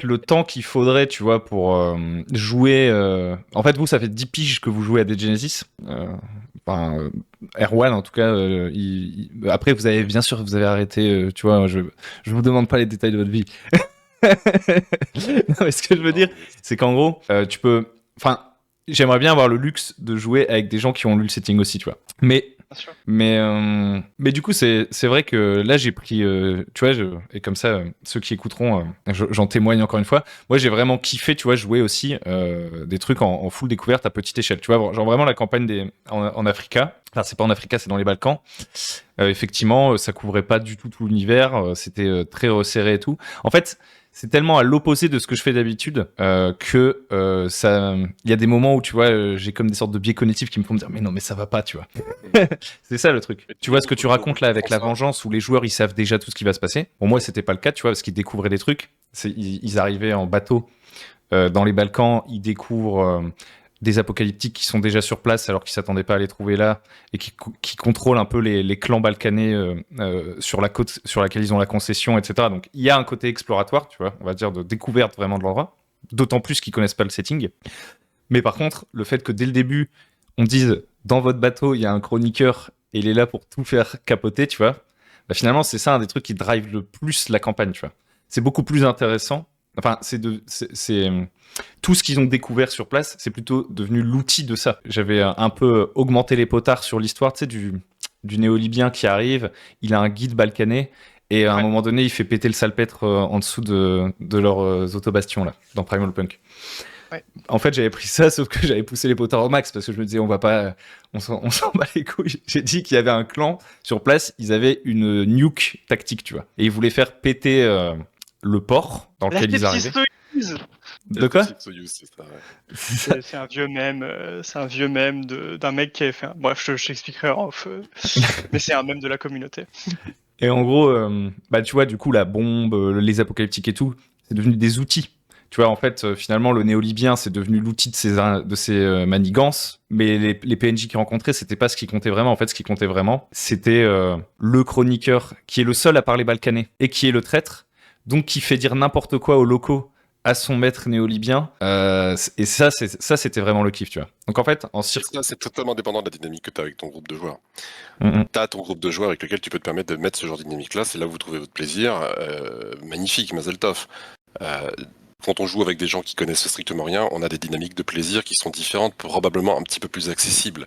le temps qu'il faudrait, tu vois, pour jouer... En fait, vous, ça fait 10 piges que vous jouez à Dead Genesis. Erwan, en tout cas, après, vous avez, bien sûr, vous avez arrêté, tu vois, je vous demande pas les détails de votre vie. Non, mais ce que je veux dire, c'est qu'en gros, tu peux... Enfin, j'aimerais bien avoir le luxe de jouer avec des gens qui ont lu le setting aussi, tu vois. Mais du coup, c'est vrai que là, j'ai pris, tu vois, et comme ça, ceux qui écouteront, j'en témoigne encore une fois. Moi, j'ai vraiment kiffé, tu vois, jouer aussi des trucs en full découverte à petite échelle. Tu vois, genre vraiment la campagne en Africa. Enfin, c'est pas en Africa, c'est dans les Balkans. Effectivement, ça couvrait pas du tout l'univers. C'était très resserré et tout. En fait, c'est tellement à l'opposé de ce que je fais d'habitude que il y a des moments où tu vois, j'ai comme des sortes de biais cognitifs qui me font me dire mais non mais ça va pas, tu vois. C'est ça le truc. Tu vois ce que tu racontes là avec la vengeance où les joueurs ils savent déjà tout ce qui va se passer. Pour moi c'était pas le cas, tu vois, parce qu'ils découvraient des trucs. Ils arrivaient en bateau dans les Balkans, ils découvrent des apocalyptiques qui sont déjà sur place alors qu'ils s'attendaient pas à les trouver là et qui contrôlent un peu les clans balkanais sur la côte sur laquelle ils ont la concession, etc. Donc il y a un côté exploratoire, tu vois, on va dire de découverte vraiment de l'endroit, d'autant plus qu'ils connaissent pas le setting. Mais par contre, le fait que dès le début on dise dans votre bateau il y a un chroniqueur et il est là pour tout faire capoter, tu vois, bah finalement c'est ça un des trucs qui drive le plus la campagne, tu vois. C'est beaucoup plus intéressant. Enfin, c'est tout ce qu'ils ont découvert sur place, c'est plutôt devenu l'outil de ça. J'avais un peu augmenté les potards sur l'histoire, tu sais, du néo-libyen qui arrive, il a un guide balkanais, et à un moment donné, il fait péter le salpêtre en dessous de leurs autobastions, là, dans Primal Punk. Ouais. En fait, j'avais pris ça, sauf que j'avais poussé les potards au max, parce que je me disais, on s'en bat les couilles. J'ai dit qu'il y avait un clan sur place, ils avaient une nuke tactique, tu vois, et ils voulaient faire péter le port dans lequel ils arrivaient. De quoi? C'est un vieux mème d'un mec qui avait fait Bref, je t'expliquerai en off. Mais c'est un mème de la communauté. Et en gros, bah tu vois, du coup, la bombe, les apocalyptiques et tout, c'est devenu des outils. Tu vois, en fait, finalement, le néolibien, c'est devenu l'outil de ses manigances, mais les PNJ qu'il rencontrait, c'était pas ce qui comptait vraiment. En fait, ce qui comptait vraiment, c'était le chroniqueur, qui est le seul à parler balkané, et qui est le traître, donc qui fait dire n'importe quoi aux locaux à son maître néolibien. Et ça, c'était vraiment le kiff, tu vois. Donc en fait, en cirque... Ça, c'est totalement dépendant de la dynamique que tu as avec ton groupe de joueurs. Mm, mm. Tu as ton groupe de joueurs avec lequel tu peux te permettre de mettre ce genre de dynamique-là, c'est là où vous trouvez votre plaisir. Magnifique, Mazel Tov. Euh, Quand on joue avec des gens qui connaissent strictement rien, on a des dynamiques de plaisir qui sont différentes, probablement un petit peu plus accessibles.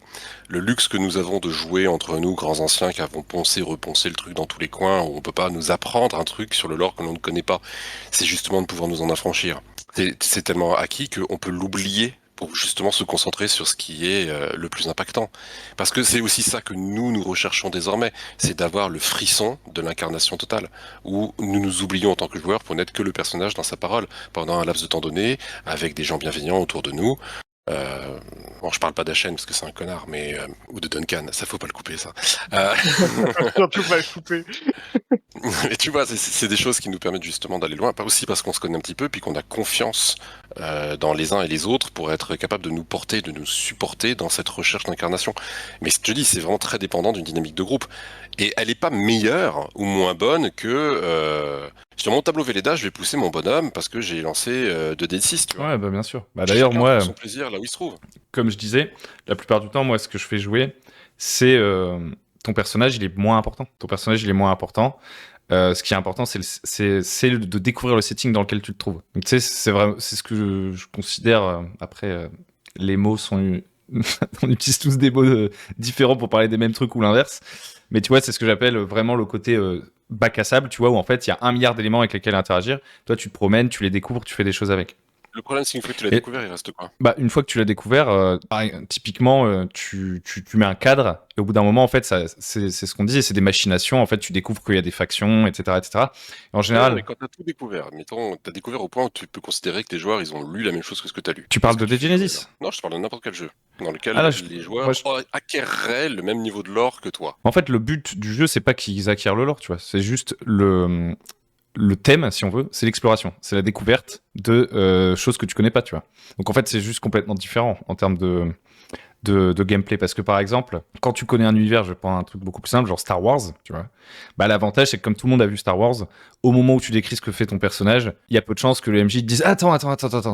Le luxe que nous avons de jouer entre nous, grands anciens, qui avons poncé, reponcé le truc dans tous les coins, où on peut pas nous apprendre un truc sur le lore que l'on ne connaît pas, c'est justement de pouvoir nous en affranchir. C'est tellement acquis qu'on peut l'oublier pour justement se concentrer sur ce qui est le plus impactant. Parce que c'est aussi ça que nous recherchons désormais, c'est d'avoir le frisson de l'incarnation totale, où nous nous oublions en tant que joueurs pour n'être que le personnage dans sa parole, pendant un laps de temps donné, avec des gens bienveillants autour de nous. Bon, je parle pas d'Achen parce que c'est un connard, mais ou de Duncan, ça faut pas le couper ça. Surtout pas le couper. Mais tu vois, c'est des choses qui nous permettent justement d'aller loin, pas aussi parce qu'on se connaît un petit peu, puis qu'on a confiance dans les uns et les autres pour être capable de nous porter, de nous supporter dans cette recherche d'incarnation. Mais je te dis, c'est vraiment très dépendant d'une dynamique de groupe. Et elle est pas meilleure ou moins bonne que sur mon tableau Velleda, je vais pousser mon bonhomme parce que j'ai lancé 2D6, tu vois. Ouais, bah bien sûr. Bah d'ailleurs, Chacun moi, trouve son plaisir là où il se trouve. comme je disais, la plupart du temps, moi, ce que je fais jouer, c'est ton personnage, il est moins important. Ton personnage, il est moins important. Ce qui est important, c'est de découvrir le setting dans lequel tu te trouves. Donc, tu sais, c'est ce que je considère. Après, les mots sont. On utilise tous des mots différents pour parler des mêmes trucs ou l'inverse. Mais tu vois, c'est ce que j'appelle vraiment le côté bac à sable, tu vois, où en fait, il y a 1 milliard d'éléments avec lesquels interagir. Toi, tu te promènes, tu les découvres, tu fais des choses avec. Le problème, c'est qu'une fois que tu l'as Et- découvert, il reste quoi? Bah, une fois que tu l'as découvert, typiquement, tu mets un cadre, et au bout d'un moment, en fait, c'est ce qu'on dit, c'est des machinations. En fait, tu découvres qu'il y a des factions, etc., etc. Et en Non, général, mais quand tu as tout découvert, mettons, tu as découvert au point où tu peux considérer que tes joueurs, ils ont lu la même chose que ce que tu as lu. tu parles Qu'est-ce de que tu fais jouer, Genesis. là? Non, je te parle de n'importe quel jeu, dans lequel Ah là, les joueurs moi, acquéreraient le même niveau de lore que toi. en fait, le but du jeu, c'est pas qu'ils acquièrent le lore, tu vois. C'est juste le thème, si on veut, c'est l'exploration. C'est la découverte de choses que tu connais pas, tu vois. Donc, en fait, c'est juste complètement différent en termes de gameplay. Parce que, par exemple, quand tu connais un univers, je vais prendre un truc beaucoup plus simple, genre Star Wars, tu vois. Bah, l'avantage, c'est que comme tout le monde a vu Star Wars, au moment où tu décris ce que fait ton personnage, il y a peu de chances que le MJ te dise attends,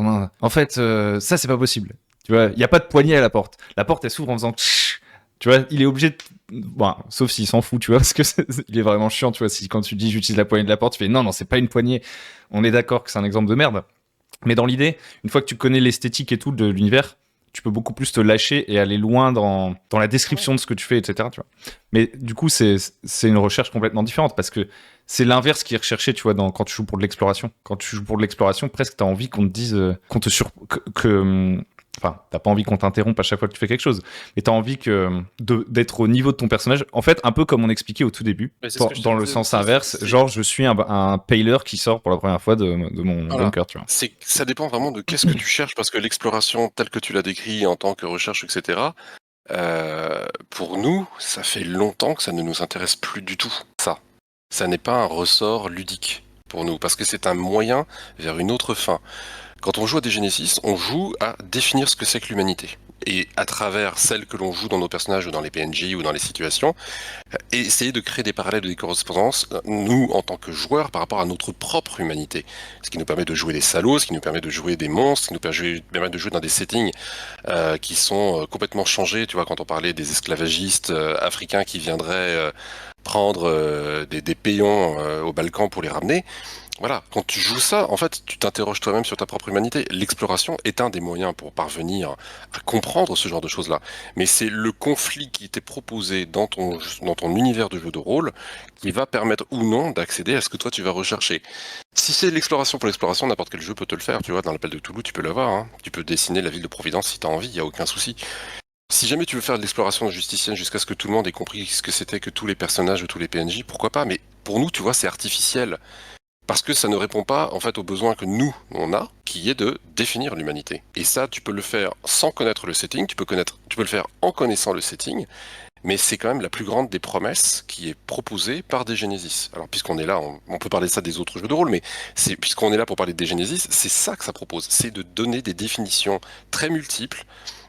non. En fait, ça, c'est pas possible. Tu vois, il y a pas de poignée à la porte. La porte, elle s'ouvre en faisant tch. Tu vois, il est obligé de... Bon, sauf s'il s'en fout, tu vois, parce que il est vraiment chiant, tu vois, si quand tu dis j'utilise la poignée de la porte, tu fais non, c'est pas une poignée. On est d'accord que c'est un exemple de merde. Mais dans l'idée, une fois que tu connais l'esthétique et tout de l'univers, tu peux beaucoup plus te lâcher et aller loin dans la description de ce que tu fais, etc. Tu vois. Mais du coup, c'est une recherche complètement différente parce que c'est l'inverse qui est recherché, tu vois, quand tu joues pour de l'exploration. Quand tu joues pour de l'exploration, presque t'as envie qu'on te dise, enfin, t'as pas envie qu'on t'interrompe à chaque fois que tu fais quelque chose, mais t'as envie d'être au niveau de ton personnage. En fait, un peu comme on expliquait au tout début, Mais c'est ce que je te dans le disais sens aussi, inverse, genre je suis un paler qui sort pour la première fois de mon Voilà. bunker, tu vois. Ça dépend vraiment de qu'est-ce que tu cherches, parce que l'exploration telle que tu l'as décrit en tant que recherche, etc., pour nous, ça fait longtemps que ça ne nous intéresse plus du tout. Ça n'est pas un ressort ludique pour nous, parce que c'est un moyen vers une autre fin. Quand on joue à des Genesis, on joue à définir ce que c'est que l'humanité. Et à travers celle que l'on joue dans nos personnages ou dans les PNJ ou dans les situations, essayer de créer des parallèles ou des correspondances, nous, en tant que joueurs, par rapport à notre propre humanité. Ce qui nous permet de jouer des salauds, ce qui nous permet de jouer des monstres, ce qui nous permet de jouer dans des settings qui sont complètement changés. Tu vois, quand on parlait des esclavagistes africains qui viendraient prendre des péons au Balkan pour les ramener, voilà, quand tu joues ça, en fait, tu t'interroges toi-même sur ta propre humanité. L'exploration est un des moyens pour parvenir à comprendre ce genre de choses-là. Mais c'est le conflit qui t'est proposé dans ton univers de jeu de rôle qui va permettre ou non d'accéder à ce que toi tu vas rechercher. Si c'est l'exploration pour l'exploration, n'importe quel jeu peut te le faire. Tu vois, dans l'appel de Toulouse, tu peux l'avoir. Hein. Tu peux dessiner la ville de Providence si t'as envie, il n'y a aucun souci. Si jamais tu veux faire de l'exploration de justicienne jusqu'à ce que tout le monde ait compris ce que c'était que tous les personnages, tous les PNJ, pourquoi pas? Mais pour nous, tu vois, c'est artificiel. Parce que ça ne répond pas en fait aux besoins que nous on a, qui est de définir l'humanité. Et ça, tu peux le faire sans connaître le setting, tu peux le faire en connaissant le setting, mais c'est quand même la plus grande des promesses qui est proposée par des Genesis. Alors puisqu'on est là, on peut parler de ça des autres jeux de rôle, mais puisqu'on est là pour parler des Genesis, c'est ça que ça propose, c'est de donner des définitions très multiples,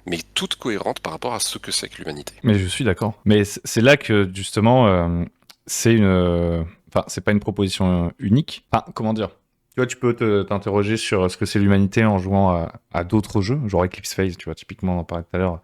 mais toutes cohérentes par rapport à ce que c'est que l'humanité. Mais je suis d'accord. Mais c'est là que justement, c'est une. Enfin, c'est pas une proposition unique. Enfin, comment dire? Tu vois, tu peux t'interroger sur ce que c'est l'humanité en jouant à d'autres jeux, genre Eclipse Phase, tu vois, typiquement, on en parlait tout à l'heure.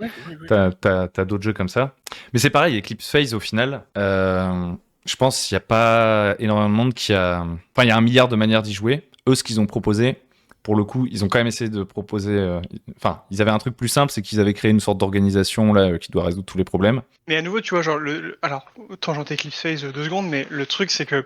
T'as d'autres jeux comme ça. Mais c'est pareil, Eclipse Phase, au final, je pense qu'il n'y a pas énormément de monde qui a. Enfin, il y a 1 milliard de manières d'y jouer. Eux, ce qu'ils ont proposé, pour le coup, ils ont quand même essayé de proposer. Enfin, ils avaient un truc plus simple, c'est qu'ils avaient créé une sorte d'organisation là qui doit résoudre tous les problèmes. Mais à nouveau, tu vois, genre, alors, tangente Eclipse Phase 2 secondes, mais le truc, c'est que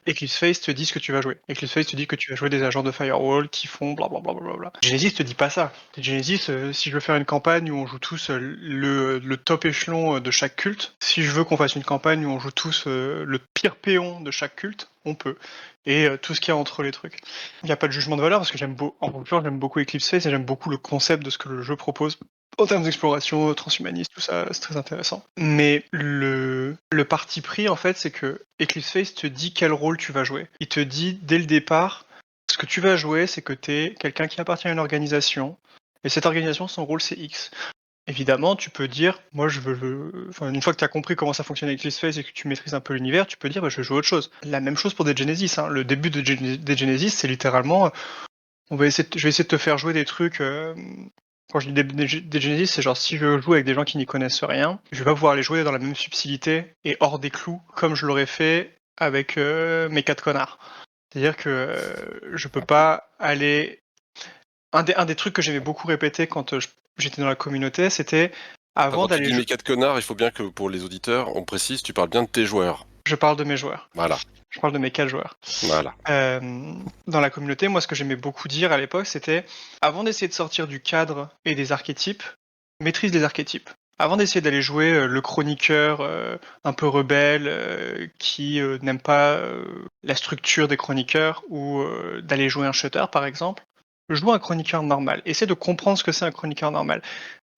Eclipse Phase te dit ce que tu vas jouer. Eclipse Phase te dit que tu vas jouer des agents de firewall qui font blablabla. Genesis te dit pas ça. Genesis, si je veux faire une campagne où on joue tous le top échelon de chaque culte, si je veux qu'on fasse une campagne où on joue tous le pire péon de chaque culte, on peut. Et tout ce qu'il y a entre les trucs. Il n'y a pas de jugement de valeur parce que j'aime beaucoup Eclipse Phase et j'aime beaucoup le concept de ce que le jeu propose. En termes d'exploration, transhumaniste, tout ça, c'est très intéressant. Mais le parti pris, en fait, c'est que Eclipse Phase te dit quel rôle tu vas jouer. Il te dit, dès le départ, ce que tu vas jouer, c'est que tu es quelqu'un qui appartient à une organisation, et cette organisation, son rôle, c'est X. Évidemment, tu peux dire, moi, Enfin, une fois que tu as compris comment ça fonctionne avec Eclipse Phase et que tu maîtrises un peu l'univers, tu peux dire, bah, je vais jouer autre chose. La même chose pour des Genesis. Hein. Le début des Genesis, c'est littéralement, je vais essayer de te faire jouer des trucs... Quand je dis des Genesis, c'est genre si je joue avec des gens qui n'y connaissent rien, je vais pas pouvoir les jouer dans la même subtilité et hors des clous comme je l'aurais fait avec mes 4 connards. C'est-à-dire que je peux pas aller. Un des trucs que j'aimais beaucoup répéter quand j'étais dans la communauté, c'était avant Quand tu d'aller dis jouer. mes 4 connards, il faut bien que pour les auditeurs, on précise, tu parles bien de tes joueurs. Je parle de mes joueurs. Voilà. Je parle de mes 4 joueurs. Voilà. Dans la communauté, moi, ce que j'aimais beaucoup dire à l'époque, c'était avant d'essayer de sortir du cadre et des archétypes, maîtrise les archétypes. Avant d'essayer d'aller jouer le chroniqueur un peu rebelle qui n'aime pas la structure des chroniqueurs ou d'aller jouer un shutter par exemple, joue un chroniqueur normal. Essaie de comprendre ce que c'est un chroniqueur normal.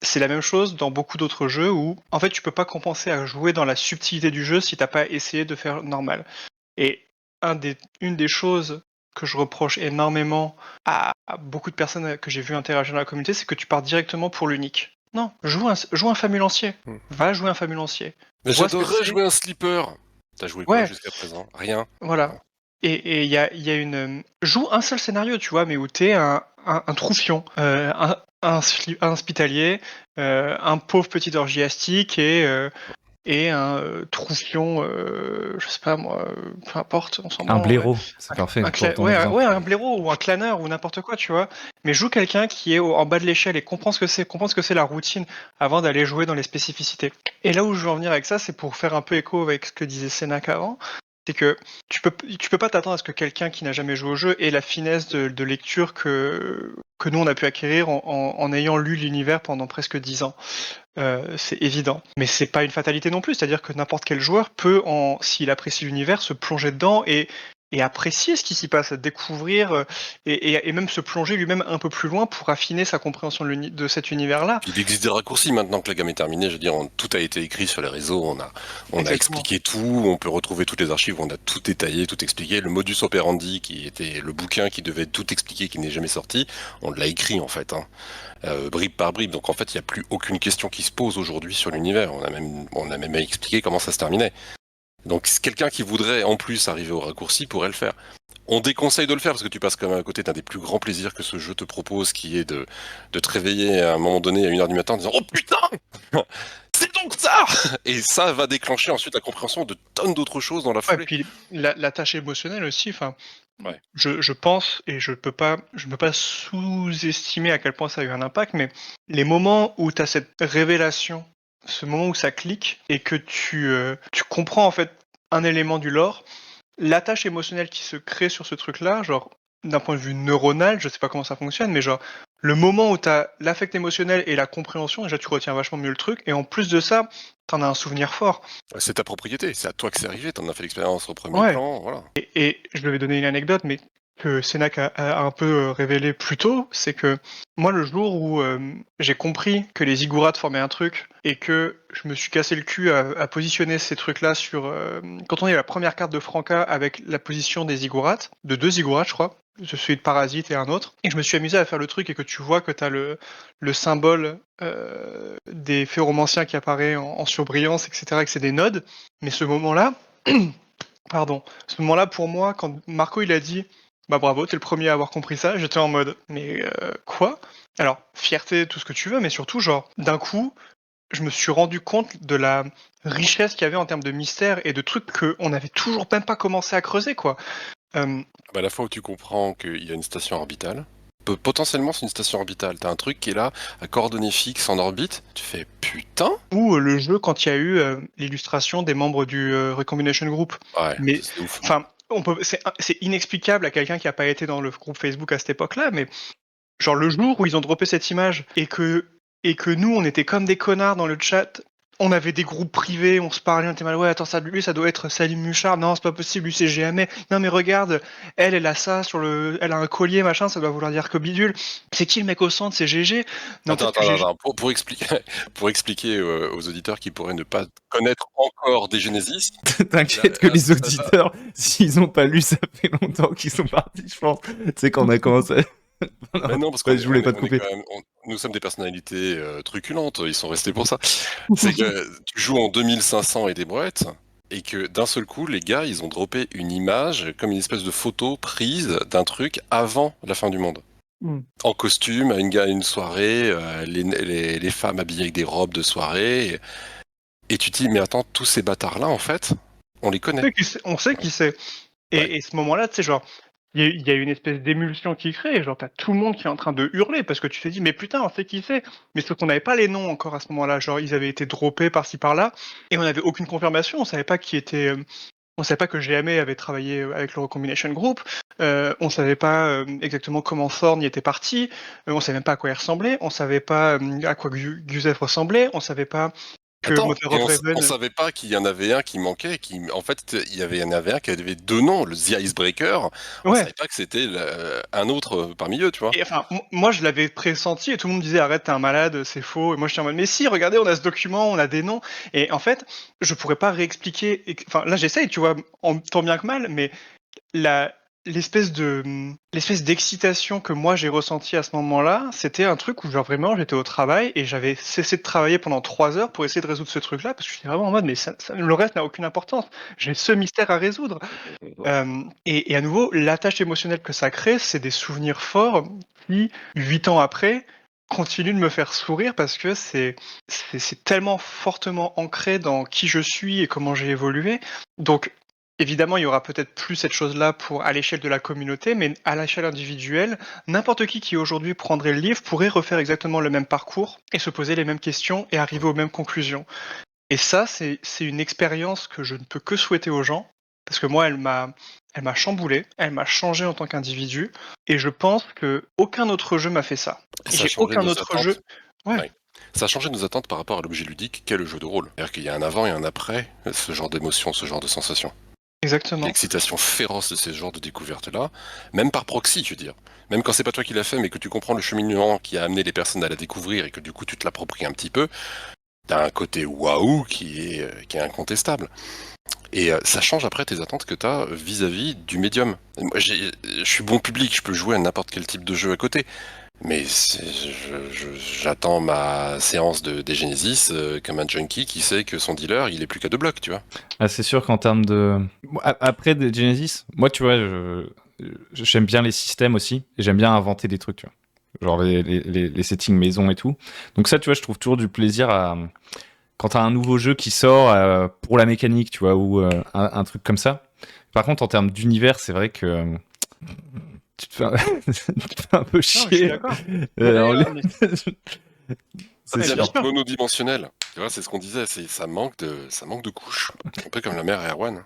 C'est la même chose dans beaucoup d'autres jeux où en fait tu peux pas compenser à jouer dans la subtilité du jeu si t'as pas essayé de faire normal. Et une des choses que je reproche énormément à beaucoup de personnes que j'ai vu interagir dans la communauté, c'est que tu pars directement pour l'unique. Non, joue un famulancier. Va jouer un famulancier. Mais Vois ce que j'adorerais c'est. jouer un slipper. T'as joué quoi Ouais, jusqu'à présent? Rien. voilà. Et il y a une. Joue un seul scénario, tu vois, mais où t'es un troufion, un hospitalier, un pauvre petit orgiastique et un troufion, je sais pas moi, peu importe, on s'en Un branle. blaireau, c'est parfait. pour ton exemple. Ouais, un blaireau ou un claneur ou n'importe quoi, tu vois. Mais joue quelqu'un qui est en bas de l'échelle et comprend ce que c'est la routine avant d'aller jouer dans les spécificités. Et là où je veux en venir avec ça, c'est pour faire un peu écho avec ce que disait Sénac avant. C'est que tu peux pas t'attendre à ce que quelqu'un qui n'a jamais joué au jeu ait la finesse de lecture que nous on a pu acquérir en ayant lu l'univers pendant presque 10 ans. C'est évident. Mais c'est pas une fatalité non plus, c'est-à-dire que n'importe quel joueur peut, s'il apprécie l'univers, se plonger dedans et apprécier ce qui s'y passe, découvrir et même se plonger lui-même un peu plus loin pour affiner sa compréhension de cet univers-là. Puis il existe des raccourcis maintenant que la gamme est terminée. Je veux dire, tout a été écrit sur les réseaux. On a Exactement. expliqué tout. On peut retrouver toutes les archives. On a tout détaillé, tout expliqué. Le modus operandi, qui était le bouquin qui devait tout expliquer, qui n'est jamais sorti, on l'a écrit en fait, hein, bribe par bribe. Donc en fait, il n'y a plus aucune question qui se pose aujourd'hui sur l'univers. On a même expliqué comment ça se terminait. Donc quelqu'un qui voudrait en plus arriver au raccourci pourrait le faire. On déconseille de le faire parce que tu passes quand même à côté d'un des plus grands plaisirs que ce jeu te propose, qui est de te réveiller à un moment donné à 1h du matin en disant « Oh putain, c'est donc ça !» Et ça va déclencher ensuite la compréhension de tonnes d'autres choses dans la Ouais, foulée. puis la tâche émotionnelle aussi, enfin, Ouais. je pense, et je peux pas sous-estimer à quel point ça a eu un impact, mais les moments où tu as cette révélation, ce moment où ça clique, et que tu comprends en fait un élément du lore, l'attache émotionnelle qui se crée sur ce truc-là, genre, d'un point de vue neuronal, je sais pas comment ça fonctionne, mais genre, le moment où t'as l'affect émotionnel et la compréhension, déjà tu retiens vachement mieux le truc, et en plus de ça, t'en as un souvenir fort. C'est ta propriété, c'est à toi que c'est arrivé, t'en as fait l'expérience au premier Ouais. plan, voilà. Et je vais donner une anecdote, mais que Sénac a un peu révélé plus tôt, c'est que moi, le jour où j'ai compris que les ziggourats formaient un truc et que je me suis cassé le cul à positionner ces trucs-là sur... quand on a eu la première carte de Franca avec la position des ziggourats, de 2 ziggourats, je crois, celui de Parasite et un autre, et je me suis amusé à faire le truc et que tu vois que tu as le symbole des phéromanciens qui apparaît en surbrillance, etc., et que c'est des nodes, mais ce moment-là... Pardon. Ce moment-là, pour moi, quand Marco il a dit bah bravo, t'es le premier à avoir compris ça, j'étais en mode mais quoi? Alors, fierté, tout ce que tu veux, mais surtout, genre, d'un coup, je me suis rendu compte de la richesse qu'il y avait en termes de mystère et de trucs qu'on n'avait toujours même pas commencé à creuser, quoi. À la fois où tu comprends qu'il y a une station orbitale, potentiellement c'est une station orbitale, t'as un truc qui est là, à coordonnées fixes en orbite, tu fais putain. Ou le jeu quand il y a eu l'illustration des membres du Recombination Group. Ouais, Mais, c'est ouf. enfin, c'est inexplicable à quelqu'un qui n'a pas été dans le groupe Facebook à cette époque-là, mais genre le jour où ils ont droppé cette image et que nous on était comme des connards dans le chat, on avait des groupes privés, on se parlait, on était mal, ouais attends ça lui ça doit être Salim Muchard, non c'est pas possible, lui c'est GMA, non mais regarde, elle a ça sur elle a un collier machin, ça doit vouloir dire que bidule, c'est qui le mec au centre, c'est GG, non Attends, peut-être que GG... pour expliquer, pour expliquer aux auditeurs qui pourraient ne pas connaître encore des Genesis. T'inquiète que les auditeurs, s'ils ont pas lu, ça fait longtemps qu'ils sont partis, je pense. Tu sais, quand on a commencé. Mais non, parce Ouais, que je voulais pas te couper. nous sommes des personnalités truculentes, ils sont restés pour ça. C'est que tu joues en 2500 et des brouettes, et que d'un seul coup, les gars, ils ont droppé une image, comme une espèce de photo prise d'un truc avant la fin du monde. En costume, à une soirée, les femmes habillées avec des robes de soirée, et tu te dis, mais attends, tous ces bâtards-là, en fait, on les connaît. On sait qui c'est. Ouais. Et ce moment-là, tu sais, genre, il y a une espèce d'émulsion qui crée, genre, t'as tout le monde qui est en train de hurler, parce que tu t'es dit, mais putain, on sait qui c'est. Mais sauf qu'on n'avait pas les noms encore à ce moment-là, genre, ils avaient été droppés par-ci par-là, et on n'avait aucune confirmation, on savait pas qui était. On savait pas que GMA avait travaillé avec le Recombination Group, on savait pas exactement comment Thorne y était parti, on savait même pas à quoi il ressemblait, on savait pas à quoi Gusev ressemblait, on savait pas que Attends, Mother et of on Raven... savait pas qu'il y en avait un qui manquait, en fait, il y en avait un qui avait deux noms, le The Icebreaker. On Ouais. savait pas que c'était un autre parmi eux, tu vois. Et enfin, moi je l'avais pressenti et tout le monde disait arrête, t'es un malade, c'est faux. Et moi j'étais en mode mais si, regardez, on a ce document, on a des noms. Et en fait, je pourrais pas réexpliquer. Enfin, là j'essaye, tu vois, tant bien que mal, mais l'espèce d'excitation que moi j'ai ressentie à ce moment-là, c'était un truc où genre vraiment j'étais au travail et j'avais cessé de travailler pendant 3 heures pour essayer de résoudre ce truc-là parce que j'étais vraiment en mode mais le reste n'a aucune importance. J'ai ce mystère à résoudre. Et à nouveau, l'attache émotionnelle que ça crée, c'est des souvenirs forts qui, 8 ans après, continuent de me faire sourire parce que c'est tellement fortement ancré dans qui je suis et comment j'ai évolué. Donc, évidemment, il y aura peut-être plus cette chose-là à l'échelle de la communauté, mais à l'échelle individuelle, n'importe qui aujourd'hui prendrait le livre pourrait refaire exactement le même parcours et se poser les mêmes questions et arriver aux mêmes conclusions. Et ça, c'est une expérience que je ne peux que souhaiter aux gens, parce que moi, elle m'a chamboulé, elle m'a changé en tant qu'individu, et je pense que aucun autre jeu m'a fait ça. Et Et ça a j'ai changé aucun nos autre attentes. jeu. Ouais, Ouais. Ça a changé nos attentes par rapport à l'objet ludique qu'est le jeu de rôle. C'est-à-dire qu'il y a un avant et un après ce genre d'émotion, ce genre de sensation. exactement. L'excitation féroce de ce genre de découverte-là, même par proxy, je veux dire. Même quand c'est pas toi qui l'as fait, mais que tu comprends le cheminement qui a amené les personnes à la découvrir et que du coup tu te l'appropries un petit peu, t'as un côté waouh qui est incontestable. Et ça change après tes attentes que t'as vis-à-vis du médium. Moi, je suis bon public, je peux jouer à n'importe quel type de jeu à côté. Mais j'attends ma séance des Genesis comme un junkie qui sait que son dealer, il est plus qu'à 2 blocs, tu vois. Ah, c'est sûr qu'en termes de. Après des Genesis, moi, tu vois, j'aime bien les systèmes aussi, et j'aime bien inventer des trucs, tu vois. Genre les settings maison et tout. Donc ça, tu vois, je trouve toujours du plaisir quand t'as un nouveau jeu qui sort pour la mécanique, tu vois, ou un truc comme ça. Par contre, en termes d'univers, c'est vrai que tu te fais un peu Non, je suis chier. d'accord. C'est Mais C'est bien sûr. sûr. monodimensionnel. Tu vois, c'est ce qu'on disait, ça manque de couches. Un peu comme la mère et Erwan.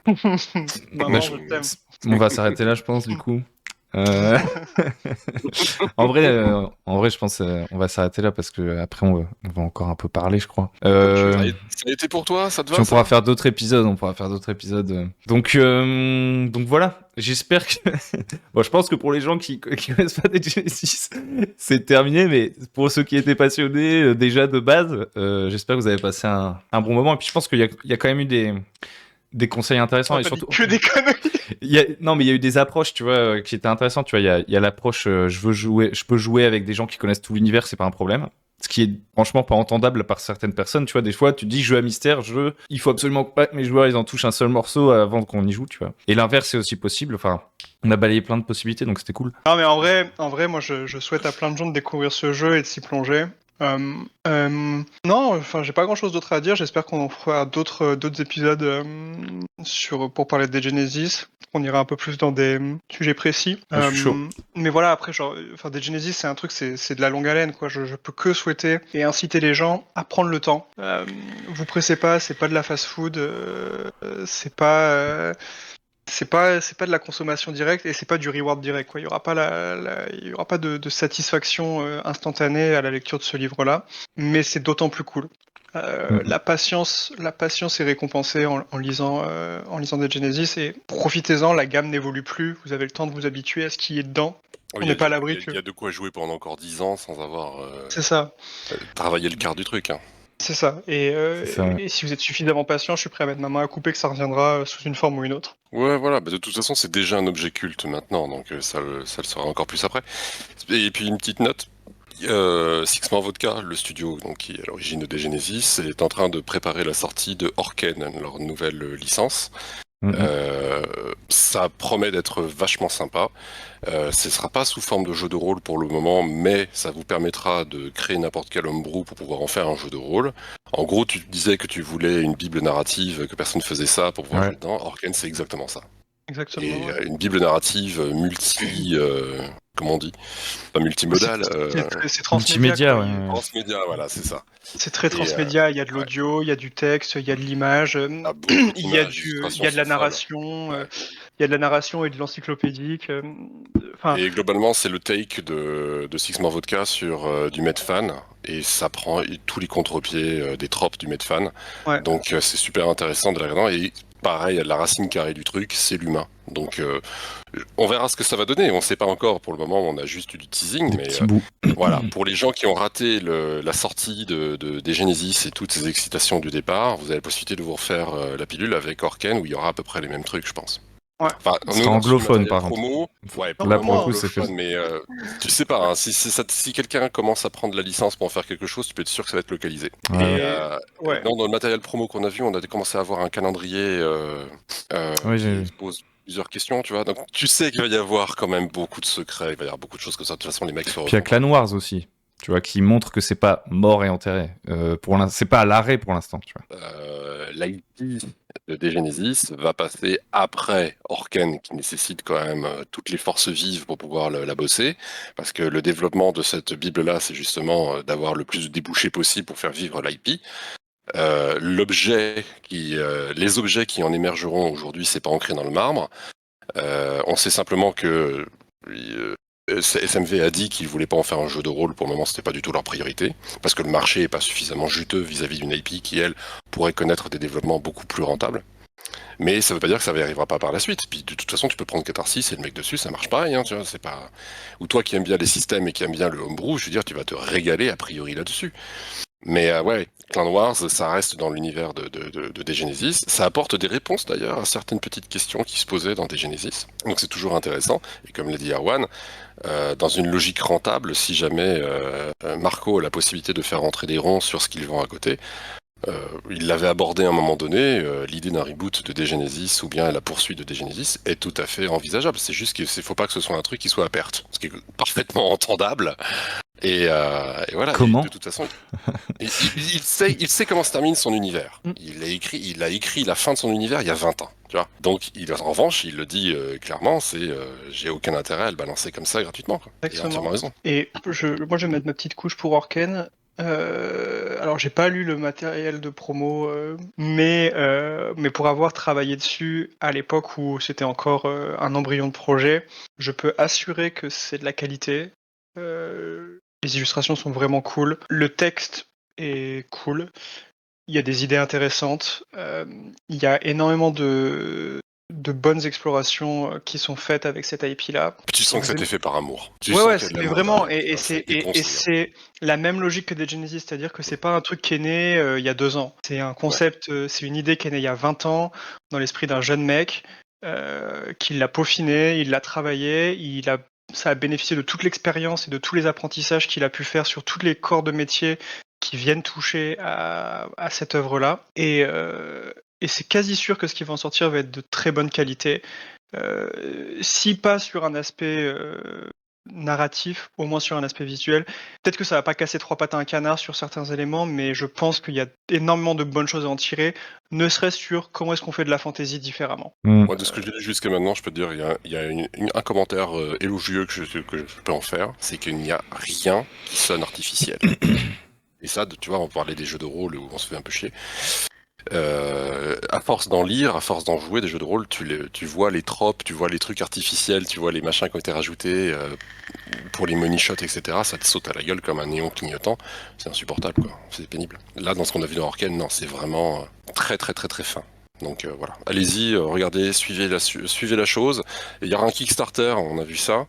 Maman, Bah, je t'aime. on va s'arrêter là, je pense, du coup. Euh, en vrai, je pense on va s'arrêter là parce que après on va encore un peu parler, je crois. Ça a été pour toi, ça te Puis va on pourra ça? faire d'autres épisodes, Donc voilà, j'espère que... Bon, je pense que pour les gens qui connaissent pas des Genesis, c'est terminé, mais pour ceux qui étaient passionnés déjà de base, j'espère que vous avez passé un bon moment. Et puis je pense qu'il y a quand même eu des conseils intéressants On a et pas dit surtout... que des conneries. Non, mais il y a eu des approches, tu vois, qui étaient intéressantes. Tu vois, il y a l'approche, je peux jouer avec des gens qui connaissent tout l'univers, c'est pas un problème. Ce qui est franchement pas entendable par certaines personnes. Tu vois, des fois, tu dis jeu à mystère, il faut absolument pas que mes joueurs ils en touchent un seul morceau avant qu'on y joue, tu vois. Et l'inverse c'est aussi possible. Enfin, on a balayé plein de possibilités, donc c'était cool. Non, mais en vrai, moi, je souhaite à plein de gens de découvrir ce jeu et de s'y plonger. Non, enfin, j'ai pas grand chose d'autre à dire. J'espère qu'on en fera d'autres épisodes pour parler des Genesis. On ira un peu plus dans des sujets précis. Je suis chaud. Mais voilà, après, genre, enfin, des Genesis, c'est un truc, c'est de la longue haleine, quoi. Je peux que souhaiter et inciter les gens à prendre le temps. Vous pressez pas, c'est pas de la fast-food, c'est pas de la consommation directe et c'est pas du reward direct, quoi. Il y aura pas il y aura pas de satisfaction instantanée à la lecture de ce livre-là, mais c'est d'autant plus cool. La patience est récompensée en lisant des Genesis et profitez-en. La gamme n'évolue plus. Vous avez le temps de vous habituer à ce qui est dedans. Oui, On n'est pas à l'abri que. Il y a de quoi jouer pendant encore 10 ans sans avoir C'est ça. travaillé le quart du truc. Hein. C'est ça. C'est ça, ouais. Et si vous êtes suffisamment patient, je suis prêt à mettre ma main à couper que ça reviendra sous une forme ou une autre. Ouais, voilà. Bah, de toute façon, c'est déjà un objet culte maintenant, donc ça le sera encore plus après. Et puis une petite note. Six Man Vodka, le studio donc, qui est à l'origine de Genesis, est en train de préparer la sortie de Orken, leur nouvelle licence. Ça promet d'être vachement sympa. Ce sera pas sous forme de jeu de rôle pour le moment, mais ça vous permettra de créer n'importe quel homebrew pour pouvoir en faire un jeu de rôle. En gros, tu disais que tu voulais une bible narrative, que personne faisait ça pour pouvoir jouer dedans. Orken, c'est exactement ça. Exactement. Et une bible narrative comment on dit? Pas multimodale. C'est Multimédia, transmédia. Quoi. ouais. Transmédia, voilà, c'est ça. C'est très transmédia. Il y a de l'audio, il y a du texte, il y a de l'image. Beaucoup Il y a d'images, il y a de la narration. Il y a de la narration et de l'encyclopédique. Enfin, Et globalement, c'est le take de Six Man Vodka sur du Medfan, et ça prend tous les contre-pieds des tropes du Medfan. Ouais. Donc c'est super intéressant de la regarder. Et pareil, la racine carrée du truc, c'est l'humain. Donc on verra ce que ça va donner. On ne sait pas encore pour le moment, on a juste eu du teasing. Mais voilà, pour les gens qui ont raté la sortie des Genesis et toutes ces excitations du départ, vous avez la possibilité de vous refaire la pilule avec Orken, où il y aura à peu près les mêmes trucs, je pense. Ouais. Enfin, C'est anglophone, par contre. Ouais, Là, pour le coup, anglophone, c'est fait. mais tu sais pas, hein, si quelqu'un commence à prendre la licence pour en faire quelque chose, tu peux être sûr que ça va être localisé. Ouais. Et dans le matériel promo qu'on a vu, on a commencé à avoir un calendrier Oui, qui pose plusieurs questions, tu vois. Donc tu sais qu'il va y avoir quand même beaucoup de secrets, il va y avoir beaucoup de choses comme ça. De toute façon, les mecs se Puis il y a Clan Wars aussi, tu vois, qui montre que c'est pas mort et enterré. C'est pas à l'arrêt pour l'instant, tu vois. L'IP de Genesis va passer après Orken, qui nécessite quand même toutes les forces vives pour pouvoir la bosser, parce que le développement de cette Bible-là, c'est justement d'avoir le plus de débouchés possible pour faire vivre l'IP. Les objets qui en émergeront aujourd'hui, c'est pas ancré dans le marbre. On sait simplement que SMV a dit qu'ils voulaient pas en faire un jeu de rôle. Pour le moment, c'était pas du tout leur priorité, parce que le marché est pas suffisamment juteux vis-à-vis d'une IP qui, elle, pourrait connaître des développements beaucoup plus rentables. Mais ça veut pas dire que ça n'arrivera pas par la suite. Puis de toute façon, tu peux prendre Catharsis et le mec dessus, ça marche pareil. Hein, tu vois, c'est pas. Ou toi qui aimes bien les systèmes et qui aimes bien le homebrew, je veux dire, tu vas te régaler a priori là-dessus. Mais ouais, Clan Wars, ça reste dans l'univers de Genesis. Ça apporte des réponses d'ailleurs à certaines petites questions qui se posaient dans Genesis. Donc c'est toujours intéressant. Et comme l'a dit Erwan, dans une logique rentable, si jamais Marco a la possibilité de faire rentrer des ronds sur ce qu'ils vendent à côté, il l'avait abordé à un moment donné, l'idée d'un reboot de Genesis ou bien la poursuite de Genesis est tout à fait envisageable. C'est juste qu'il ne faut pas que ce soit un truc qui soit à perte, ce qui est parfaitement entendable. Et voilà. Comment ? Et de toute façon, il sait comment se termine son univers. Il a écrit la fin de son univers il y a 20 ans. Tu vois. Donc, en revanche, il le dit clairement, j'ai aucun intérêt à le balancer comme ça gratuitement. Quoi. Il a entièrement raison. Et moi, je vais mettre ma petite couche pour Orken. Alors j'ai pas lu le matériel de promo, mais pour avoir travaillé dessus à l'époque où c'était encore un embryon de projet, je peux assurer que c'est de la qualité. Les illustrations sont vraiment cool. Le texte est cool. Il y a des idées intéressantes. Il y a énormément de bonnes explorations qui sont faites avec cette IP-là. Puis tu sens que c'était fait par amour. Tu Ouais, sens ouais, qu'il y a de mais l'amour vraiment, derrière, et ça a été pensé, hein. c'est la même logique que des Genesis, c'est-à-dire que c'est pas un truc qui est né il y a 2 ans. C'est un concept, c'est une idée qui est née il y a 20 ans dans l'esprit d'un jeune mec qui l'a peaufiné, il l'a travaillé, ça a bénéficié de toute l'expérience et de tous les apprentissages qu'il a pu faire sur tous les corps de métier qui viennent toucher à cette œuvre-là. Et c'est quasi sûr que ce qui va en sortir va être de très bonne qualité. Si pas sur un aspect narratif, au moins sur un aspect visuel. Peut-être que ça va pas casser 3 pattes à un canard sur certains éléments, mais je pense qu'il y a énormément de bonnes choses à en tirer, ne serait-ce sur comment est-ce qu'on fait de la fantasy différemment. Moi, de ce que j'ai lu jusqu'à maintenant, je peux te dire, il y a un commentaire élogieux que je peux en faire, c'est qu'il n'y a rien qui sonne artificiel. Et ça, tu vois, on parlait des jeux de rôle où on se fait un peu chier. À force d'en lire, à force d'en jouer des jeux de rôle, tu vois les tropes, tu vois les trucs artificiels, tu vois les machins qui ont été rajoutés pour les money shots, etc. Ça te saute à la gueule comme un néon clignotant. C'est insupportable, quoi. C'est pénible. Là, dans ce qu'on a vu dans Arcane, non, c'est vraiment très, très, très, très fin. Donc voilà, allez-y, regardez, suivez la chose. Il y aura un Kickstarter, on a vu ça.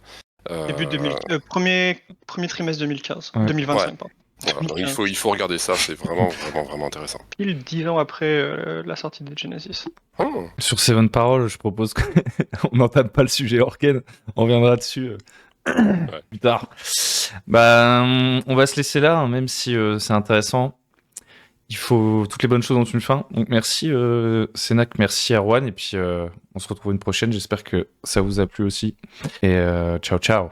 Premier trimestre 2015, Ouais. 2025, pardon. Voilà, donc il faut regarder ça, c'est vraiment, vraiment, vraiment intéressant. Pile 10 ans après la sortie des Genesis. Oh. Sur Seven Paroles, je propose qu'on n'entame pas le sujet Orken. On reviendra dessus plus tard. Bah, on va se laisser là, hein, même si c'est intéressant. Il faut toutes les bonnes choses dans une fin. Donc merci Sénac, merci Erwan. Et puis on se retrouve une prochaine. J'espère que ça vous a plu aussi. Et ciao ciao.